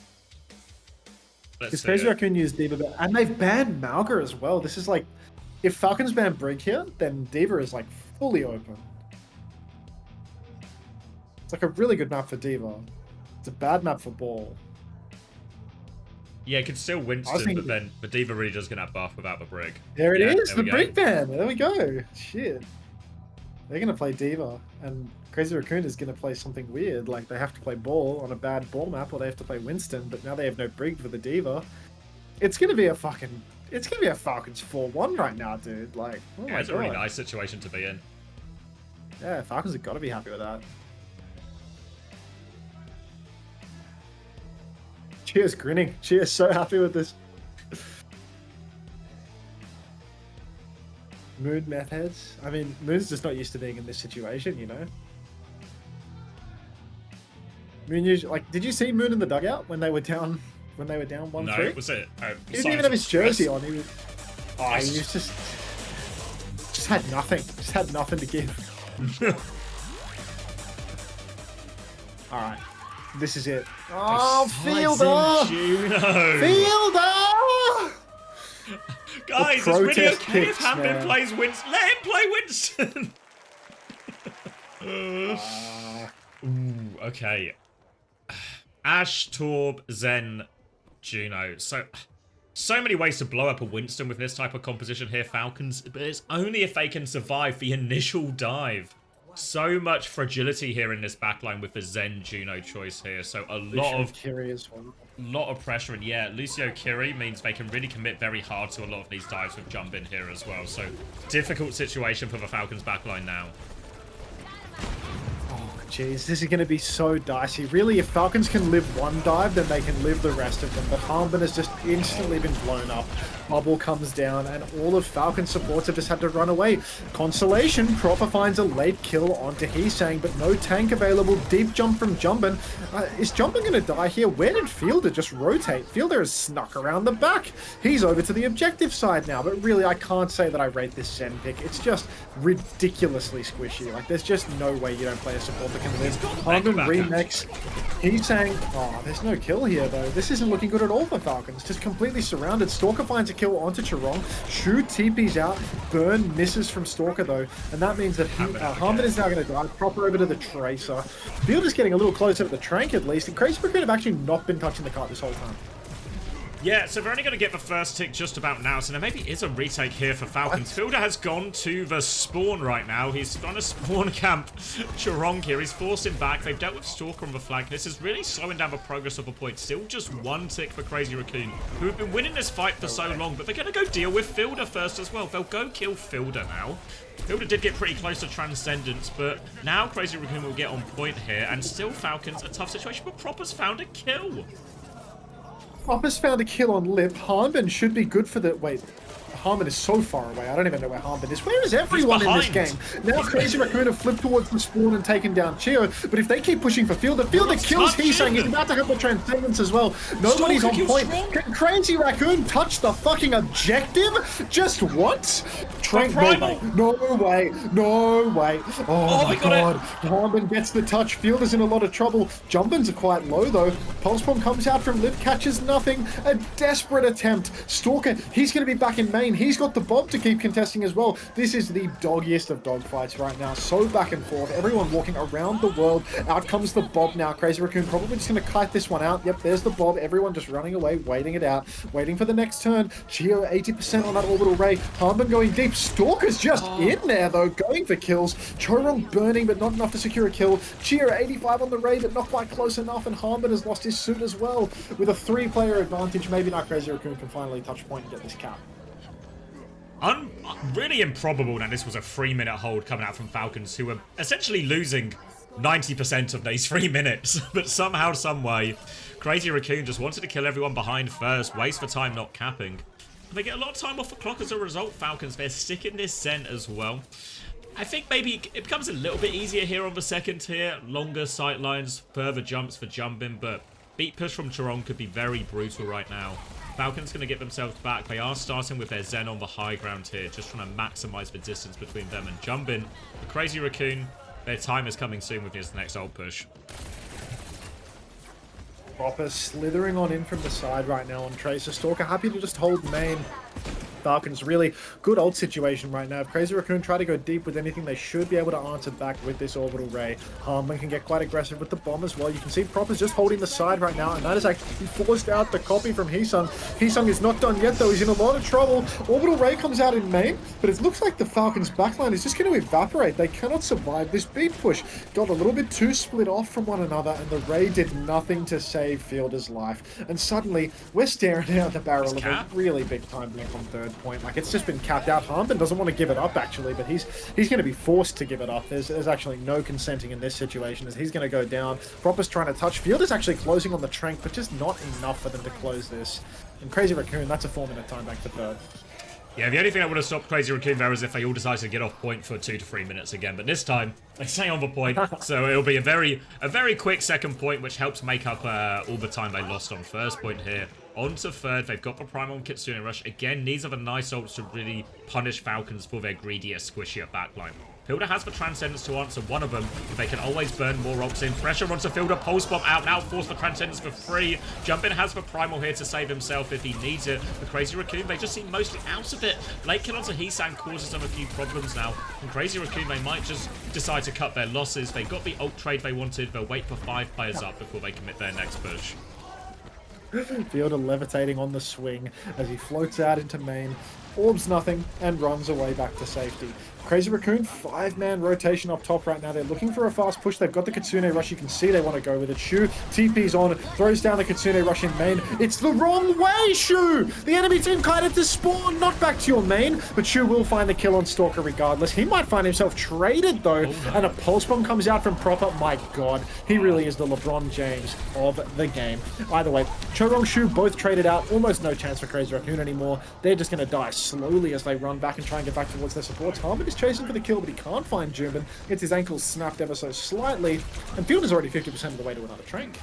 because Crazy Raccoon used D.Va, and they've banned Malga as well. This is like, if Falcons ban Brig here, then D.Va is like fully open. It's like a really good map for D.Va. It's a bad map for Ball. Yeah, it could still Winston, but then the D.Va really does get that buff without the Brig. There it is, the Brig ban. There we go. Shit. They're going to play D.Va, and Crazy Raccoon is going to play something weird. Like, they have to play Ball on a bad Ball map, or they have to play Winston, but now they have no Brig for the D.Va. It's going to be a fucking... It's going to be a Falcons 4-1 right now, dude. Like, oh my God. It's a really nice situation to be in. Yeah, Falcons have got to be happy with that. Cheers, grinning. Cheers, so happy with this. Moon meth heads. I mean, Moon's just not used to being in this situation, you know? Moon usually, like, did you see Moon in the dugout when they were down 1-3? No, was it? He didn't even have his jersey on. He was just had nothing. Just had nothing to give. Alright. This is it. Oh, Fielder! Fielder! Guys, it's really okay if Hampton plays Winston. Let him play Winston! Ooh, okay. Ash, Torb, Zen, Juno. So many ways to blow up a Winston with this type of composition here, Falcons. But it's only if they can survive the initial dive. So much fragility here in this backline with the Zen Juno choice here. So a lot of pressure, and yeah, Lucio Kiri means they can really commit very hard to a lot of these dives with jump in here as well. So difficult situation for the Falcons backline now. Jeez, this is going to be so dicey. Really, if Falcons can live one dive, then they can live the rest of them. But Harmon has just instantly been blown up. Bubble comes down, and all of Falcon supports have just had to run away. Consolation, Proper finds a late kill onto Heesang, but no tank available. Deep jump from Jumbin. Is Jumbin going to die here? Where did Fielder just rotate? Fielder has snuck around the back. He's over to the objective side now, but really, I can't say that I rate this Zen pick. It's just ridiculously squishy. Like, there's just no way you don't play a support that can live. Harmon remix. Heesang, oh, there's no kill here, though. This isn't looking good at all for Falcons. Just completely surrounded. Stalker finds a kill onto Charong. Shu TP's out. Burn misses from Stalker, though. And that means that Harmon is now going to die. Proper over to the Tracer. Field is getting a little closer to the Trank, at least. And Crazy Raccoon have actually not been touching the cart this whole time. Yeah, so we're only going to get the first tick just about now, so there maybe is a retake here for Falcons. Fielder has gone to the spawn right now. He's trying to spawn camp Charong here. He's forced him back. They've dealt with Stalker on the flag. This is really slowing down the progress of a point. Still just one tick for Crazy Raccoon, who have been winning this fight for so long, but they're going to go deal with Fielder first as well. They'll go kill Fielder now. Fielder did get pretty close to Transcendence, but now Crazy Raccoon will get on point here, and still Falcons, a tough situation, but Proper's found a kill. Proper's found a kill on Lip. Harmon should be good for the... Wait, Harmon is so far away. I don't even know where Harmon is. Where is everyone in this game? Now Crazy Raccoon have flipped towards the spawn and taken down Chio, but if they keep pushing for Fielder, Fielder kills Heesang. He's about to have the Transcendence as well. Nobody's on point. Can Crazy Raccoon touch the fucking objective? Just once? Trank, no way. No way. Oh my God. Harmon gets the touch. Fielder's in a lot of trouble. Jumpins are quite low though. Pulse Bomb comes out from Lip, catches nothing. A desperate attempt. Stalker, he's going to be back in main. He's got the Bob to keep contesting as well. This is the doggiest of dogfights right now. So back and forth. Everyone walking around the world. Out comes the Bob now. Crazy Raccoon probably just going to kite this one out. Yep, there's the Bob. Everyone just running away, waiting it out. Waiting for the next turn. Chio 80% on that Orbital Ray. Harmon going deep. Stalker's just in there though, going for kills. Chorong burning, but not enough to secure a kill. Chio 85 on the Ray, but not quite close enough. And Harmon has lost his suit as well. With a 3-player advantage, maybe now Crazy Raccoon can finally touch point and get this cap. Really improbable that this was a 3-minute hold coming out from Falcons, who were essentially losing 90% of these 3 minutes. But somehow, someway, Crazy Raccoon just wanted to kill everyone behind first, waste for time not capping. And they get a lot of time off the clock as a result, Falcons. They're sticking this Zen as well. I think maybe it becomes a little bit easier here on the second tier. Longer sight lines, further jumps for jumping, but beat push from Charong could be very brutal right now. Falcons going to get themselves back. They are starting with their Zen on the high ground here, just trying to maximize the distance between them and Jumbin. The Crazy Raccoon Their time is coming soon with this next ult push. Proper slithering on in from the side right now on Tracer. Stalker happy to just hold main. Falcons really good ult situation right now. If Crazy Raccoon try to go deep with anything, they should be able to answer back with this orbital ray. Harmon can get quite aggressive with the bomb as well. You can see Proper's just holding the side right now, and that is actually forced out the copy from Heesung. Heesung is not done yet though. He's in a lot of trouble. Orbital ray comes out in main, but it looks like the Falcons backline is just going to evaporate. They cannot survive this beat push. Got a little bit too split off from one another, and the ray did nothing to save Fielder's life. And suddenly, we're staring down the barrel of a really big time blink on third point. Like, it's just been capped out. Harmon doesn't want to give it up actually, but he's going to be forced to give it up. There's actually no consenting in this situation as he's going to go down. Proper's trying to touch. Fielder's actually closing on the Trank, but just not enough for them to close this. And Crazy Raccoon, that's a 4-minute time back to third. Yeah, the only thing that would have stopped Crazy Raccoon there is if they all decided to get off point for 2 to 3 minutes again. But this time, they stay on the point, so it'll be a very quick second point, which helps make up all the time they lost on first point here. On to third, they've got the Primal and Kitsune Rush. Again, these are the nice ults to really punish Falcons for their greedier, squishier backline. Fielder has the Transcendence to answer one of them, but they can always burn more ults in. Pressure onto Fielder, Pulse Bomb out, now force the Transcendence for free. Jumpin has the Primal here to save himself if he needs it. The Crazy Raccoon, they just seem mostly out of it. Late kill onto Heesang causes them a few problems now. And Crazy Raccoon, they might just decide to cut their losses. They got the ult trade they wanted, they'll wait for 5 players up before they commit their next push. Fielder levitating on the swing as he floats out into main, orbs nothing, and runs away back to safety. Crazy Raccoon, 5-man rotation up top right now. They're looking for a fast push. They've got the Kitsune Rush. You can see they want to go with it. Shu TP's on, throws down the Kitsune Rush in main. It's the wrong way, Shu! The enemy team kited to spawn, not back to your main, but Shu will find the kill on Stalker regardless. He might find himself traded though, and a Pulse Bomb comes out from Proper. My god, he really is the LeBron James of the game. Either way, Chorong, Shu both traded out. Almost no chance for Crazy Raccoon anymore. They're just going to die slowly as they run back and try and get back towards their supports. Harmon is chasing for the kill, but he can't find Jumbin. Gets his ankles snapped ever so slightly, and Fielder's already 50% of the way to another Trank.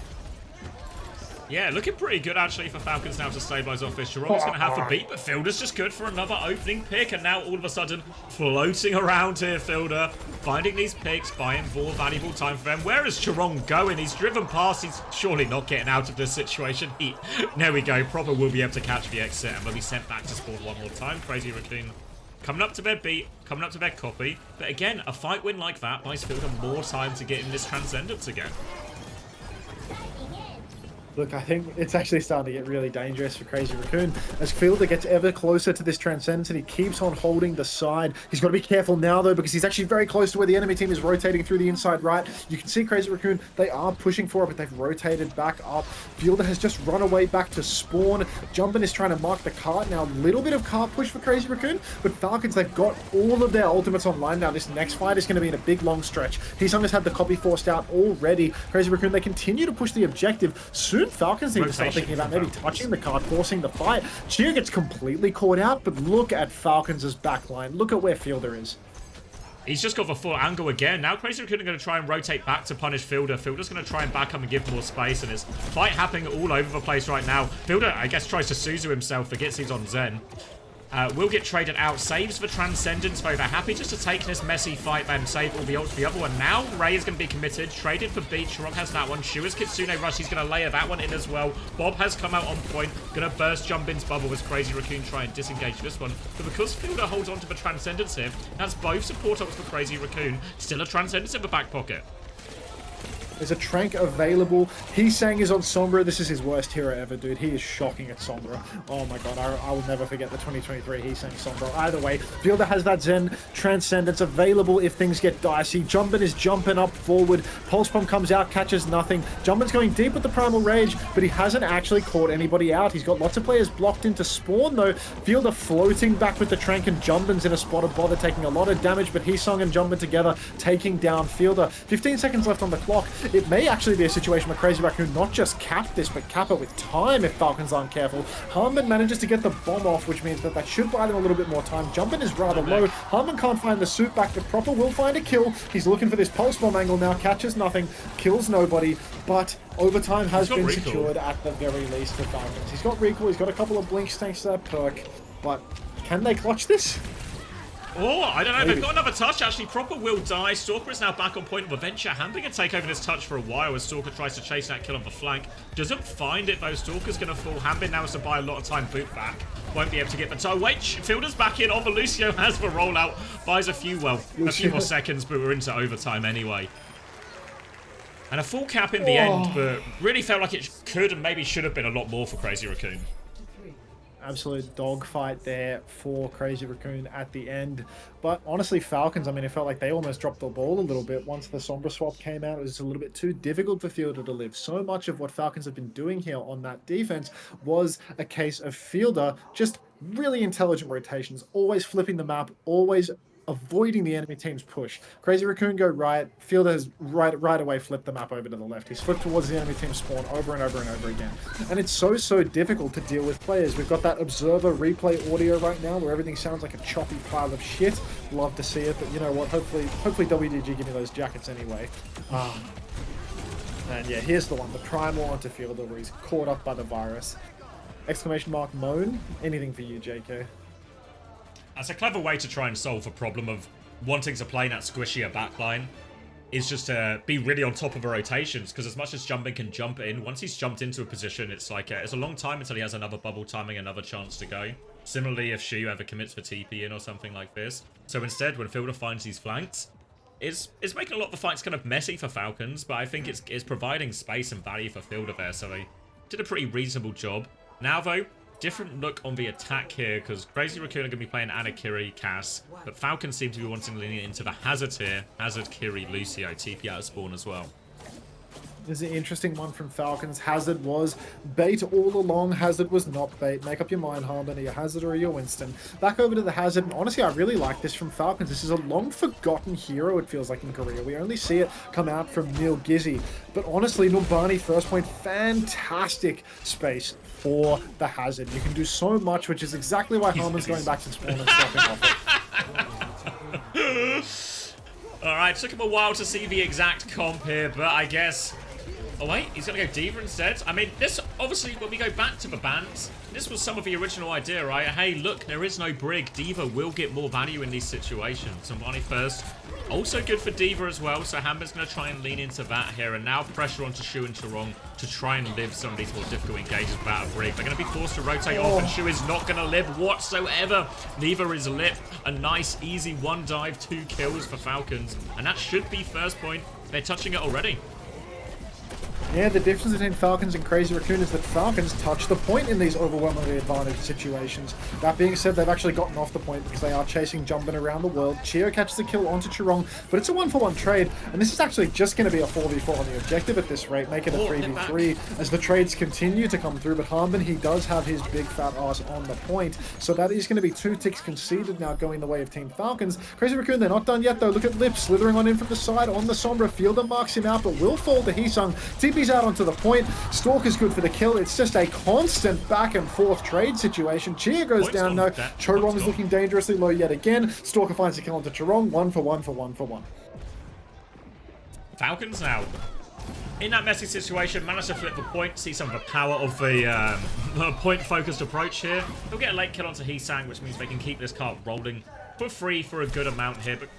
Yeah, looking pretty good actually for Falcons now to stabilize off this. Chorong's going to have to beat, but Fielder's just good for another opening pick, and now all of a sudden floating around here, Fielder, finding these picks, buying more valuable time for them. Where is Chorong going? He's driven past. He's surely not getting out of this situation. There we go. Proper will be able to catch the exit and will be sent back to spawn one more time. Crazy Raccoon coming up to their beat, coming up to their copy. But again, a fight win like that buys Fielder more time to get in this Transcendence again. Look, I think it's actually starting to get really dangerous for Crazy Raccoon. As Fielder gets ever closer to this Transcendence and he keeps on holding the side. He's got to be careful now, though, because he's actually very close to where the enemy team is rotating through the inside right. You can see Crazy Raccoon, they are pushing for it, but they've rotated back up. Fielder has just run away back to spawn. Jumpin is trying to mark the cart now. A little bit of cart push for Crazy Raccoon, but Falcons, they've got all of their ultimates online now. This next fight is going to be in a big, long stretch. Heesung has had the copy forced out already. Crazy Raccoon, they continue to push the objective. Soon Falcons need to start thinking about maybe touching the card, forcing the fight. Chia gets completely caught out, but look at Falcons' backline. Look at where Fielder is. He's just got the full angle again. Now Crazy Raccoon are going to try and rotate back to punish Fielder. Fielder's going to try and back up and give more space, and there's fight happening all over the place right now. Fielder, I guess, tries to Suzu himself, forgets he's on Zen. Will get traded out, saves the Transcendence, though they're happy just to take this messy fight and save all the ults for the other one. Now Ray is going to be committed, traded for beat. Chorong has that one. Shua's Kitsune Rush, he's going to layer that one in as well. Bob has come out on point, going to burst Jumbin's bubble as Crazy Raccoon try and disengage this one. But because Fielder holds on to the Transcendence here, that's both support ults for Crazy Raccoon. Still a Transcendence in the back pocket. There's a Trank available. Heesang is on Sombra. This is his worst hero ever, dude. He is shocking at Sombra. Oh my god, I will never forget the 2023 Heesang Sombra. Either way, Fielder has that Zen Transcendence available if things get dicey. Jumbin is jumping up forward. Pulse Bomb comes out, catches nothing. Jumbin's going deep with the Primal Rage, but he hasn't actually caught anybody out. He's got lots of players blocked into spawn, though. Fielder floating back with the Trank, and Jumbin's in a spot of bother, taking a lot of damage, but Heesang and Jumbin together taking down Fielder. 15 seconds left on the clock. It may actually be a situation where Crazy Raccoon not just cap this, but cap it with time if Falcons aren't careful. Harmon manages to get the bomb off, which means that should buy them a little bit more time. Jumpin is rather low. Harmon can't find the suit back, but Proper will find a kill. He's looking for this pulse bomb angle now, catches nothing, kills nobody, but overtime has been secured at the very least for Falcons. He's got recall, he's got a couple of blinks thanks to that perk, but can they clutch this? Oh, I don't know. Maybe. They've got another touch, actually. Proper will die. Stalker is now back on point of adventure. Hambin can take over this touch for a while as Stalker tries to chase that kill on the flank. Doesn't find it, though. Stalker's going to fall. Hambin now has to buy a lot of time boot back. Won't be able to get the toe. Wait, Fielder's back in on the Lucio. Has the rollout. Buys a few more seconds, but we're into overtime anyway. And a full cap in the end, but really felt like it could and maybe should have been a lot more for Crazy Raccoon. Absolute dogfight there for Crazy Raccoon at the end. But honestly, Falcons, I mean, it felt like they almost dropped the ball a little bit. Once the Sombra swap came out, it was a little bit too difficult for Fielder to live. So much of what Falcons have been doing here on that defense was a case of Fielder just really intelligent rotations, always flipping the map, always avoiding the enemy team's push. Crazy Raccoon go right, Fielder has right away flipped the map over to the left. He's flipped towards the enemy team spawn over and over and over again. And it's so difficult to deal with players. We've got that observer replay audio right now where everything sounds like a choppy pile of shit. Love to see it, but you know what, hopefully WDG give me those jackets anyway. And yeah, here's the one, the primal onto Fielder where he's caught up by the virus. Exclamation mark moan, anything for you, JK. That's a clever way to try and solve a problem of wanting to play that squishier backline. Is just to be really on top of the rotations, because as much as Jumping can jump in, once he's jumped into a position, it's like it's a long time until he has another bubble timing, another chance to go. Similarly, if Shu ever commits for TP in or something like this. So instead, when Fielder finds these flanks, it's making a lot of the fights kind of messy for Falcons, but I think it's providing space and value for Fielder there, so they did a pretty reasonable job. Now though, different look on the attack here, because Crazy Raccoon are going to be playing Anakiri, Cass, but Falcons seem to be wanting to lean into the Hazard here. Hazard, Kiri, Lucio, TP out of spawn as well. This is an interesting one from Falcons. Hazard was bait all along. Hazard was not bait. Make up your mind, Harmon. Are you Hazard or are you Winston? Back over to the Hazard. And honestly, I really like this from Falcons. This is a long-forgotten hero, it feels like, in Korea. We only see it come out from Neil Gizzy. But honestly, Nurbani, first point, fantastic space for the Hazard. You can do so much, which is exactly why Harmon's going back to spawn and stopping off it. Alright, took him a while to see the exact comp here, but I guess... Oh wait, he's going to go D.Va instead. I mean, this, obviously, when we go back to the bans, this was some of the original idea, right? Hey, look, there is no Brig. D.Va will get more value in these situations. And Nurbani first. Also good for D.Va as well, so Hamber's going to try and lean into that here. And now pressure onto Shu and Tarong to try and live some of these more difficult engages without a Brig. They're going to be forced to rotate off, and Shu is not going to live whatsoever. Neither is Lip. A nice, easy 1 dive, 2 kills for Falcons. And that should be first point. They're touching it already. Yeah, the difference between Falcons and Crazy Raccoon is that Falcons touch the point in these overwhelmingly advantaged situations. That being said, they've actually gotten off the point because they are chasing Jumpin around the world. Chio catches the kill onto Chirong, but it's a 1-for-1 trade, and this is actually just going to be a 4v4 on the objective at this rate, make it a 3v3 as the trades continue to come through, but Harmon, he does have his big fat ass on the point, so that is going to be 2 ticks conceded now going the way of Team Falcons. Crazy Raccoon, they're not done yet though. Look at Lip slithering on in from the side on the Sombra. Fielder marks him out, but will fall to Heesung. TP's out onto the point. Stalker's good for the kill. It's just a constant back and forth trade situation. Chia goes down though. Chorong is looking dangerously low yet again. Stalker finds the kill onto Chorong. 1-for-1. Falcons now, in that messy situation, managed to flip the point, see some of the power of the point-focused approach here. They'll get a late kill onto Heesang, which means they can keep this cart rolling for free for a good amount here. But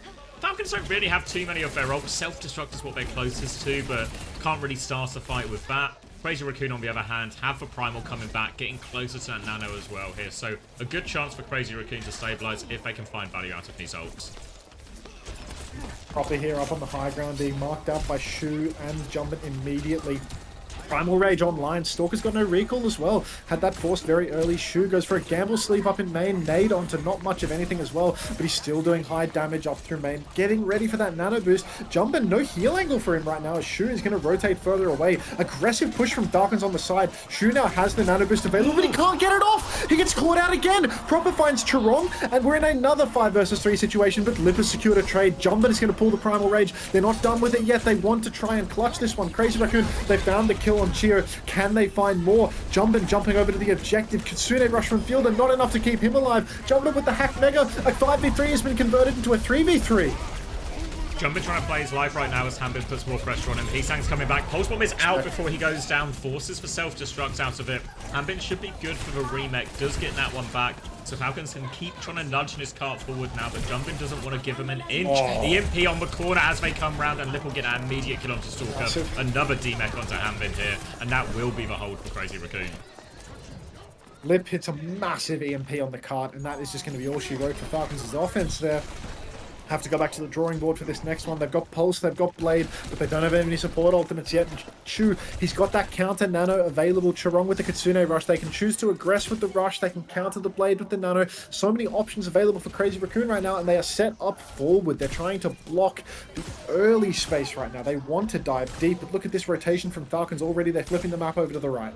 Falcons don't really have too many of their ults. Self-destruct is what they're closest to, but can't really start the fight with that. Crazy Raccoon, on the other hand, have the Primal coming back, getting closer to that Nano as well here. So a good chance for Crazy Raccoon to stabilize if they can find value out of these ults. Proper here up on the high ground, being marked out by Shu and Jumpin immediately. Primal Rage online. Stalker's got no recall as well. Had that forced very early. Shu goes for a gamble sleep up in main. Nade onto not much of anything as well, but he's still doing high damage up through main. Getting ready for that nano boost. Jumpin, no heal angle for him right now as Shu is going to rotate further away. Aggressive push from Darkins on the side. Shu now has the nano boost available, but he can't get it off. He gets caught out again. Proper finds Chirong, and we're in another 5 versus 3 situation, but Lip has secured a trade. Jumpin is going to pull the Primal Rage. They're not done with it yet. They want to try and clutch this one. Crazy Raccoon, they found the kill on Chio. Can they find more? Jumpin jumping over to the objective. Kitsune rush from Fielder, not enough to keep him alive. Jumpin with the hack mega. A 5v3 has been converted into a 3v3. Jumpin trying to play his life right now as Hambin puts more pressure on him. Heesang's coming back. Pulse Bomb is out before he goes down. Forces for self-destruct out of it. Hambin should be good for the remake. Does get that one back. So Falcons can keep trying to nudge his cart forward now, but Jumpin doesn't want to give him an inch. EMP on the corner as they come round, and Lip will get an immediate kill onto Stalker. Another D-Mech onto Hanbin here, and that will be the hold for Crazy Raccoon. Lip hits a massive EMP on the cart, and that is just going to be all she wrote for Falcons' offense there. Have to go back to the drawing board for this next one. They've got Pulse, they've got Blade, but they don't have any support ultimates yet. And Shu, he's got that counter nano available. Chirong with the Kitsune Rush. They can choose to aggress with the Rush. They can counter the Blade with the nano. So many options available for Crazy Raccoon right now, and they are set up forward. They're trying to block the early space right now. They want to dive deep, but look at this rotation from Falcons already. They're flipping the map over to the right.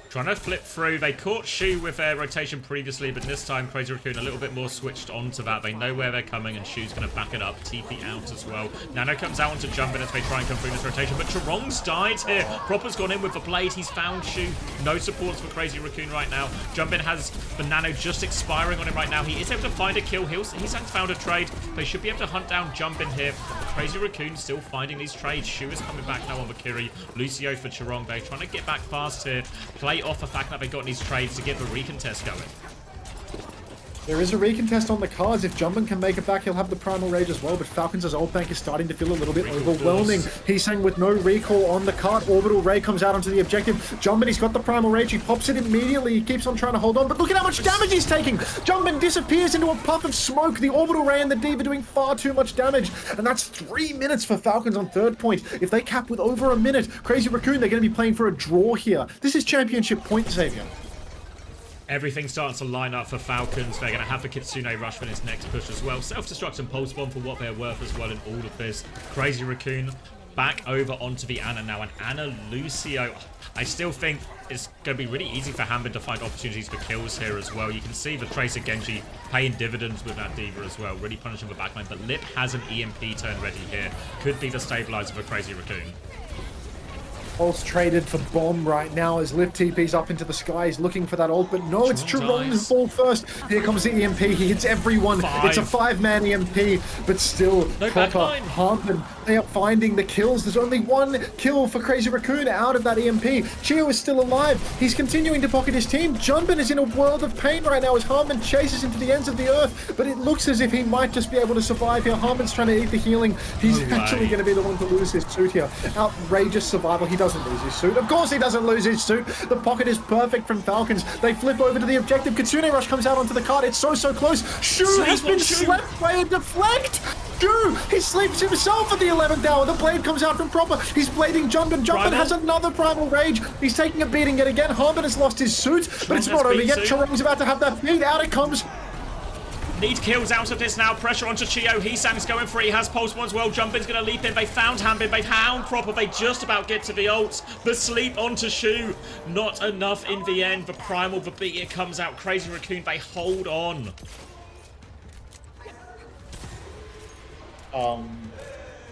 Trying to flip through. They caught Shu with their rotation previously, but this time Crazy Raccoon a little bit more switched onto that. They know where they're coming, and Shu's going to back it up. TP out as well. Nano comes out onto Jumpin as they try and come through this rotation, but Chirong's died here. Proper's gone in with the Blade. He's found Shu. No supports for Crazy Raccoon right now. Jumpin has the Nano just expiring on him right now. He is able to find a kill. He's found a trade. They should be able to hunt down Jumpin here. Crazy Raccoon still finding these trades. Shu is coming back now on the Kiri. Lucio for Chirong. They're trying to get back fast here. Play off the fact that they got these trades to get the recontest going. There is a recontest on the cards. If Jumpin can make it back, he'll have the Primal Rage as well, but Falcons' ult bank is starting to feel a little bit overwhelming. He's saying with no recall on the cart, Orbital Ray comes out onto the objective. Jumpin, he's got the Primal Rage. He pops it immediately. He keeps on trying to hold on, but look at how much damage he's taking. Jumpin disappears into a puff of smoke. The Orbital Ray and the Diva doing far too much damage, and that's 3 minutes for Falcons on third point. If they cap with over a minute, Crazy Raccoon, they're going to be playing for a draw here. This is championship point, Xavier. Everything starts to line up for Falcons. They're going to have the Kitsune Rush for this next push as well. Self-destruct and Pulse Bomb for what they're worth as well in all of this. Crazy Raccoon back over onto the Ana now. And Ana Lucio, I still think it's going to be really easy for Hanbin to find opportunities for kills here as well. You can see the Tracer Genji paying dividends with that Diva as well. Really punishing the backline. But Lip has an EMP turn ready here. Could be the stabilizer for Crazy Raccoon. Pulse traded for Bomb right now as Lip TP's up into the sky. He's looking for that ult, but no, it's Chirong who fall first. Here comes the EMP. He hits everyone. It's a 5-man EMP, but still proper Hanbin. They are finding the kills. There's only one kill for Crazy Raccoon out of that EMP. Chio is still alive. He's continuing to pocket his team. Jumpin is in a world of pain right now as Hanbin chases into the ends of the earth, but it looks as if he might just be able to survive here. Hanbin's trying to eat the healing. He's actually going to be the one to lose his suit here. Outrageous survival. He doesn't lose his suit. Of course he doesn't lose his suit. The pocket is perfect from Falcons. They flip over to the objective. Kitsune Rush comes out onto the cart. It's so close. Shu has been slept by a deflect. Shu, he sleeps himself at the 11th hour. The Blade comes out from Proper. He's blading Jumpin. Jumpin has another Primal Rage. He's taking a beating yet again. Hanbin has lost his suit, but it's not over yet. Chirong's about to have that feed. Out it comes. Need kills out of this now. Pressure onto Chio. Hisang's going free. He has Pulse Bomb as well. Jumpin's going to leap in. They found Hanbin. They found Proper. They just about get to the ults. The sleep onto Shu. Not enough in the end. The Primal, the beat, comes out. Crazy Raccoon, they hold on.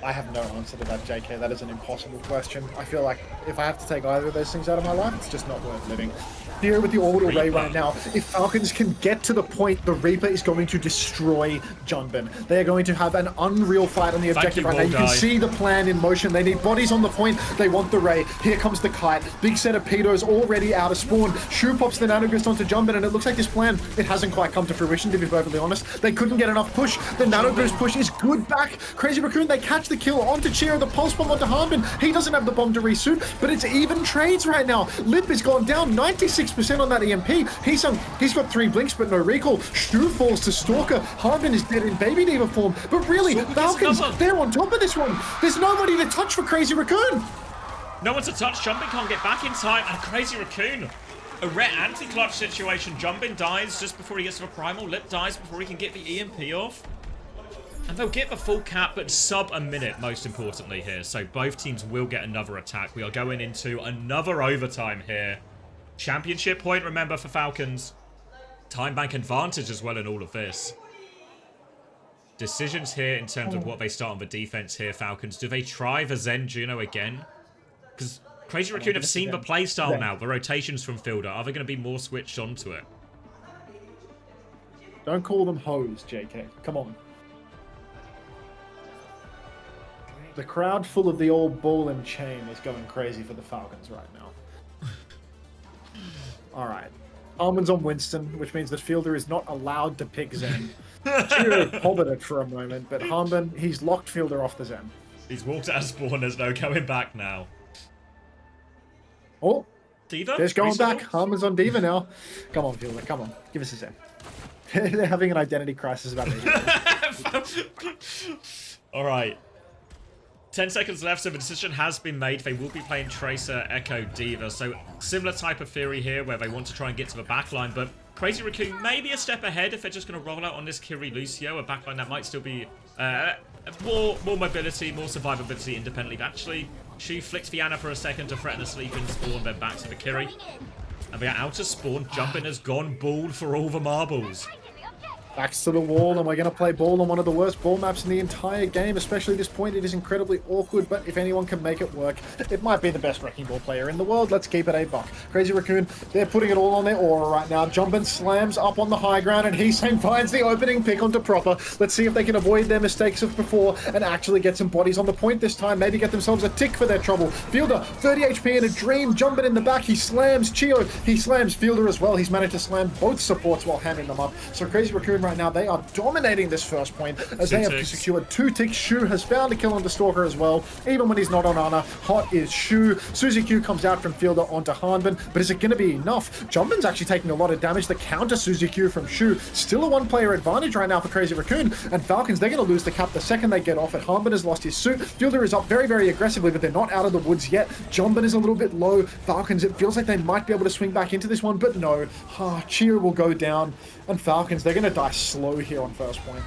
I have no answer to that, JK. That is an impossible question. I feel like if I have to take either of those things out of my life, it's just not worth living. Here with the Orbital Ray right now, if Falcons can get to the point, the Reaper is going to destroy Jumpin. They are going to have an unreal fight on the objective right now. You can see the plan in motion. They need bodies on the point. They want the Ray. Here comes the Kite. Big set of pedos already out of spawn. Shu pops the Nanogrist onto Jumpin, and it looks like this plan, it hasn't quite come to fruition, to be perfectly honest. They couldn't get enough push. The Nanogrist push is good back. Crazy Raccoon, they catch the kill onto Chio. The Pulse Bomb onto Hanbin. He doesn't have the bomb to resuit, but it's even trades right now. Lip has gone down 96% on that EMP. He's got 3 blinks, but no recall. Shu falls to Stalker. Hanbin is dead in Baby Diva form. But really, Falcons, they're on top of this one. There's nobody to touch for Crazy Raccoon. No one to touch. Jumpin can't get back in time. And Crazy Raccoon, a rare anti-clutch situation. Jumpin dies just before he gets to the Primal. Lip dies before he can get the EMP off. And they'll get the full cap, but sub a minute, most importantly here. So both teams will get another attack. We are going into another overtime here. Championship point, remember, for Falcons. Time bank advantage as well in all of this. Decisions here in terms of what they start on the defense here, Falcons. Do they try the Zen Juno again? Because Crazy Raccoon have seen the playstyle now. The rotations from Fielder. Are they going to be more switched onto it? Don't call them hoes, JK. Come on. The crowd full of the old ball and chain is going crazy for the Falcons right now. All right. Harmon's on Winston, which means the fielder is not allowed to pick Zen. Chio hobbited for a moment, but Harmon, he's locked fielder off the Zen. He's walked out of spawn, there's no going back now. Oh, D.Va? There's going back. Harmon's on D.Va now. Come on, fielder, come on. Give us a Zen. They're having an identity crisis about it. Alright. 10 seconds left, so the decision has been made. They will be playing Tracer, Echo, D.Va. So similar type of theory here where they want to try and get to the backline, but Crazy Raccoon maybe a step ahead if they're just going to roll out on this Kiri Lucio, a backline that might still be more mobility, more survivability independently. But actually, Shu flicks the Ana for a second to threaten a sleeping spawn, then back to the Kiri. And they are out of spawn. Jumpin has gone bald for all the marbles. Backs to the wall, and we're going to play ball on one of the worst ball maps in the entire game, especially at this point. It is incredibly awkward, but if anyone can make it work, it might be the best wrecking ball player in the world. Let's keep it a buck. Crazy Raccoon, they're putting it all on their aura right now. Jumpin slams up on the high ground, and Heesang finds the opening pick onto Proper. Let's see if they can avoid their mistakes of before and actually get some bodies on the point this time. Maybe get themselves a tick for their trouble. Fielder, 30 HP in a dream. Jumpin in the back. He slams Chio. He slams Fielder as well. He's managed to slam both supports while hamming them up. So Crazy Raccoon right now, they are dominating this first point as they have secured 2 ticks. Shu has found a kill on the Stalker as well, even when he's not on Ana. Hot is Shu. Suzy Q comes out from Fielder onto Hanbin, but is it going to be enough? Jumpin's actually taking a lot of damage. The counter Suzy Q from Shu. Still a 1-player advantage right now for Crazy Raccoon, and Falcons, they're going to lose the cap the second they get off it. Hanbin has lost his suit. Fielder is up very, very aggressively, but they're not out of the woods yet. Jumpin is a little bit low. Falcons, it feels like they might be able to swing back into this one, but no. Chio will go down, and Falcons, they're going to die slow here on first point.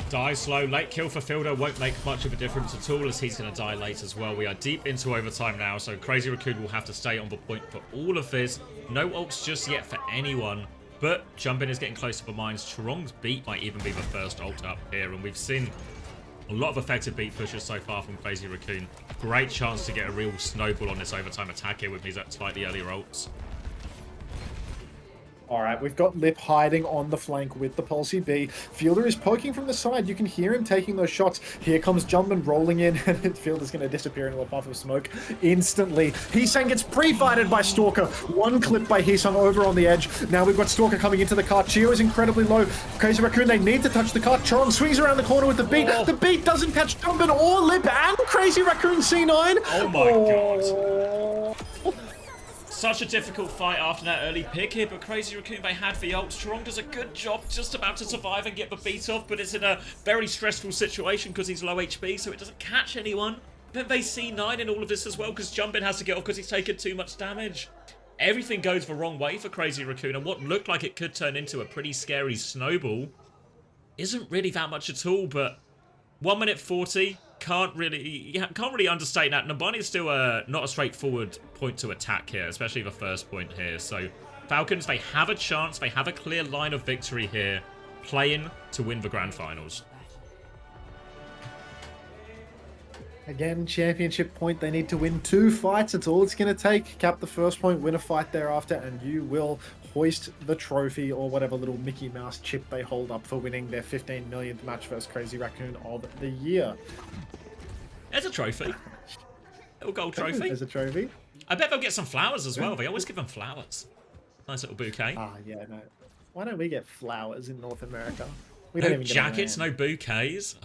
Die slow. Late kill for Fielder won't make much of a difference at all, as he's going to die late as well. We are deep into overtime now, so Crazy Raccoon will have to stay on the point for all of this. No ults just yet for anyone, but Jumpin is getting close to the mines. Chorong's beat might even be the first ult up here, and we've seen a lot of effective beat pushes so far from Crazy Raccoon. Great chance to get a real snowball on this overtime attack here with these slightly earlier ults. All right, we've got Lip hiding on the flank with the Pulsey B. Fielder is poking from the side. You can hear him taking those shots. Here comes Jumpman rolling in, and Fielder's going to disappear into a puff of smoke instantly. Heesang gets pre-fighted by Stalker. 1 clip by Heesang over on the edge. Now we've got Stalker coming into the cart. Chio is incredibly low. Crazy Raccoon, they need to touch the cart. Chorong swings around the corner with the beat. The beat doesn't catch Jumpman or Lip and Crazy Raccoon C9. Oh my god. Such a difficult fight after that early pick here, but Crazy Raccoon, they had the ults. Chorong does a good job, just about to survive and get the beat off, but it's in a very stressful situation because he's low HP, so it doesn't catch anyone. Then they C9 in all of this as well, because Jumpin has to get off because he's taken too much damage. Everything goes the wrong way for Crazy Raccoon, and what looked like it could turn into a pretty scary snowball isn't really that much at all, but 1 minute 40... Can't really understate that. Nabani is still not a straightforward point to attack here, especially the first point here. So Falcons, they have a chance. They have a clear line of victory here, playing to win the grand finals. Again, championship point. They need to win 2 fights. That's all it's going to take. Cap the first point, win a fight thereafter, and you will hoist the trophy or whatever little Mickey Mouse chip they hold up for winning their 15 millionth match versus Crazy Raccoon of the year. There's a trophy. Little gold trophy. There's a trophy. I bet they'll get some flowers as well. They always give them flowers. Nice little bouquet. Yeah, no. Why don't we get flowers in North America? We no don't even jackets, no bouquets.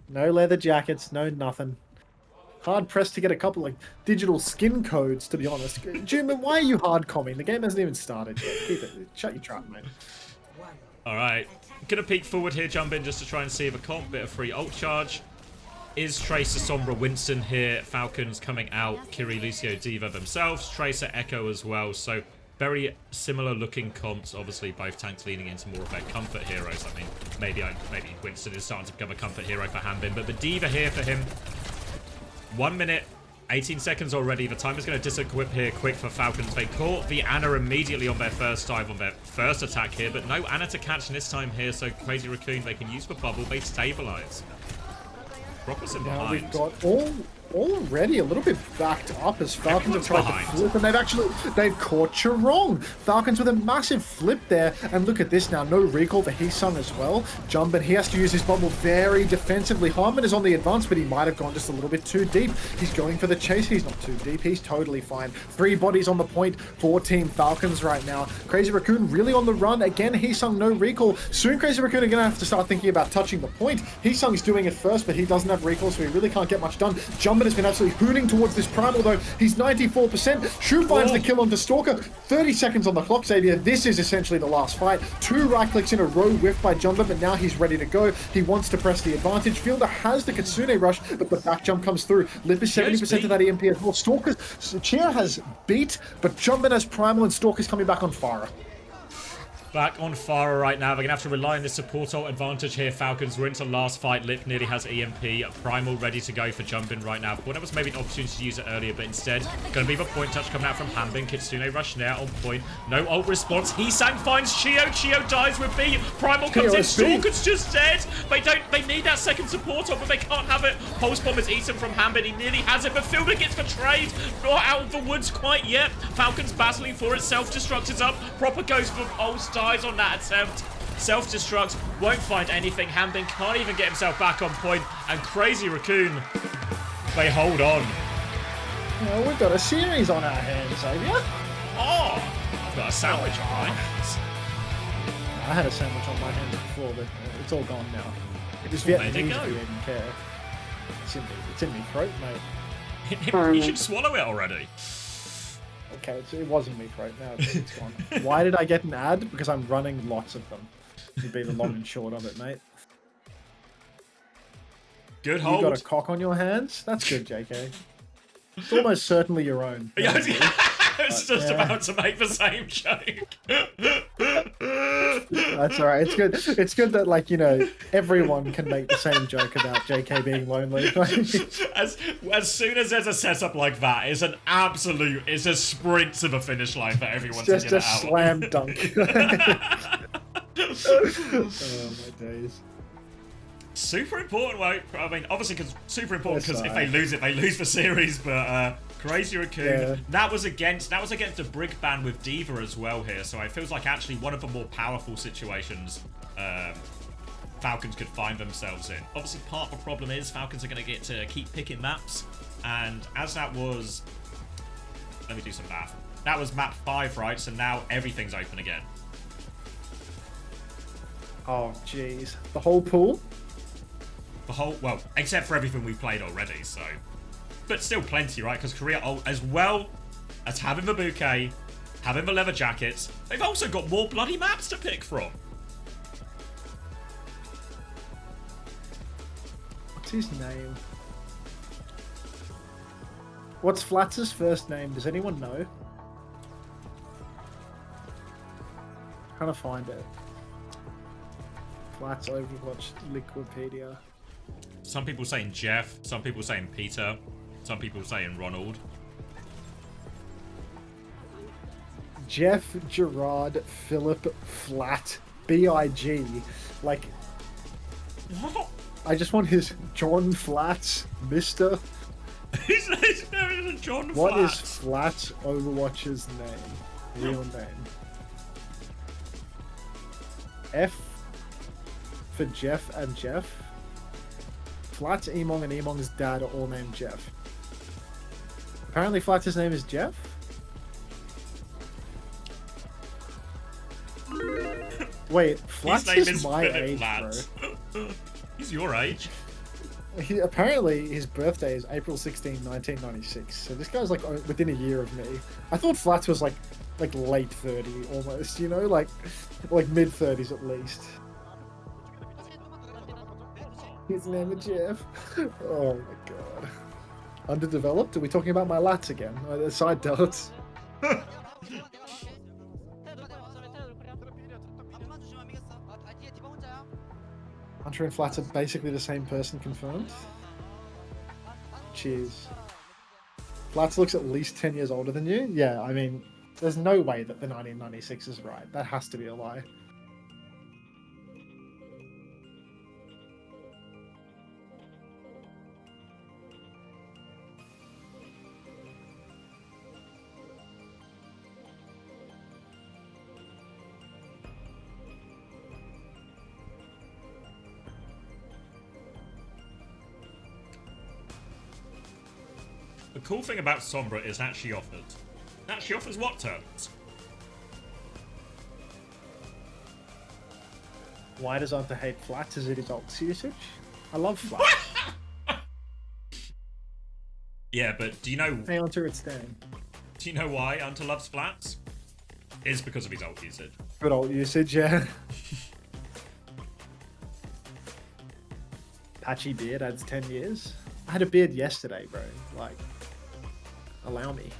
No leather jackets, no nothing. Hard pressed to get a couple of digital skin codes, to be honest. Juman, why are you hard comming? The game hasn't even started yet. Keep it. Shut your trap, mate. Alright. Gonna peek forward here, jump in just to try and see if a comp. Bit of free ult charge. Is Tracer, Sombra, Winston here. Falcons coming out. Kiri, Lucio, D.Va themselves. Tracer, Echo as well. So very similar looking comps. Obviously, both tanks leaning into more of their comfort heroes. I mean, maybe Winston is starting to become a comfort hero for Hanbin. But the D.Va here for him. 1 minute, 18 seconds already. The time is going to disequip here quick for Falcons. They caught the Ana immediately on their first dive, on their first attack here. But no Ana to catch this time here. So Crazy Raccoon, they can use the bubble. They stabilize. Proper's in behind. Now we've got all already a little bit backed up as Falcons have tried to flip, and they've caught Charong. Falcons with a massive flip there, and look at this now, no recall for Heesung as well. Jumpin, he has to use his bubble very defensively. Harmon is on the advance, but he might have gone just a little bit too deep. He's going for the chase. He's not too deep. He's totally fine. 3 bodies on the point for Team Falcons right now. Crazy Raccoon really on the run. Again, Heesung no recall. Soon Crazy Raccoon are going to have to start thinking about touching the point. Heesung's doing it first, but he doesn't have recall, so he really can't get much done. Jumpin has been absolutely hooning towards this Primal though. He's 94%. Shu finds the kill onto Stalker. 30 seconds on the clock, Xavier. This is essentially the last fight. 2 right clicks in a row whiffed by Jumpin, but now he's ready to go. He wants to press the advantage. Fielder has the Kitsune rush, but the back jump comes through. Lip is 70% of that EMP as well. Stalker's Cheer has beat, but Jumpin has Primal and Stalker's coming back on fire. Back on fire right now. They're going to have to rely on this support ult advantage here. Falcons, we're into last fight. Lip nearly has EMP. Primal ready to go for Jumpin right now. Thought that was maybe an opportunity to use it earlier, but instead, going to be the point touch coming out from Hanbin. Kitsune rush now on point. No ult response. Heesang finds Chio. Chio dies with B. Primal comes in. Stalker's just dead. They need that second support ult, but they can't have it. Pulse Bomb is eaten from Hanbin. He nearly has it, but Fielder gets betrayed. Not out of the woods quite yet. Falcons battling for it. Self-destruct is up. Proper goes for Pulse. Dies on that attempt. Self-destruct, won't find anything. Hanbin can't even get himself back on point, and Crazy Raccoon, they hold on. Well, we've got a series on our hands, Xavier. Oh, I've got a sandwich on my hands. I had a sandwich on my hands before, but it's all gone now. It was Where'd it Vietnamese go? if you didn't care. It's in my throat, mate. You should swallow it already. Okay, it wasn't me throat now. It's gone. Why did I get an ad? Because I'm running lots of them. Would be the long and short of it, mate. Good hold. You got a cock on your hands? That's good, JK. It's almost certainly your own. Yeah, I was just about to make the same joke. That's alright. It's good. It's good that, like, you know, everyone can make the same joke about JK being lonely. as soon as there's a setup like that, it's a sprint to the finish line for everyone to get it out. Just a slam dunk. Oh my days. Super important. Well, I mean, obviously, because if they lose it, they lose the series. But Crazy Raccoon, that was against a brick ban with D.Va as well here. So it feels like actually one of the more powerful situations Falcons could find themselves in. Obviously, part of the problem is Falcons are going to get to keep picking maps, and as that was, let me do some math. That was map 5, right? So now everything's open again. Oh jeez, the whole pool. Well, except for everything we've played already, so. But still plenty, right? Because Korea, as well as having the bouquet, having the leather jackets, they've also got more bloody maps to pick from. What's his name? What's Flatz's first name? Does anyone know? Trying to find it. Flats Overwatch Liquipedia. Some people saying Jeff, some people saying Peter, some people saying Ronald. Jeff, Gerard, Philip, Flat, B.I.G. Like, What? I just want his John Flats, Mr. His name is John Flats. What is Flats Overwatch's name? Real name. F for Jeff and Jeff. Flats, Emong, and Emong's dad are all named Jeff. Apparently Flats' name is Jeff? Wait, Flats is my age, Flats. Bro. He's your age. Apparently his birthday is April 16, 1996. So this guy's like within a year of me. I thought Flats was like late 30 almost, you know, like mid 30s at least. His name is Jeff. Oh my god. Underdeveloped? Are we talking about my lats again? Side delts. Hunter and Flats are basically the same person, confirmed. Cheers. Flats looks at least 10 years older than you? Yeah, I mean, there's no way that the 1996 is right. That has to be a lie. The cool thing about Sombra is that she offers. That she offers what turns? Why does Unter hate flats? Is it his ults usage? I love flats. Yeah, but do you know... Hey, Unter, it's Dan. Do you know why Unter loves flats? It's because of his ult usage. Good ult usage, yeah. Patchy beard adds 10 years. I had a beard yesterday, bro. Like, allow me.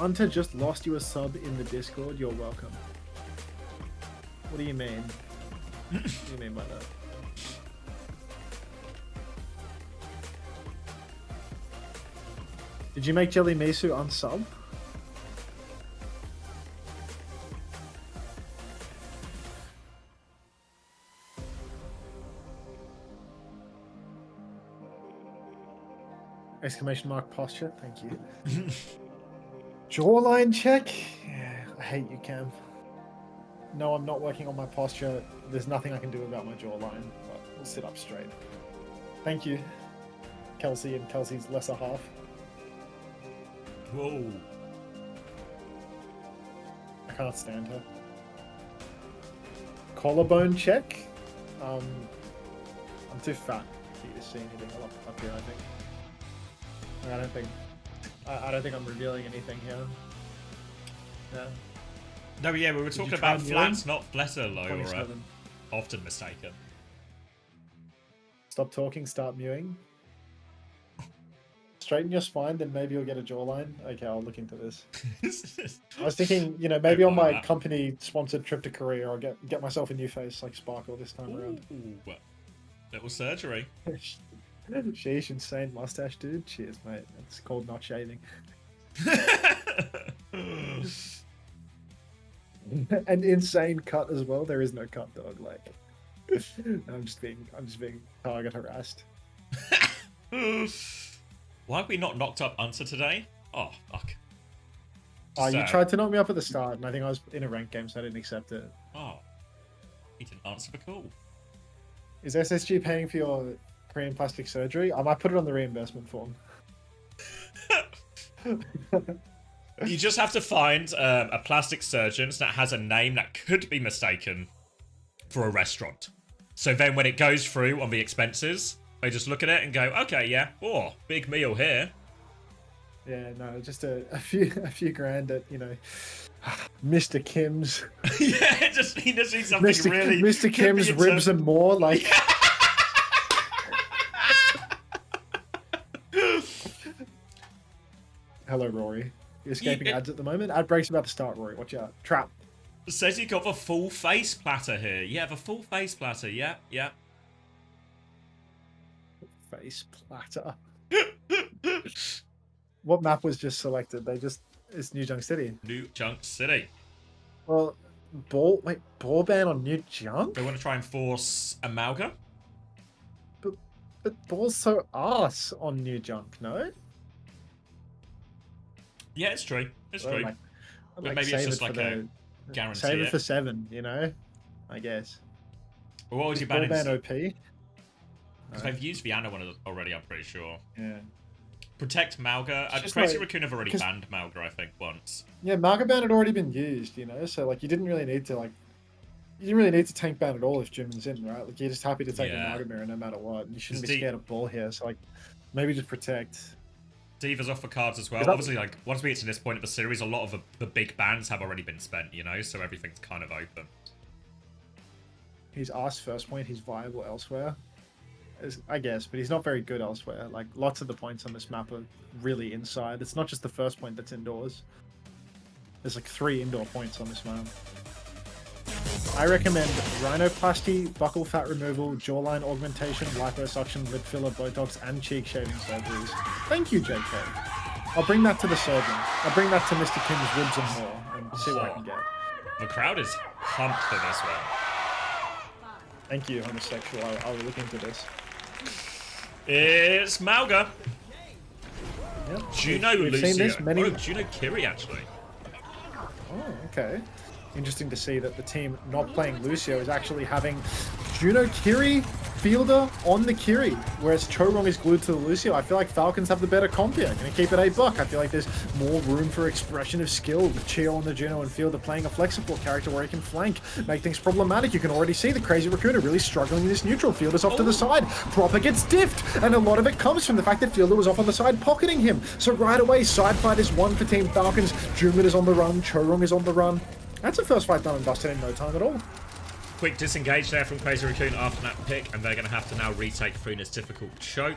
Unter just lost you a sub in the Discord. You're welcome. What do you mean? What do you mean by that? Did you make Jelly Misu unsub? Exclamation mark posture, thank you. Jawline check? Yeah, I hate you, Cam. No, I'm not working on my posture. There's nothing I can do about my jawline, but we'll sit up straight. Thank you, Kelsey and Kelsey's lesser half. Whoa. I can't stand her. Collarbone check? I'm too fat for you to see anything up here, I think. I don't think I'm revealing anything here. Yeah. No, yeah, we were talking about flats, not fletter low, or often mistaken. Stop talking, start mewing. Straighten your spine, then maybe you'll get a jawline. Okay, I'll look into this. I was thinking, you know, maybe on my company-sponsored trip to Korea, I'll get myself a new face like Sparkle this time around. Ooh, little surgery. Sheesh, insane mustache, dude. Cheers, mate. It's called not shaving. An insane cut as well. There is no cut, dog. Like, I'm just being target harassed. Why have we not knocked up Unter today? Oh, fuck. You tried to knock me up at the start, and I think I was in a ranked game, so I didn't accept it. Oh. He didn't answer the call. Is SSG paying for your Korean plastic surgery? I might put it on the reimbursement form. You just have to find a plastic surgeon that has a name that could be mistaken for a restaurant. So then when it goes through on the expenses, they just look at it and go, okay, yeah, oh, big meal here. Yeah, no, just a few grand at, you know, Mr. Kim's. Yeah, he just needs something really... Mr. Kim's ribs and more, like... Hello, Rory. You're escaping ads at the moment. Ad break's about to start, Rory. Watch out. Trap. It says you got the full face platter here. Yeah, the full face platter. Yeah, yeah. Face platter. What map was just selected? It's New Junk City. New Junk City. Well, ball ban on New Junk? They want to try and force Amalga? But ball's so arse on New Junk, no? Yeah, it's true. It's true. But maybe it's just like a guarantee. Save it for 7, you know? I guess. Well, what was your ban? Ban OP? Because they've used the Ana one already, I'm pretty sure. Yeah. Protect Malga. Crazy Raccoon have already banned Malga, I think, once. Yeah, Malga ban had already been used, you know? So, like, you didn't really need to tank ban at all if Jimin's in, right? Like, you're just happy to take a Malga mirror no matter what. You shouldn't be scared of ball here. So, like, maybe just protect. Diva's off for cards as well. Obviously, like, once we get to this point of the series, a lot of the big bans have already been spent, you know? So everything's kind of open. He's asked first point. He's viable elsewhere. I guess, but he's not very good elsewhere. Like, lots of the points on this map are really inside. It's not just the first point that's indoors. There's like 3 indoor points on this map. I recommend rhinoplasty, buccal fat removal, jawline augmentation, liposuction, lip filler, Botox, and cheek shaving surgeries. Thank you, JK. I'll bring that to the surgeon. I'll bring that to Mr. Kim's ribs and more, and see what I can get. The crowd is pumped for this one. Thank you, homosexual. I will look into this. It's Malga. Yep. Juno Lucio. Juno Kiri, actually. Oh, okay. Interesting to see that the team not playing Lucio is actually having Juno Kiri Fielder on the Kiri, whereas Chorong is glued to the Lucio. I feel like Falcons have the better comp here. Gonna keep it $8. I feel like there's more room for expression of skill with Chio on the Juno and Fielder playing a flexible character where he can flank, make things problematic. You can already see the Crazy Raccoon are really struggling in this neutral. Fielder's off to the side. Proper gets diffed, and a lot of it comes from the fact that Fielder was off on the side pocketing him. So right away, side fight is won for Team Falcons. Jumit is on the run. Chorong is on the run. That's a first fight done and dusted in no time at all. Quick disengage there from Crazy Raccoon after that pick, and they're going to have to now retake Funa's difficult choke.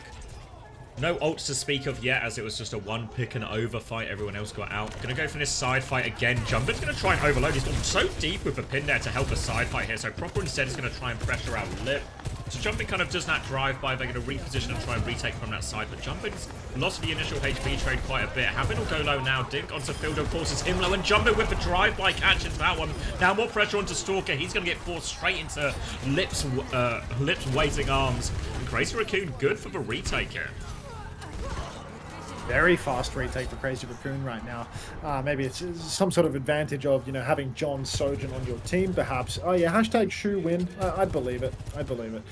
No ults to speak of yet, as it was just a one pick and over fight. Everyone else got out. Going to go for this side fight again. Jumpin's going to try and overload. He's gone so deep with the pin there to help a side fight here. So Proper instead is going to try and pressure out Lip. So Jumpin kind of does that drive-by. They're going to reposition and try and retake from that side. But Jumpin's lost the initial HP trade quite a bit. Having will go low now. Dink onto Fielder forces him low. And Jumpin with the drive-by catches that one. Now more pressure onto Stalker. He's going to get forced straight into Lip's waiting arms. And Crazy Raccoon good for the retake here. Very fast retake for Crazy Raccoon right now. Maybe it's some sort of advantage of, you know, having John Sojourn on your team, perhaps. Oh yeah, hashtag Shu win. I'd believe it. I'd believe it.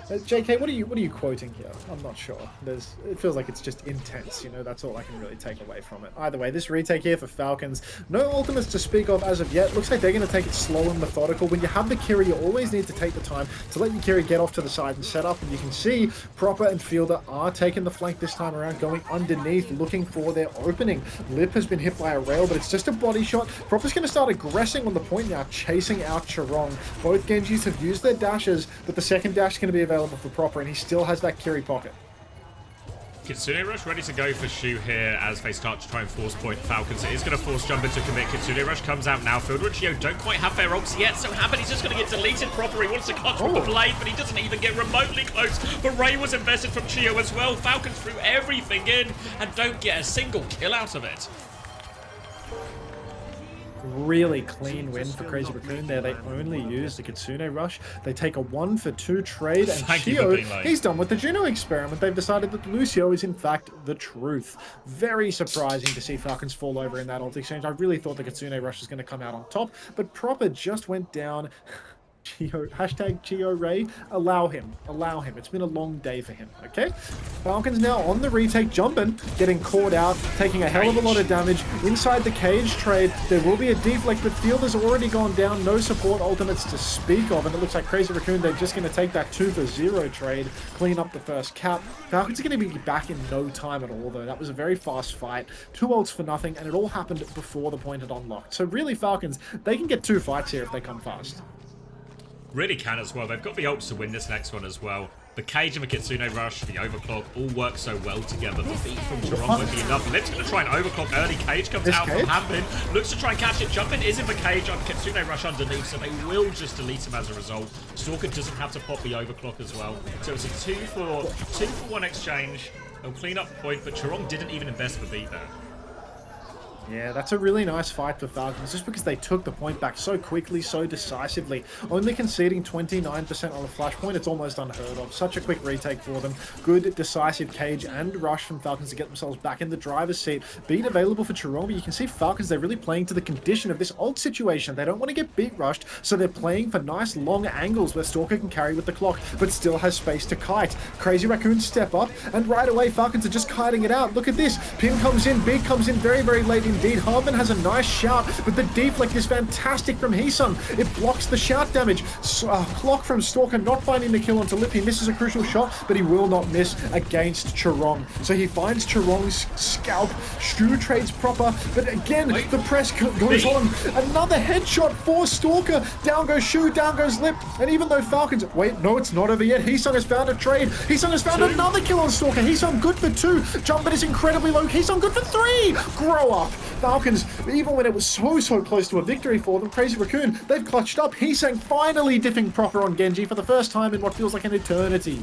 JK, what are you quoting here? I'm not sure. It feels like it's just intense, you know, that's all I can really take away from it. Either way, this retake here for Falcons, no ultimates to speak of as of yet. Looks like they're going to take it slow and methodical. When you have the Kiri, you always need to take the time to let your Kiri get off to the side and set up, and you can see Proper and Fielder are taking the flank this time around, going underneath, looking for their opening. Lip has been hit by a rail, but it's just a body shot. Proper's going to start aggressing on the point now, chasing out Chorong. Both Genjis have used their dashes, but the second dash is going to be available for Proper, and he still has that Kiri pocket. Kitsune Rush ready to go for Shu here as they start to try and force point Falcons. It is going to force Jumpin to commit. Kitsune Rush comes out now. Fielder and Chio don't quite have their ults yet, so Hammond just going to get deleted Proper. He wants to cut from the blade, but he doesn't even get remotely close. The Ray was invested from Chio as well. Falcons threw everything in and don't get a single kill out of it. Really clean win for Crazy Raccoon there. They only use the Kitsune Rush. They take a 1-for-2 trade, and Chio, he's done with the Juno experiment. They've decided that Lucio is in fact the truth. Very surprising to see Falcons fall over in that ult exchange. I really thought the Kitsune Rush was going to come out on top, but Proper just went down. Chio, hashtag Chio Ray, allow him. It's been a long day for him, okay? Falcons now on the retake, Jumpin, getting caught out, taking a hell of a lot of damage. Inside the cage trade, there will be a deflect, but Fielder's already gone down. No support ultimates to speak of, and it looks like Crazy Raccoon, they're just going to take that 2-for-0 trade, clean up the first cap. Falcons are going to be back in no time at all, though. That was a very fast fight. 2 ults for nothing, and it all happened before the point had unlocked. So really, Falcons, they can get 2 fights here if they come fast. Really can as well. They've got the ults to win this next one as well. The cage and the Kitsune Rush, the overclock, all work so well together. The beat from Chorong won't be enough. Lip's going to try and overclock early. Cage comes out from Hampin. Looks to try and catch it. Jumpin is in the cage on Kitsune Rush underneath, so they will just delete him as a result. Stalker doesn't have to pop the overclock as well. So it's a 2-for-1 exchange. They'll clean up point, but Chorong didn't even invest the beat there. Yeah, that's a really nice fight for Falcons, just because they took the point back so quickly, so decisively. Only conceding 29% on the flashpoint, it's almost unheard of. Such a quick retake for them. Good, decisive cage and rush from Falcons to get themselves back in the driver's seat. Beat available for Chorong, but you can see Falcons, they're really playing to the condition of this ult situation. They don't want to get beat rushed, so they're playing for nice long angles where Stalker can carry with the clock, but still has space to kite. Crazy Raccoon step up, and right away Falcons are just kiting it out. Look at this. Pin comes in, beat comes in very, very late indeed. Harmon has a nice shout, but the deflect is fantastic from Heesung. It blocks the shout damage. Clock from Stalker not finding the kill onto Lip. He misses a crucial shot, but he will not miss against Chorong. So he finds Chorong's scalp. Shu trades Proper, but again, the press goes on. Another headshot for Stalker. Down goes Shu, down goes Lip. And even though Falcons... Wait, no, it's not over yet. Heesung has found a trade. Heesung has found another kill on Stalker. Heesung good for 2. Jumpin is incredibly low. Heesung good for 3. Grow up. Falcons, even when it was so close to a victory for them, Crazy Raccoon, they've clutched up. Heesung finally diffing Proper on Genji for the first time in what feels like an eternity.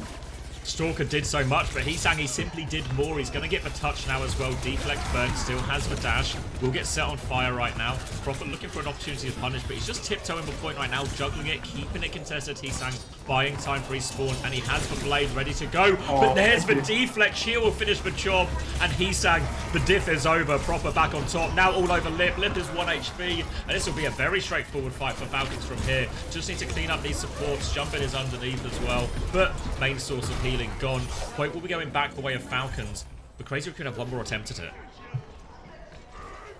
Stalker did so much, but Heesang, he simply did more. He's going to get the touch now as well. Deflect burn, still has the dash. Will get set on fire right now. Prophet looking for an opportunity to punish, but he's just tiptoeing the point right now, juggling it, keeping it contested. Heesang buying time for his spawn, and he has the blade ready to go. But there's the deflect. Shield will finish the job, and Heesang, the diff is over. Proper back on top. Now all over Lip. Lip is 1 HP, and this will be a very straightforward fight for Falcons from here. Just need to clean up these supports. Jumping is underneath as well, but main source of healing gone. Point will be going back the way of Falcons, but Crazy Raccoon have one more attempt at it.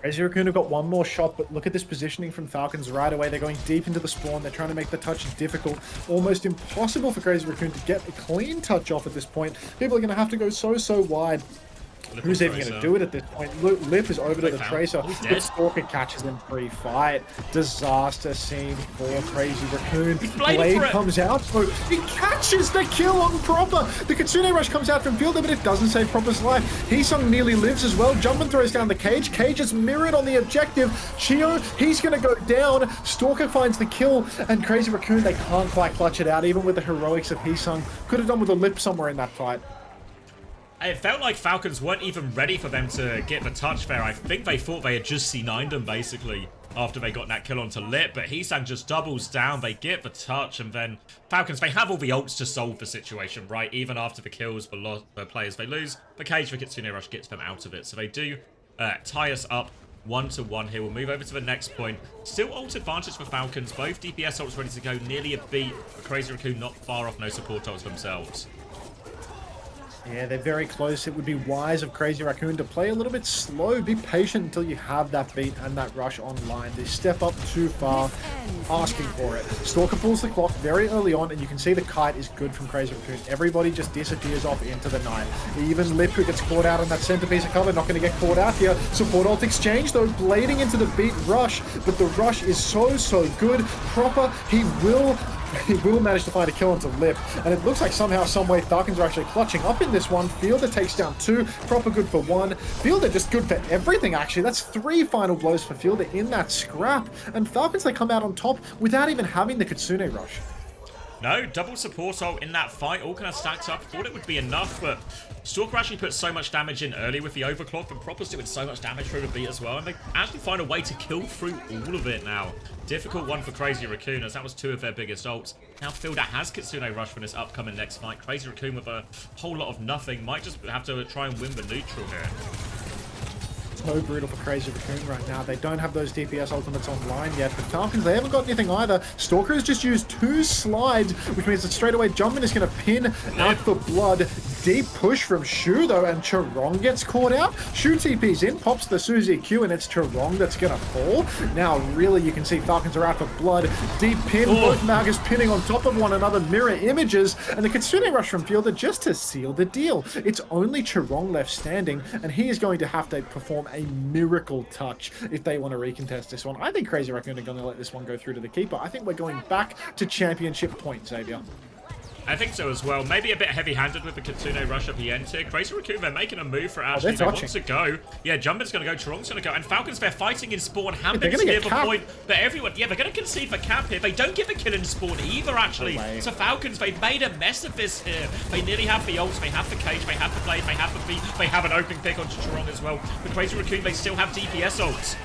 Crazy Raccoon have got one more shot, but look at this positioning from Falcons right away. They're going deep into the spawn. They're trying to make the touch difficult. Almost impossible for Crazy Raccoon to get a clean touch off at this point. People are going to have to go so wide. Who's even going to do it at this point? Lip is over to the Tracer. The Stalker catches him pre-fight. Disaster scene for Crazy Raccoon. Blade comes out, so he catches the kill on Proper. The Kitsune Rush comes out from Fielder, but it doesn't save Proper's life. Heesung nearly lives as well. Jumpin throws down the Cage. Cage is mirrored on the objective. Chio, he's going to go down. Stalker finds the kill, and Crazy Raccoon, they can't quite clutch it out, even with the heroics of Heesung. Could have done with a Lip somewhere in that fight. It felt like Falcons weren't even ready for them to get the touch there. I think they thought they had just C9'd them, basically, after they got that kill onto Lip. But Heesang just doubles down. They get the touch, and then Falcons, they have all the ults to solve the situation, right? Even after the kills, the players they lose, the Cage for Kitsune Rush gets them out of it. So they do tie us up 1-1 here. We'll move over to the next point. Still ult advantage for Falcons. Both DPS ults ready to go. Nearly a beat. Crazy Raccoon not far off. No support ults themselves. Yeah, they're very close. It would be wise of Crazy Raccoon to play a little bit slow. Be patient until you have that beat and that rush online. They step up too far, asking for it. Stalker pulls the clock very early on, and you can see the kite is good from Crazy Raccoon. Everybody just disappears off into the night. Even Lip, who gets caught out on that centerpiece of cover, not going to get caught out here. Support ult exchange, though, blading into the beat rush, but the rush is so good. Proper, he will manage to find a kill onto Lip, and it looks like somehow, someway, Falcons are actually clutching up in this one. Fielder takes down 2, Proper good for 1. Fielder just good for everything, actually. That's 3 final blows for Fielder in that scrap, and Falcons, they come out on top without even having the Kitsune Rush. No, double support ult in that fight, all kind of stacked up. Thought it would be enough, but Stalker actually put so much damage in early with the overclock, and Proper's doing so much damage through the beat as well, and they actually find a way to kill through all of it now. Difficult one for Crazy Raccoon, as that was 2 of their biggest ults. Now Fielder has Kitsune Rush for this upcoming next fight. Crazy Raccoon with a whole lot of nothing. Might just have to try and win the neutral here. So brutal for Crazy Raccoon right now. They don't have those DPS ultimates online yet, but Falcons, they haven't got anything either. Stalker has just used 2 slides, which means that straight away Jumpman is going to pin out for blood. Deep push from Shu, though, and Charong gets caught out. Shu TP's in, pops the Suzy Q, and it's Charong that's going to fall. Now, really, you can see Falcons are out for blood. Deep pin, both Magus pinning on top of one another, mirror images, and the Kitsune Rush from Fielder just to seal the deal. It's only Charong left standing, and he is going to have to perform a miracle touch if they want to recontest this one. I think Crazy Raccoon are going to let this one go through to the keeper. I think we're going back to championship point, Xavier. I think so as well. Maybe a bit heavy-handed with the Kitsune Rush at the end here. Crazy Raccoon, they're making a move for Ashley. They want to go. Yeah, Jumpin's going to go. Charong's going to go. And Falcons, they're fighting in spawn. Hambin's here for point. But everyone, yeah, they're going to concede for cap here. They don't get the kill in spawn either, actually. So Falcons, they've made a mess of this here. They nearly have the ults. They have the Cage. They have the Blade. They have the beat. They have an opening pick onto Charong as well. But Crazy Raccoon, they still have DPS ults.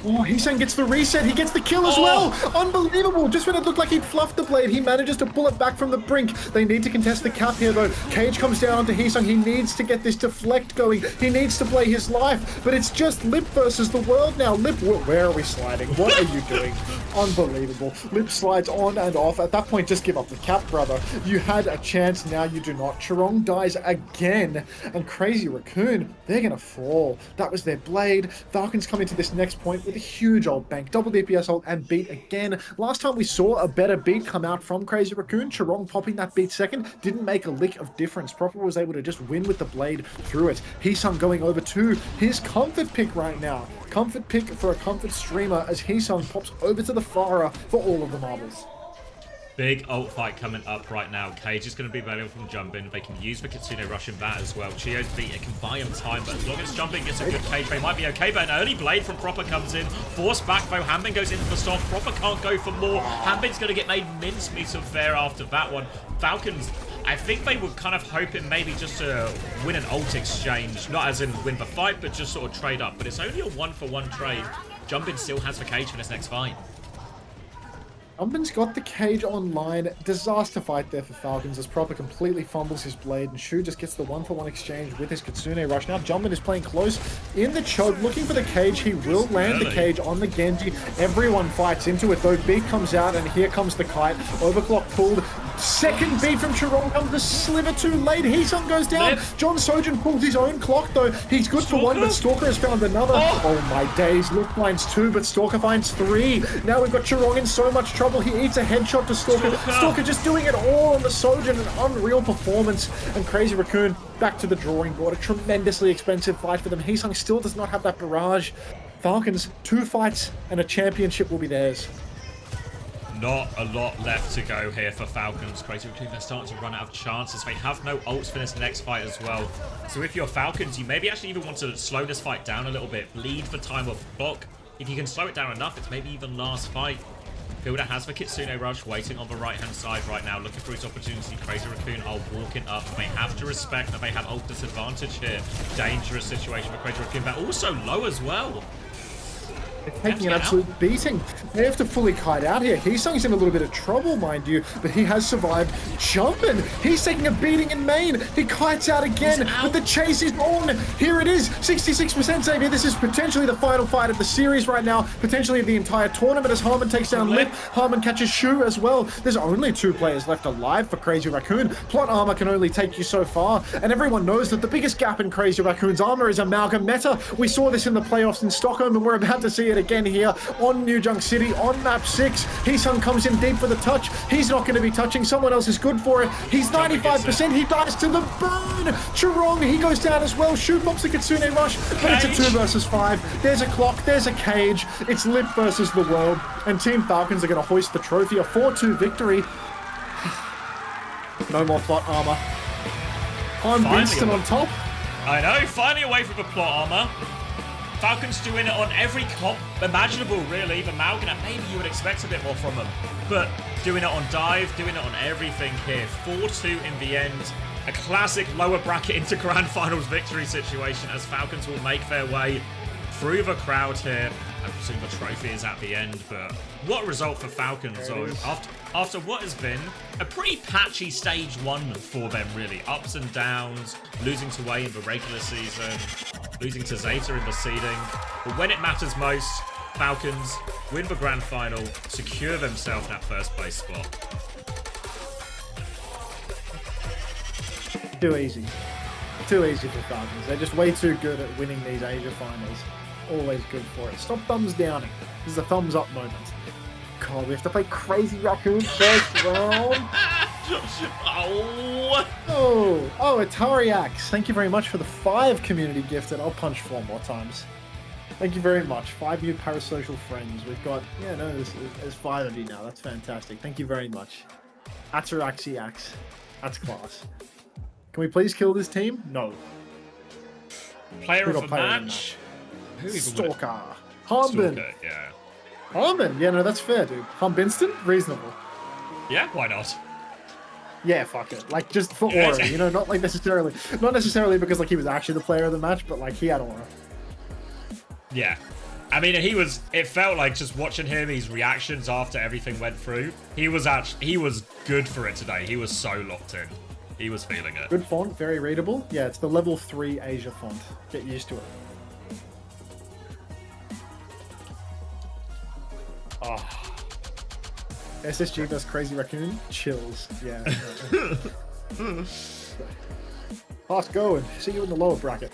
Oh, Heesang gets the reset. He gets the kill as well. Unbelievable. Just when it looked like he'd fluffed the blade, he manages to pull it back from the brink. They need to contest the cap here, though. Cage comes down onto Heesang. He needs to get this deflect going. He needs to play his life. But it's just Lip versus the world now. Lip, where are we sliding? What are you doing? Unbelievable. Lip slides on and off. At that point, just give up the cap, brother. You had a chance. Now you do not. Charong dies again. And Crazy Raccoon, they're going to fall. That was their blade. Falcons come into this next point with a huge ult bank, double DPS ult, and beat again. Last time we saw a better beat come out from Crazy Raccoon, Charong popping that beat second didn't make a lick of difference. Proper was able to just win with the blade through it. Heesung going over to his comfort pick right now. Comfort pick for a comfort streamer as Heesung pops over to the Farah for all of the marbles. Big ult fight coming up right now. Cage is going to be available from Jumpin. They can use the Kitsune Rush in that as well. Chio's beat, it can buy him time, but as long as Jumpin gets a good Cage, they might be okay. But an early blade from Proper comes in. Force back though. Hambin goes into the stop. Proper can't go for more. Hambin's going to get made mincemeat of there after that one. Falcons, I think they were kind of hoping maybe just to win an ult exchange, not as in win the fight, but just sort of trade up. But it's only a 1-for-1 trade. Jumpin still has the cage for this next fight. Jumpin's got the cage online. Disaster fight there for Falcons as Proper completely fumbles his blade and Shu just gets the 1-for-1 exchange with his Kitsune rush. Now Jumpin is playing close in the choke, looking for the cage. He will land the cage on the Genji. Everyone fights into it though. Beat comes out and here comes the kite. Overclock pulled. Second beat from Chiron comes the sliver too late. Heesung goes down. John Sojin pulls his own clock though. He's good for one, but Stalker has found another. Oh my days. Luke finds 2, but Stalker finds 3. Now we've got Chiron in so much trouble. He eats a headshot to Stalker. Stalker just doing it all on the Sojin. An unreal performance. And Crazy Raccoon back to the drawing board. A tremendously expensive fight for them. Heesung still does not have that barrage. Falcons, 2 fights and a championship will be theirs. Not a lot left to go here for Falcons. Crazy Raccoon, they're starting to run out of chances. They have no ults for this next fight as well. So if you're Falcons, you maybe actually even want to slow this fight down a little bit. Bleed for time of clock. If you can slow it down enough, it's maybe even last fight. Builder has the Kitsune Rush waiting on the right-hand side right now, looking for his opportunity. Crazy Raccoon are walking up. They have to respect that they have ult disadvantage here. Dangerous situation for Crazy Raccoon, but also low as well. They're taking an absolute beating. They have to fully kite out here. Heesung's in a little bit of trouble, mind you, but he has survived. Jumpin', he's taking a beating in main. He kites out again, but the chase is on. Here it is, 66% save here. This is potentially the final fight of the series right now, potentially the entire tournament as Harmon takes down Lip. Harmon catches Shu as well. There's only 2 players left alive for Crazy Raccoon. Plot armor can only take you so far, and everyone knows that the biggest gap in Crazy Raccoon's armor is Amalgam Meta. We saw this in the playoffs in Stockholm, and we're about to see it again here on New Junk City on map 6. Heesung comes in deep for the touch. He's not going to be touching. Someone else is good for it. He's 95%. He dies to the burn. Chirong, he goes down as well. Shu pops the Kitsune Rush, but it's a 2 versus 5. There's a clock. There's a cage. It's Lip versus the world, and Team Falcons are going to hoist the trophy. A 4-2 victory. No more plot armor. I'm Winston on top. I know. Finally away from the plot armor. Falcons doing it on every comp imaginable, really. The Malgan, maybe you would expect a bit more from them. But doing it on dive, doing it on everything here. 4-2 in the end. A classic lower bracket into grand finals victory situation as Falcons will make their way through the crowd here. I presume the trophy is at the end, but what a result for Falcons. So after what has been a pretty patchy stage 1 for them, really. Ups and downs, losing to Wei in the regular season, losing to Zeta in the seeding. But when it matters most, Falcons win the grand final, secure themselves that first place spot. Too easy. Too easy for Falcons. They're just way too good at winning these Asia finals. Always good for it. Stop thumbs downing. This is a thumbs up moment. God, we have to play Crazy Raccoon first round. Oh, Atari Axe. Thank you very much for the 5 community gifted. I'll punch 4 more times. Thank you very much. 5 new parasocial friends. We've got, there's 5 of you now. That's fantastic. Thank you very much. Ataraxi Axe. That's class. Can we please kill this team? No. Player of the match? Stalker. Harmbin. Stalker, yeah. Harmbin? Yeah, no, that's fair, dude. Harmbinston? Reasonable. Yeah, why not? Yeah, fuck it. Like, just for aura, not like necessarily, not necessarily because like he was actually the player of the match, but like he had aura. Yeah. I mean, it felt like just watching him, his reactions after everything went through, he was good for it today. He was so locked in. He was feeling it. Good font, very readable. Yeah, it's the level 3 Asia font. Get used to it. Oh. SSG vs Crazy Raccoon? Chills. Yeah. How's it going? See you in the lower bracket.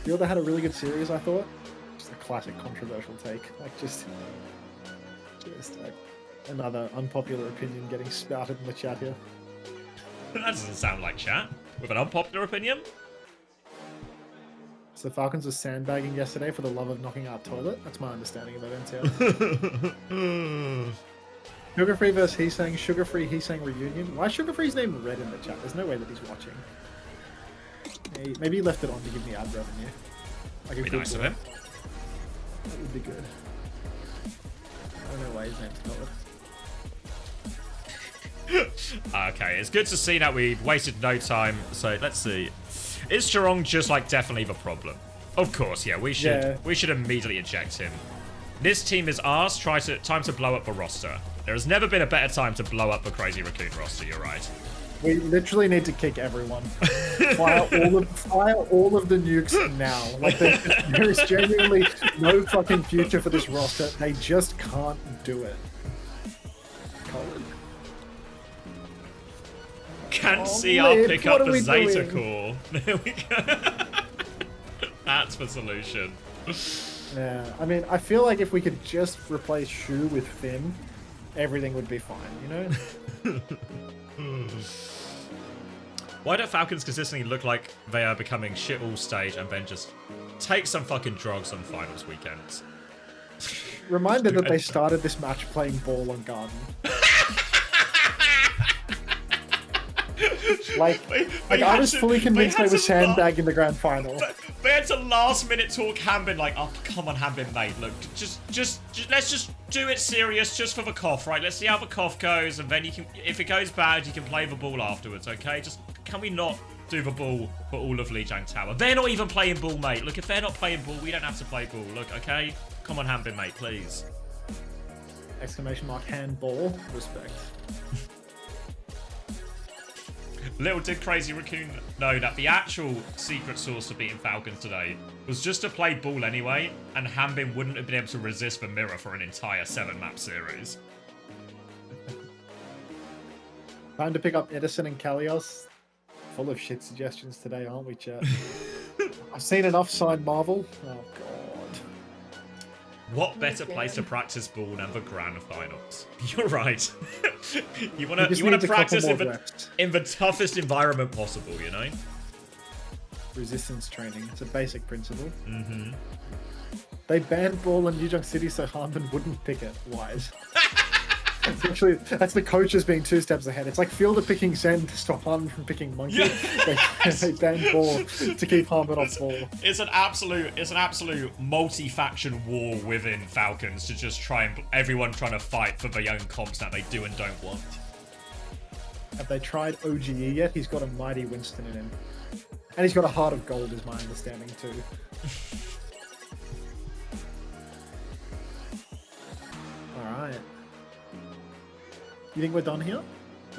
Fielder had a really good series, I thought. Just a classic controversial take. Like, just like another unpopular opinion getting spouted in the chat here. That doesn't sound like chat. With an unpopular opinion? So Falcons was sandbagging yesterday for the love of knocking out toilet. That's my understanding of that NTL. Sugar-free versus Heesang. Sugar-free Heesang reunion. Why is Sugar-free's name red in the chat? There's no way that he's watching. Maybe he left it on to give me ad revenue. Like That'd be nice of him. That would be good. I don't know why his name's covered. Okay, it's good to see that we've wasted no time. So let's see. Is Jerong just like definitely the problem? Of course, yeah. We should immediately eject him. This team is ours. Time to blow up the roster. There has never been a better time to blow up the Crazy Raccoon roster. You're right. We literally need to kick everyone. Fire all of the nukes now. Like there is genuinely no fucking future for this roster. They just can't do it. Can't see our pick up the Zeta core. There we go. That's the solution. Yeah, I mean, I feel like if we could just replace Shu with Finn, everything would be fine, you know? Why don't Falcons consistently look like they are becoming shit all stage and then just take some fucking drugs on finals weekends? Reminder that they started this match playing ball on Garden. I was fully convinced they were sandbagging the grand final. They had to last minute talk Hanbin like, oh come on Hanbin mate, look, just let's just do it serious just for the cough, right? Let's see how the cough goes, and then you can, if it goes bad, you can play the ball afterwards, okay? Just can we not do the ball for all of Lijiang Tower? They're not even playing ball, mate. Look, if they're not playing ball, we don't have to play ball. Look, okay? Come on Hanbin mate, please. Exclamation mark handball. Respect. Little did Crazy Raccoon know that the actual secret sauce for beating Falcons today was just to play ball anyway, and Hanbin wouldn't have been able to resist the mirror for an entire 7-map series. Time to pick up Edison and Kalios. Full of shit suggestions today, aren't we, chat? I've seen enough signed Marvel. Oh, God. What better place to practice ball than the grand finals? You're right. you want to practice in the toughest environment possible, you know? Resistance training. It's a basic principle. Mm-hmm. They banned ball in Yuzhong City so Harmon wouldn't pick it. Wise. Actually, that's the coaches being 2 steps ahead. It's like Fielder picking Zen to stop Harmon from picking Monkey. Yeah. They banned ball to keep Harmon off ball. It's an absolute multi-faction war within Falcons to just try and everyone trying to fight for their own comps that they do and don't want. Have they tried OGE yet? He's got a mighty Winston in him. And he's got a heart of gold, is my understanding too. Alright. You think we're done here?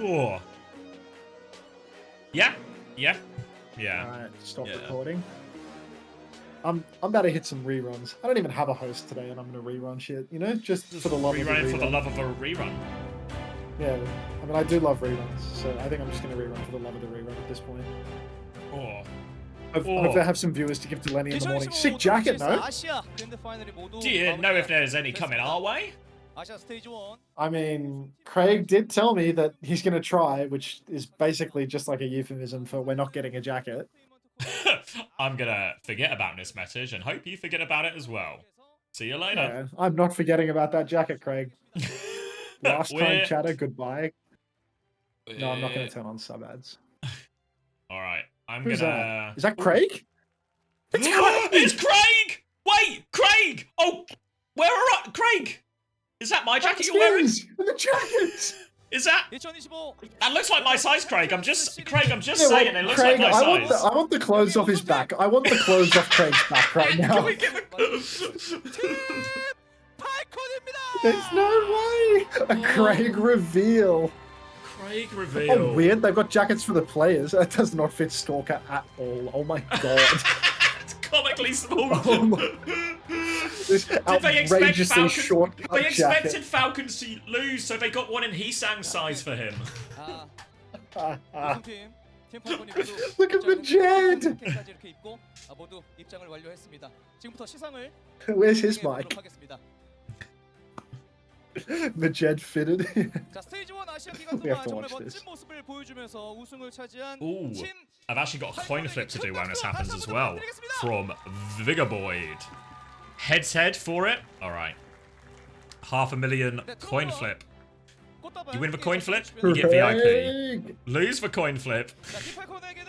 Oh. Yeah. Alright, stop recording. I'm about to hit some reruns. I don't even have a host today, and I'm gonna rerun shit. You know, just for the love of the rerun. For the love of a rerun. Yeah, I mean, I do love reruns, so I think I'm just gonna rerun for the love of the rerun at this point. If I have some viewers to give to Lenny in the morning. Sick jacket, no? Do you know if there's any coming our way? I mean, Craig did tell me that he's going to try, which is basically just like a euphemism for we're not getting a jacket. I'm going to forget about this message and hope you forget about it as well. See you later. Yeah, I'm not forgetting about that jacket, Craig. Last time chatter, goodbye. No, I'm not going to turn on sub ads. All right. Who's that? Is that Craig? It's Craig! It's Craig! Wait, Craig! Oh, where are Craig? Is that my jacket you're wearing? The jacket! Is that? That looks like my size, Craig. I'm just saying it looks Craig, like my size. I want the clothes off his back. I want the clothes off Craig's back right now. Can we get There's no way! A Craig reveal. Craig reveal. Oh, weird. They've got jackets for the players. That does not fit Stalker at all. Oh my god. It's comically small. Oh my... This outrageously short cut They expected jacket. Falcons to lose, so they got one in Hisang's size for him. Look at the Jed! Where's his mic? The Jed fitted. We have to watch this. Ooh, I've actually got a coin flip to do when this happens as well. From Vigorboyd. Heads head for it? Alright. $500,000 coin flip. You win the coin flip, you get VIP. Lose the coin flip.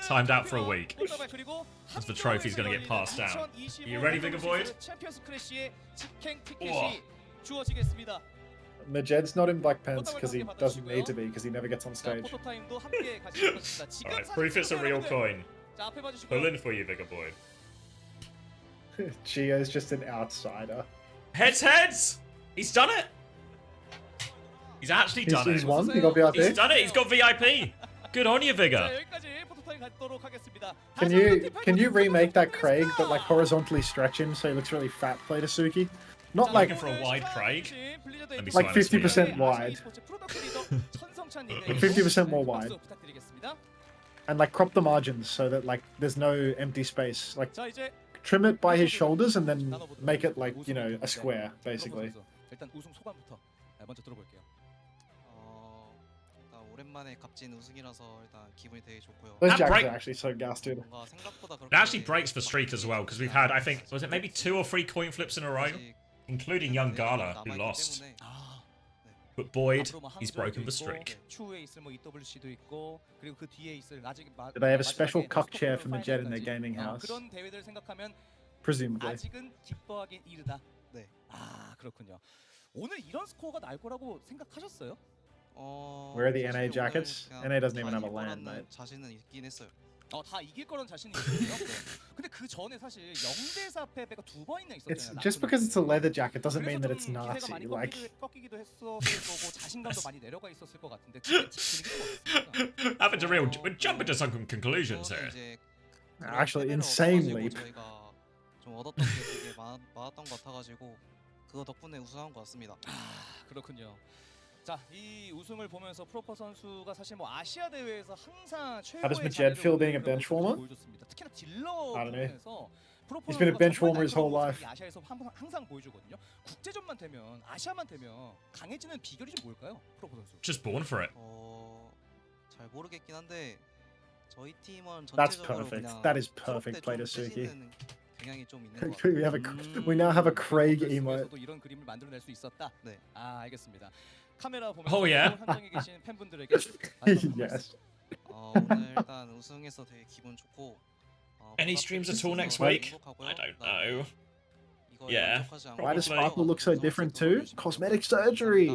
Timed out for a week. As the trophy's gonna get passed down. You ready, Vigorboyd? Majed's not in black pants because he doesn't need to be because he never gets on stage. Alright, proof it's a real coin. Pull in for you, bigger boy. Gio's just an outsider. Heads! He's done it! He's actually done it. He's won? He got VIP? He's done it! He's got VIP! Good on you, Vigor. Can you remake that Craig but like horizontally stretch him so he looks really fat, play to Suki? Not like looking for a wide Craig. like 50% wide. 50% more wide. And like crop the margins so that like there's no empty space. Like trim it by his shoulders and then make it like, you know, a square basically. 일단 우승 소감부터 먼저 들어볼게요. 오랜만에 값진 우승이라서 일단 기분이 되게 좋고요. Those jackets are actually so gassed, dude. It actually breaks the streak as well because we've had, I think, was it maybe 2 or 3 coin flips in a row, including young Gala who lost. But Boyd, he's broken the streak. Do they have a special cuck chair for Majed in their gaming house? Presumably. 아직은 기뻐하긴 이르다. 네. 아 그렇군요. 오늘 이런 스코어가 날 거라고 생각하셨어요? Where are the NA jackets? NA doesn't even have a land, mate. 자신은 있긴 했어요. 다 이길 거란 자신이 있거든요. 근데 그 전에 사실 0대4 패배가 2번이나 있었잖아요. Just because it's a leather jacket doesn't mean that it's nasty. Like 꺾이기도 했었을 거고 자신감도 많이 내려가 있었을 것 같은데 Having to real, we're jumping to some conclusions here. Actually, insane leap. 좀 얻었던 게 되게 많았던 것 같아가지고 그거 덕분에 우승한 것 같습니다. 그렇군요. 자, 이 우승을 보면서 프로퍼 선수가 사실 뭐 아시아 대회에서 항상 How does 최고의 Majed feel being a 자리를 bench warmer? 보여줬습니다. 특히나 딜러 I don't know. 부분에서 프로퍼 He's been a 선수가 bench 정말 warmer his whole 날카로운 life. 모습이 아시아에서 항상 보여주거든요. 국제전만 되면 아시아만 되면 강해지는 비결이 좀 뭘까요, 프로퍼 선수? Just born for it. 잘 모르겠긴 한데 저희 팀은 That's 전체적으로 perfect. 그냥 That is perfect play to Suki. 경향이 좀 있는 것 같아요. We now have a Craig emote. 이런 그림을 만들어낼 수 있었다. 네. 아, 알겠습니다. 카메라 보면서 Oh, yeah. 현장에 계신 팬분들에게 Yes. 오늘 일단 우승해서 되게 기분 좋고 Any streams at all next week? I don't know. Yeah. Why does Sparkle look so different too? Cosmetic surgery.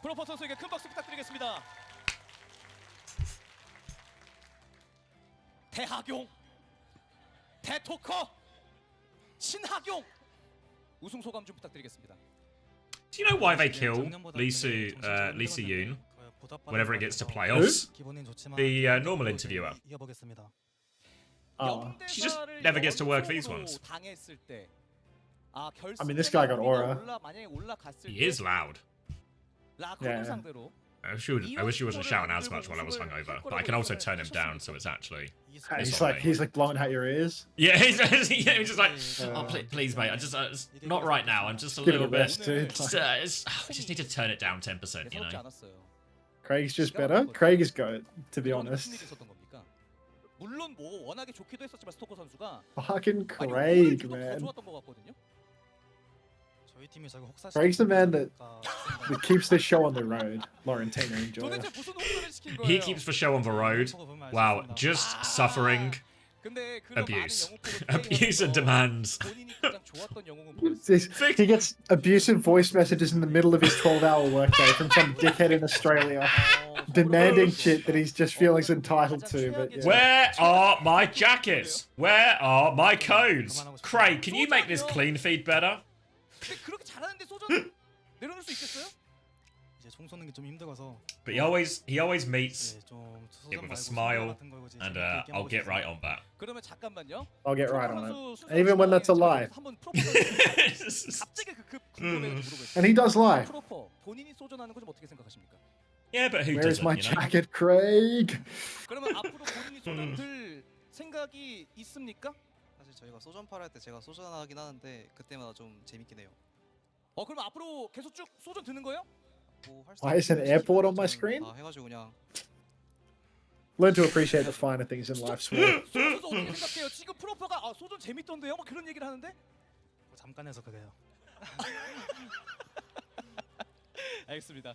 프로퍼 선수에게 큰 박수 부탁드리겠습니다. 대학용, 대토커, 신학용 우승 소감 좀 부탁드리겠습니다. Do you know why they kill Lisa Yoon whenever it gets to playoffs? The normal interviewer. She just never gets to work these ones. I mean, this guy got aura. He is loud. Yeah. I wish he wasn't shouting as much while I was hungover, but I can also turn him down, so it's actually. He's like blowing out your ears. Yeah, he's just like, oh, please, mate. I just not right now. I'm just a little bit. We just need to turn it down 10%, you know. Craig's just better. Craig is goat, to be honest. 물론 뭐 워낙에 좋기도 했었지만 스토커 선수가 Fucking Craig, man. Craig's the man that keeps the show on the road. Laurentino enjoy. He keeps the show on the road. Wow, just suffering abuse. Abuse and demands. He gets abusive voice messages in the middle of his 12-hour workday from some dickhead in Australia, demanding shit that he's just feels entitled to. But yeah. Where are my jackets? Where are my codes? Craig, can you make this clean feed better? 그렇게 잘하는데 소전 내려놓을 수 있겠어요? 이제 총 쏘는 게 좀 힘들어서. But he always meets it with a smile, and I'll get right on that. 그러면 잠깐만요. I'll get right on it, even when that's a lie. 갑자기 And he does lie. 프로퍼 본인이 소전하는 거 좀 어떻게 생각하십니까? Yeah, but who Where's doesn't? my You know? jacket, Craig? 그러면 앞으로 본인이 소전 들 생각이 있습니까? 사실 저희가 소전 팔할 때 제가 소전하긴 하는데 그때마다 좀 재밌긴 해요. 그럼 앞으로 계속 쭉 소전 드는 거예요? Why is an airport on my screen? 해가지고 그냥 Learn to appreciate the finer things in life, Sword. 선수 어떻게 생각해요? 지금 프로퍼가 소전 재밌던데요? 뭐 그런 얘기를 하는데? 잠깐 해서 그래요. 알겠습니다.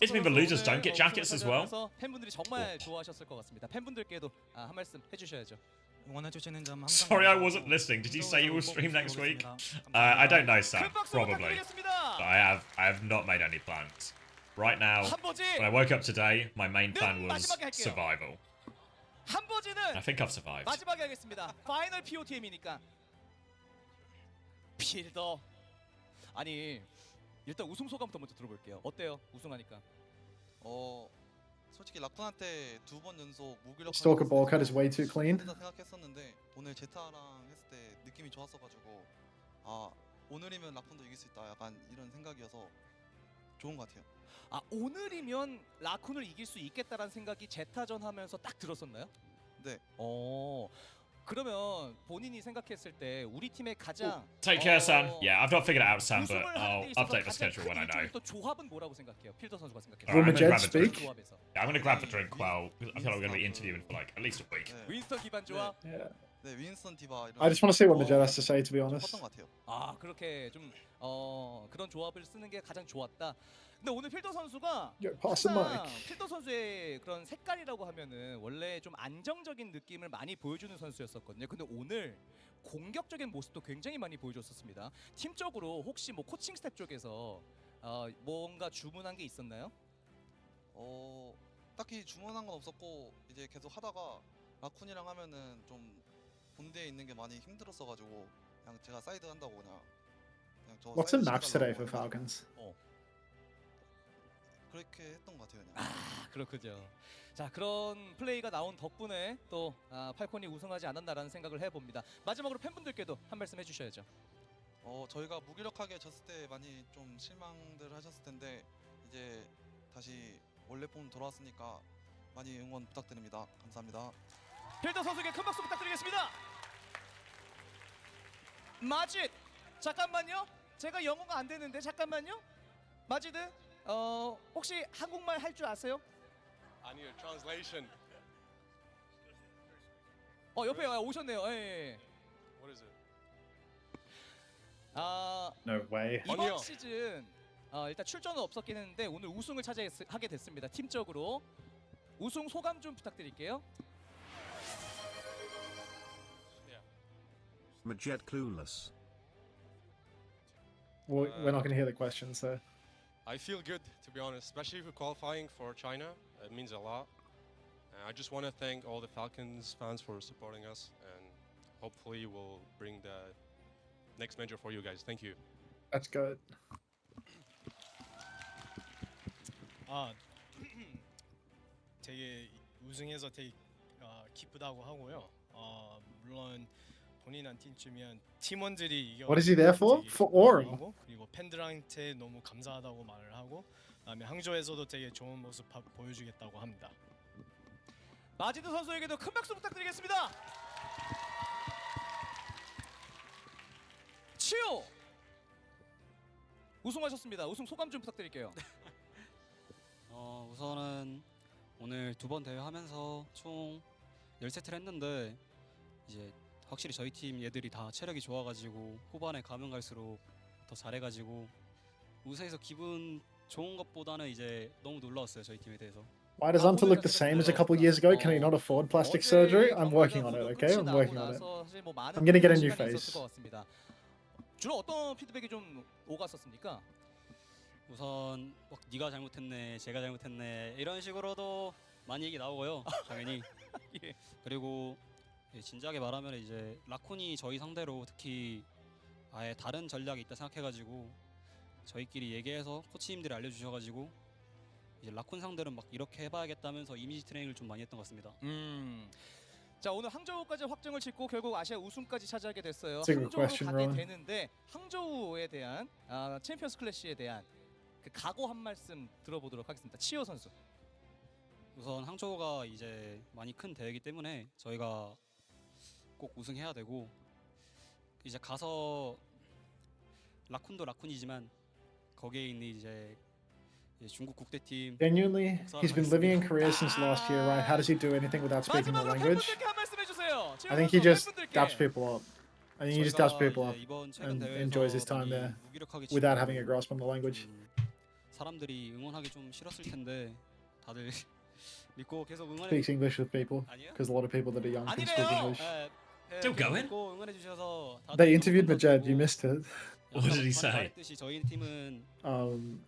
It's been the losers don't get jackets as well. 팬분들이 정말 좋아하셨을 것 같습니다. 팬분들께도 한 말씀 해주셔야죠. 응원해주시는 점 항상 Sorry, I wasn't listening. Did you say you will stream next week? I don't know, Sam. Probably. But I have not made any plans. Right now, when I woke up today, my main plan was survival. I think I've survived. 마지막에 하겠습니다. 파이널 POTM이니까 필더. 아니 일단 우승 소감부터 먼저 들어볼게요. 어때요? 우승하니까. 솔직히 라쿤한테 2번 연속 무기력 Stalker ball cut is way too clean. 생각했었는데 오늘 제타랑 했을 때 느낌이 좋았어가지고 오늘이면 라쿤도 이길 수 있다 약간 이런 생각이어서 좋은 것 같아요. 오늘이면 라쿤을 이길 수 있겠다라는 생각이 제타전 하면서 딱 들었었나요? 네. 그러면 본인이 생각했을 때 우리 팀의 가장 Take care, Sam. Yeah, I've not figured it out, Sam, but 우승을 하는 데 I'll 있어서 update the 가장 schedule when I 큰 know. 일종의 또 조합은 뭐라고 생각해요? 필더 선수가 생각해요. Alright, I'm gonna Jet grab a drink. speak? 조합에서 Yeah, I'm gonna grab the drink while I feel like we're gonna be interviewing for like at least a week. 네. 윈스턴 기반 조합. Yeah. 네, 윈스턴 디바 이런. I just want to see what Majet has to say, to be honest. 컸던 것 같아요. 그렇게 좀 그런 조합을 쓰는 게 가장 좋았다. 근데 오늘 필더 선수가 Yo, pass the 항상 mic. 필더 선수의 그런 색깔이라고 하면은 원래 좀 안정적인 느낌을 많이 보여주는 선수였었거든요. 근데 오늘 공격적인 모습도 굉장히 많이 보여줬었습니다. 팀적으로 혹시 뭐 코칭 스텝 쪽에서 뭔가 주문한 게 있었나요? 딱히 주문한 건 없었고 이제 계속 하다가 라쿤이랑 하면은 좀 본대에 있는 게 많이 힘들었어가지고 그냥 제가 사이드 한다고 그냥 저 What's the 사이드 match 시켜달라고 today for 해가지고 Falcons? 그렇게 했던 것 같아요 그냥. 그렇군요. 자, 그런 플레이가 나온 덕분에 또 팔콘이 우승하지 않았나라는 생각을 해봅니다. 마지막으로 팬분들께도 한 말씀 해주셔야죠. 저희가 무기력하게 졌을 때 많이 좀 실망들 하셨을 텐데 이제 다시 원래 폼 돌아왔으니까 많이 응원 부탁드립니다. 감사합니다. 필더 선수에게 큰 박수 부탁드리겠습니다. 마짓, 잠깐만요. 제가 영어가 안 되는데 잠깐만요. 마지드, 혹시 한국말 할 줄 아세요? 아니요, translation. 옆에 오셨네요. 예. What is it? No way. 이번 아니요. 시즌 일단 출전은 없었긴 했는데 오늘 우승을 차지하게 됐습니다. 팀적으로 우승 소감 좀 부탁드릴게요. Majet clueless. We're not going to hear the questions, so. I feel good, to be honest, especially for qualifying for China. It means a lot. I just want to thank all the Falcons fans for supporting us, and hopefully we'll bring the next major for you guys. Thank you. That's good. 되게 우승해서 되게 기쁘다고 하고요. 물론 본인한테 치면 팀원들이 이겨. What is he there for? For Ori. 그리고 팬들한테 너무 감사하다고 말을 하고, 그다음에 항저에서도 되게 좋은 모습 보여주겠다고 합니다. 마지드 선수에게도 큰 박수 부탁드리겠습니다. 치오 우승하셨습니다. 우승 소감 좀 부탁드릴게요. 우선은 오늘 2번 대회 하면서 총 10세트를 했는데 이제 확실히 저희 팀 얘들이 다 체력이 좋아가지고 후반에 가면 갈수록 더 잘해가지고 우승해서 기분 좋은 것보다는 이제 너무 놀라웠어요, 저희 팀에 대해서. Why does Unter look the same as a couple years ago? Can he not afford plastic surgery? I'm working on it, okay? I'm working on it. I'm gonna get a new face. 주로 어떤 피드백이 좀 오갔었습니까? 우선 막 네가 잘못했네, 제가 잘못했네 이런 식으로도 많이 얘기 나오고요, 당연히. 예. 그리고 진지하게 말하면 이제 라쿤이 저희 상대로 특히 아예 다른 전략이 있다 생각해가지고 저희끼리 얘기해서 코치님들이 알려주셔가지고 이제 라쿤 상대는 막 이렇게 해봐야겠다면서 이미지 트레이닝을 좀 많이 했던 것 같습니다. 자, 오늘 항저우까지 확정을 짓고 결국 아시아 우승까지 차지하게 됐어요. That's a good 항저우로 question, 가게 Ron. 되는데 항저우에 대한 챔피언스 클래시에 대한 그 각오 한 말씀 들어보도록 하겠습니다. 치오 선수. 우선 항저우가 이제 많이 큰 대회이기 때문에 저희가 꼭 우승해야 되고 이제 가서 라쿤도 라쿤이지만 거기에 있는 이제 중국 국대팀 Genuinely, he's been living in Korea since last year, right? How does he do anything without speaking the 마지막으로 language? 팬분들께 한 말씀 해주세요. 치오 I think he 선수, just 팬분들께. daps people up. I think he just daps people up 이번 최근 and 대회에서 enjoys his time 많이 there 무기력하게 without 치고 having a grasp on the language. 사람들이 응원하기 좀 싫었을 텐데 다들 믿고 계속 응원해. Speaks English with people because a lot of people that are young can speak English. Still going? 믿고 응원해 주셔서 다들 They 너무 interviewed Majed. You 감사드리고, missed it. What did he 아까 say? 말했듯이 저희 팀은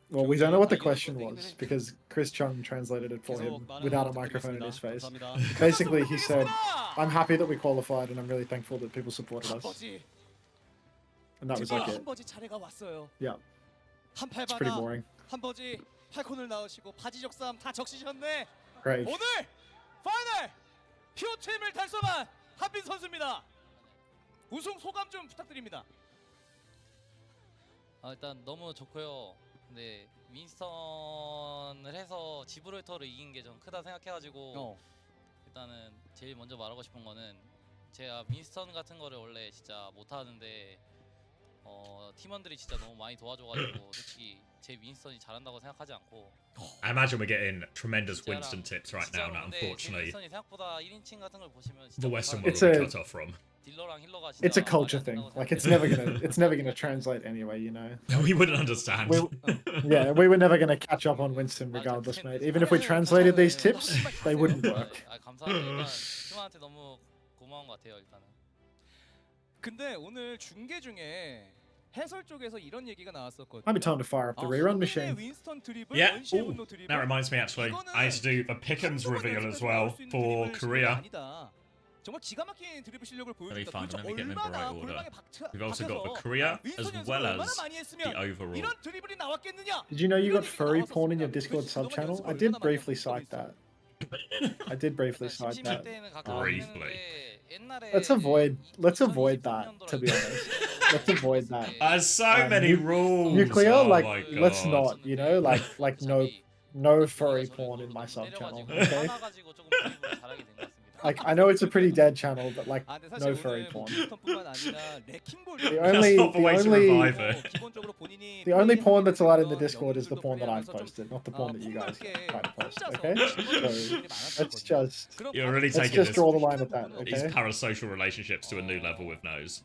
Well, we don't know what the question was because Chris Chung translated it for him 계속 많은 without a 응원 microphone in 부탁드리겠습니다. his face. 감사합니다. Basically, he said, "I'm happy that we qualified, and I'm really thankful that people supported us." 한버지 And that was 드디어 like it. 한버지 차례가 왔어요. Yeah, 한팔 it's pretty 바나 boring. 한버지 팔콘을 나오시고 바지 적삼 다 적시셨네. Great. 오늘 파이널 피오 팀을 달성한 한빈 선수입니다. 우승 소감 좀 부탁드립니다. 일단 너무 좋고요. 근데 윈스턴을 해서 지브롤터를 이긴 게 좀 크다 생각해가지고 일단은 제일 먼저 말하고 싶은 거는 제가 윈스턴 같은 거를 원래 진짜 못하는데 팀원들이 진짜 너무 많이 도와줘가지고 솔직히 제 윈스턴이 잘한다고 생각하지 않고 I imagine we're getting tremendous Winston tips right now. Now, unfortunately, 윈스턴이 생각보다 1인칭 같은 걸 보시면 the Western It's world will a- be cut off from. 딜러랑 힐러가 진짜 It's a culture 말이 안 thing. 된다고 Like it's 생각해요. never gonna translate anyway. You know. We wouldn't understand. Yeah, we were never gonna catch up on Winston regardless, mate. Even if we translated these tips, they wouldn't work. 감사합니다. 일단 팀한테 너무 고마운 것 같아요. 일단은. 근데 오늘 중계 중에 해설 쪽에서 이런 얘기가 나왔었거든요. Might be time to fire up the rerun machine. 윈스턴 드리블, Yeah. 원시의 Ooh, 분노 드리블. that reminds me, actually, I need to do the Pickens reveal as well for Korea. 정말 기가 막힌 드리블 실력을 Let me 보여줬다. find them. Let me get them in the 얼마나 right order. 골망에 박혀 We've also got the 박혀서 Korea 윈스턴 as 연습을 well 얼마나 as 많이 했으면 the overall. 이런 드리블이 나왔겠느냐? Did you know you got 이런 얘기가 furry porn in your 나왔었습니다. Discord 그래서 sub 그동안 channel? 연습을 I did 얼마나 많이 briefly 했는지 cite that. I did briefly cite that. Briefly. Let's avoid that, to be honest. Let's avoid that. There's so many rules. Nuclear, Oh like, my let's God. not, you know, like no furry porn in my sub channel, okay? Like, I know it's a pretty dead channel, but like, no furry porn. The only porn that's allowed in the Discord is the porn that I've posted, not the porn that you guys try to post, okay? So let's just draw the line at that, These okay? parasocial relationships to a new level with nose.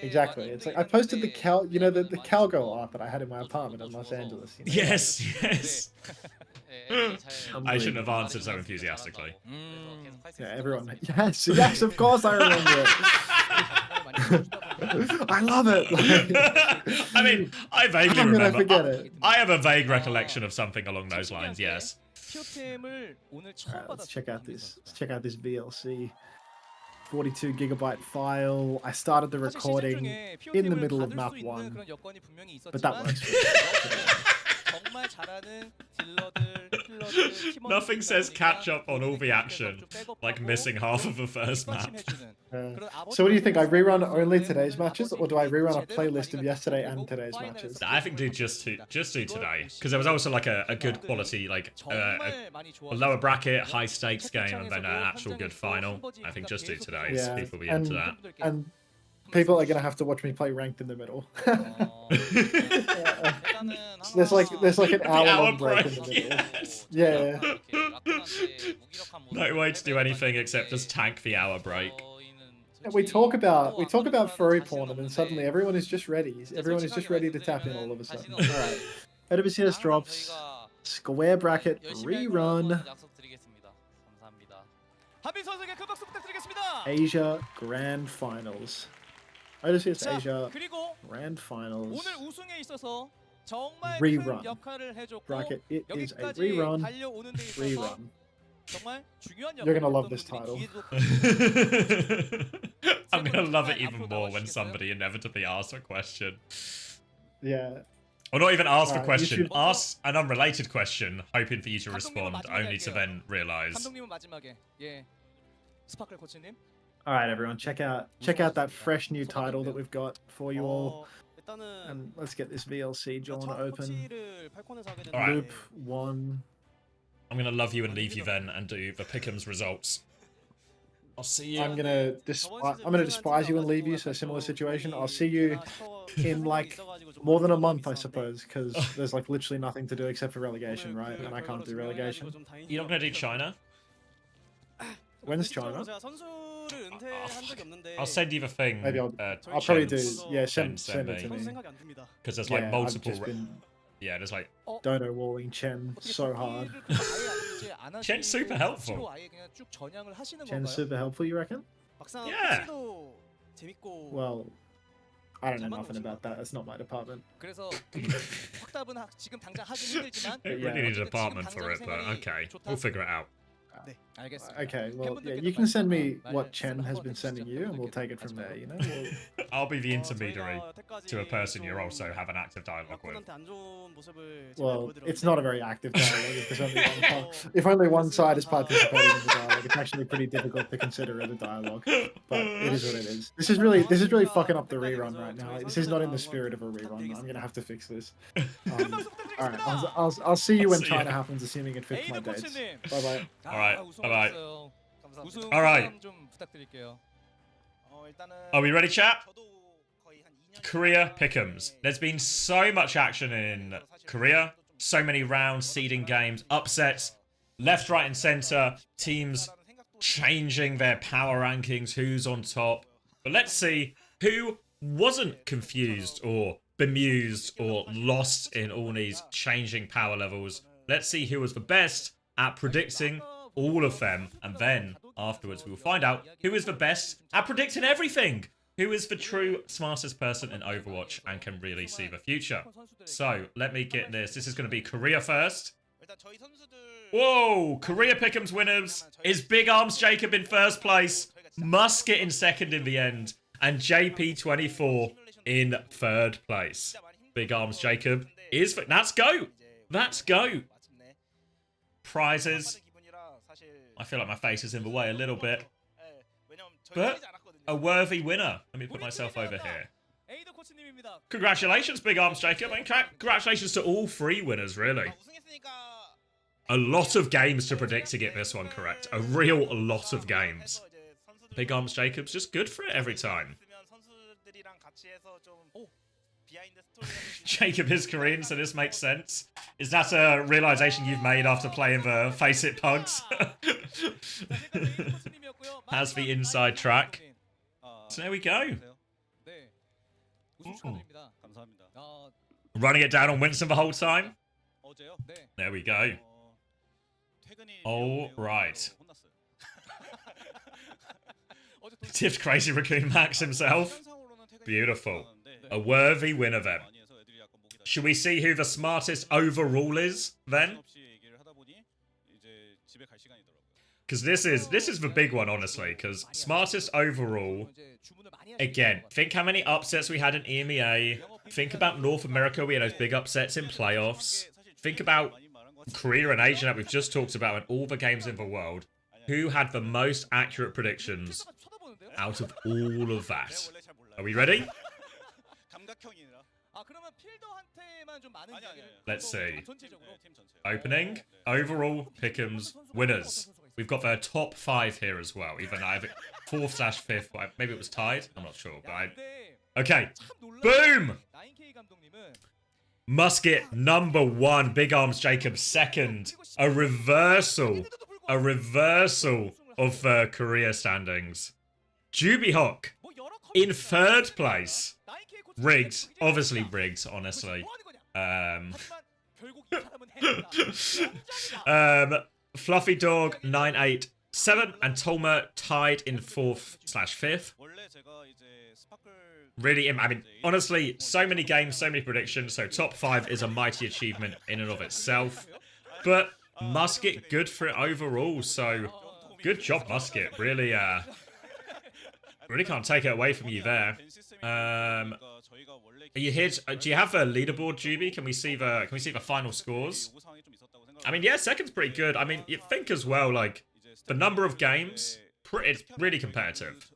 Exactly. It's like I posted the the cowgirl art that I had in my apartment in Los Angeles. You know? Yes, yes. I shouldn't have answered so enthusiastically. Yeah, everyone. Yes, of course I remember it. I love it. I mean, I vaguely How can I remember. forget it? I have a vague recollection of something along those lines. Yes. Alright, let's check out this. Let's check out this VLC. 42 gigabyte file. I started the recording in the middle of map 1, but that works. Nothing says catch up on all the action like missing half of the first map. So what do you think? I rerun only today's matches, or do I rerun a playlist of yesterday and today's matches? I think do just do today, because there was also like a good quality, like a lower bracket, high stakes game, and then an actual good final. I think just do today. So people will be into that. And people are gonna have to watch me play ranked in the middle. There's like an hour break in the middle. Yes. Yeah. No way to do anything except just tank the hour break. We talk about furry porn, and then suddenly everyone is just ready. Everyone is just ready to tap in all of a sudden. All right. OWCS drops. Square bracket rerun. Asia Grand Finals. OWCS Asia Grand Finals. Rerun. Bracket. It is a rerun. Rerun. You're gonna love this title. I'm gonna love it even more when somebody inevitably asks a question. Yeah. Or not even ask a You question, should- ask an unrelated question, hoping for you to respond, only to then realise. Alright everyone, check out that fresh new title that we've got for you all. And let's get this VLC drawn open. Alright. Loop 1. I'm gonna love you and leave you then and do the Pickham's results. I'll see you. I'm gonna despise you and leave you, so similar situation. I'll see you in like more than a month, I suppose, because there's like literally nothing to do except for relegation, right? And I can't do relegation. You're not gonna do China? When's China? I'll send you the thing. Maybe I'll probably do. Chance. Yeah, send it to me. Because there's like multiple. Yeah, there's like dono walling Chen so hard. Chen's super helpful. Chen's super helpful, you reckon? Yeah. Well, I don't know nothing about that. That's not my department. It really needs a department for it, but okay, we'll figure it out. Okay, well, yeah, you can send me what Chen has been sending you, and we'll take it from there. You know, I'll be the intermediary to a person you also have an active dialogue with. Well, it's not a very active dialogue. If only one side is participating in the dialogue, it's actually pretty difficult to consider it a dialogue. But it is what it is. This is really fucking up the rerun right now. Like, this is not in the spirit of a rerun. I'm gonna have to fix this. All right, I'll see you when China happens, assuming it fits my dates. Bye bye. All right, bye bye. All right. Are we ready, chat? Korea pick'ems. There's been so much action in Korea. So many rounds, seeding games, upsets, left, right, and center. Teams changing their power rankings, who's on top. But let's see who wasn't confused or bemused or lost in all these changing power levels. Let's see who was the best at predicting all of them. And then afterwards, we will find out who is the best at predicting everything. Who is the true smartest person in Overwatch and can really see the future. So, let me get this. This is going to be Korea first. Whoa! Korea Pick'ems winners is Big Arms Jacob in first place, Musket in second in the end, and JP24 in third place. Big Arms Jacob is... Let's go! Let's go! Prizes. I feel like my face is in the way a little bit. But a worthy winner. Let me put myself over here. Congratulations, Big Arms Jacob. And congratulations to all three winners, really. A lot of games to predict to get this one correct. A real lot of games. Big Arms Jacob's just good for it every time. Jacob is Korean, so this makes sense. Is that a realization you've made after playing the Face It Pugs? Has the inside track. So there we go. Ooh. Running it down on Winston the whole time. There we go. All right. Tipped Crazy Raccoon Max himself. Beautiful. A worthy winner then. Should we see who the smartest overall is then? Because this is the big one, honestly. Because smartest overall, again, think how many upsets we had in EMEA. Think about North America, we had those big upsets in playoffs. Think about Korea and Asia that we've just talked about in all the games in the world. Who had the most accurate predictions out of all of that? Are we ready? Let's see. Opening, overall, pick'ems, winners. We've got the top 5 here as well. Even though I have 4/5. Maybe it was tied. I'm not sure. But okay. Boom! Musket number 1. Big Arms Jacob second. A reversal. A reversal of the Korea standings. Jubyhawk in third place. Rigged. Obviously rigged, honestly. Fluffy Dog 987 and Tolmer tied in 4/5. Really, I mean, honestly, so many games, so many predictions. So top 5 is a mighty achievement in and of itself. But Musket, good for it overall. So good job, Musket. Really, really can't take it away from you there. Are you here? Do you have a leaderboard, Juby? Can we see the final scores? I mean, yeah, second's pretty good. I mean, you think as well, like the number of games, it's really competitive.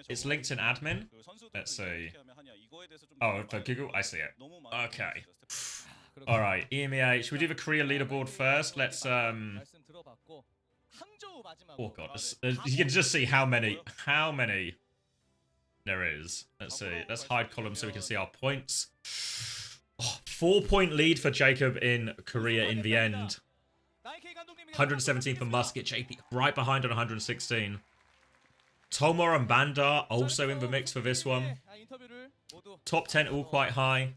It's linked in admin. Let's see. Oh, for Google, I see it. Okay. All right, EMEA. Should we do the Korea leaderboard first? Let's Oh god, you can just see how many there is. Let's see. Let's hide columns so we can see our points. Oh, 4-point lead for Jacob in Korea in the end. 117 for Musket. JP right behind on 116. Tomor and Bandar also in the mix for this one. Top 10 all quite high.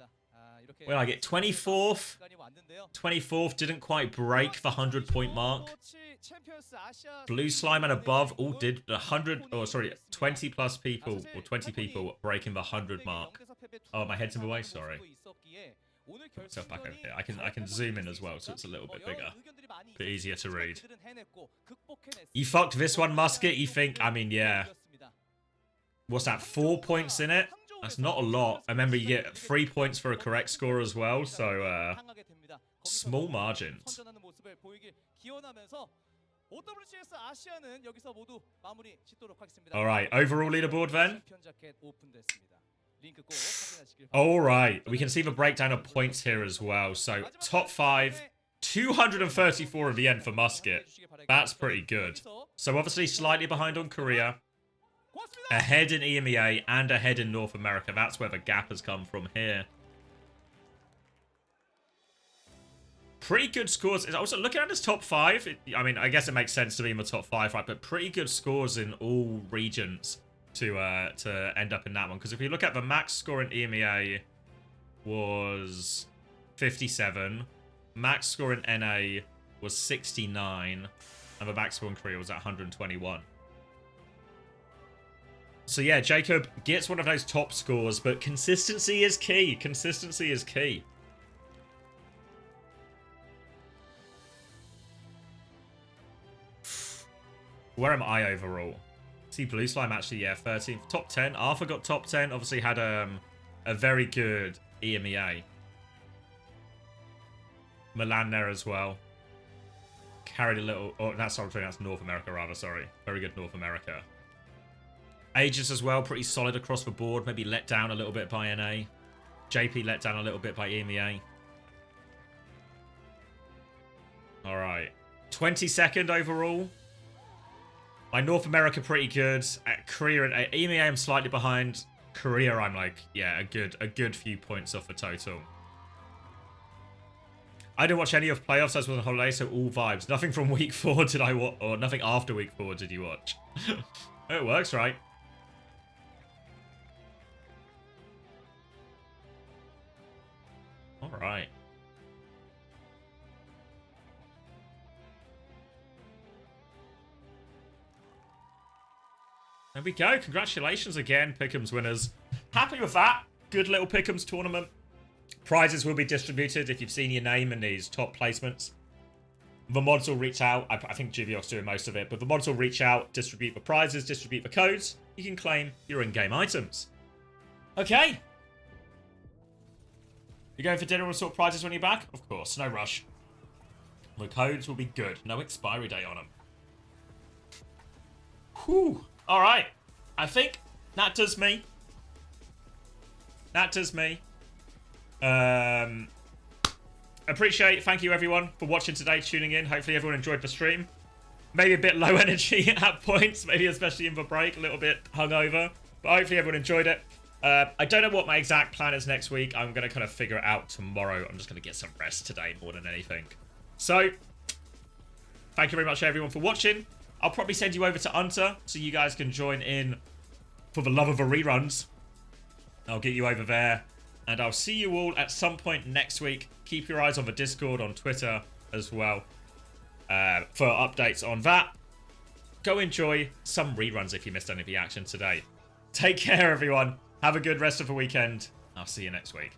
Where did I get 24th? 24th didn't quite break the 100-point mark. Blue Slime and above all did 20 plus people, or 20 people breaking the 100 mark. Oh, my head's in the way, sorry. Put myself back over here. I can zoom in as well, so it's a little bit bigger. A bit easier to read. You fucked this one, Musket, you think? I mean, yeah. What's that, 4 points in it? That's not a lot. I remember you get 3 points for a correct score as well, so small margins. Alright, overall leaderboard then? Alright, we can see the breakdown of points here as well. So, top 5, 234 at the end for Musket. That's pretty good. So, obviously slightly behind on Korea. Ahead in EMEA and ahead in North America. That's where the gap has come from here. Pretty good scores. Also, looking at this top 5, I mean, I guess it makes sense to be in the top 5, right? But pretty good scores in all regions to end up in that one. Because if you look at the max score in EMEA was 57. Max score in NA was 69. And the max score in Korea was at 121. So yeah, Jacob gets one of those top scores, but consistency is key. Consistency is key. Where am I overall? See, Blue Slime actually, yeah, 13th. Top 10. Arthur got top 10. Obviously had a very good EMEA. Milan there as well. Carried a little... Oh, that's North America, rather, sorry. Very good North America. Aegis as well, pretty solid across the board. Maybe let down a little bit by NA. JP let down a little bit by EMEA. Alright. 22nd overall. My North America pretty good. At Korea and EMEA I'm slightly behind. Korea I'm like, yeah, a good few points off the total. I didn't watch any of playoffs. I was on holiday, so all vibes. Nothing from week 4 did I watch, or nothing after week 4 did you watch. It works, right? Alright. There we go. Congratulations again, Pick'ems winners. Happy with that. Good little Pick'ems tournament. Prizes will be distributed if you've seen your name in these top placements. The mods will reach out. I think GVO's doing most of it, but the mods will reach out, distribute the prizes, distribute the codes. You can claim your in-game items. Okay. You going for dinner and sort prizes when you're back? Of course, no rush. The codes will be good. No expiry date on them. Whew. Alright. I think that does me. That does me. Appreciate, thank you everyone for watching today, tuning in. Hopefully everyone enjoyed the stream. Maybe a bit low energy at points, maybe especially in the break, a little bit hungover. But hopefully everyone enjoyed it. I don't know what my exact plan is next week. I'm going to kind of figure it out tomorrow. I'm just going to get some rest today more than anything. So, thank you very much everyone for watching. I'll probably send you over to Unter so you guys can join in for the love of the reruns. I'll get you over there. And I'll see you all at some point next week. Keep your eyes on the Discord, on Twitter as well, for updates on that. Go enjoy some reruns if you missed any of the action today. Take care, everyone. Have a good rest of the weekend. I'll see you next week.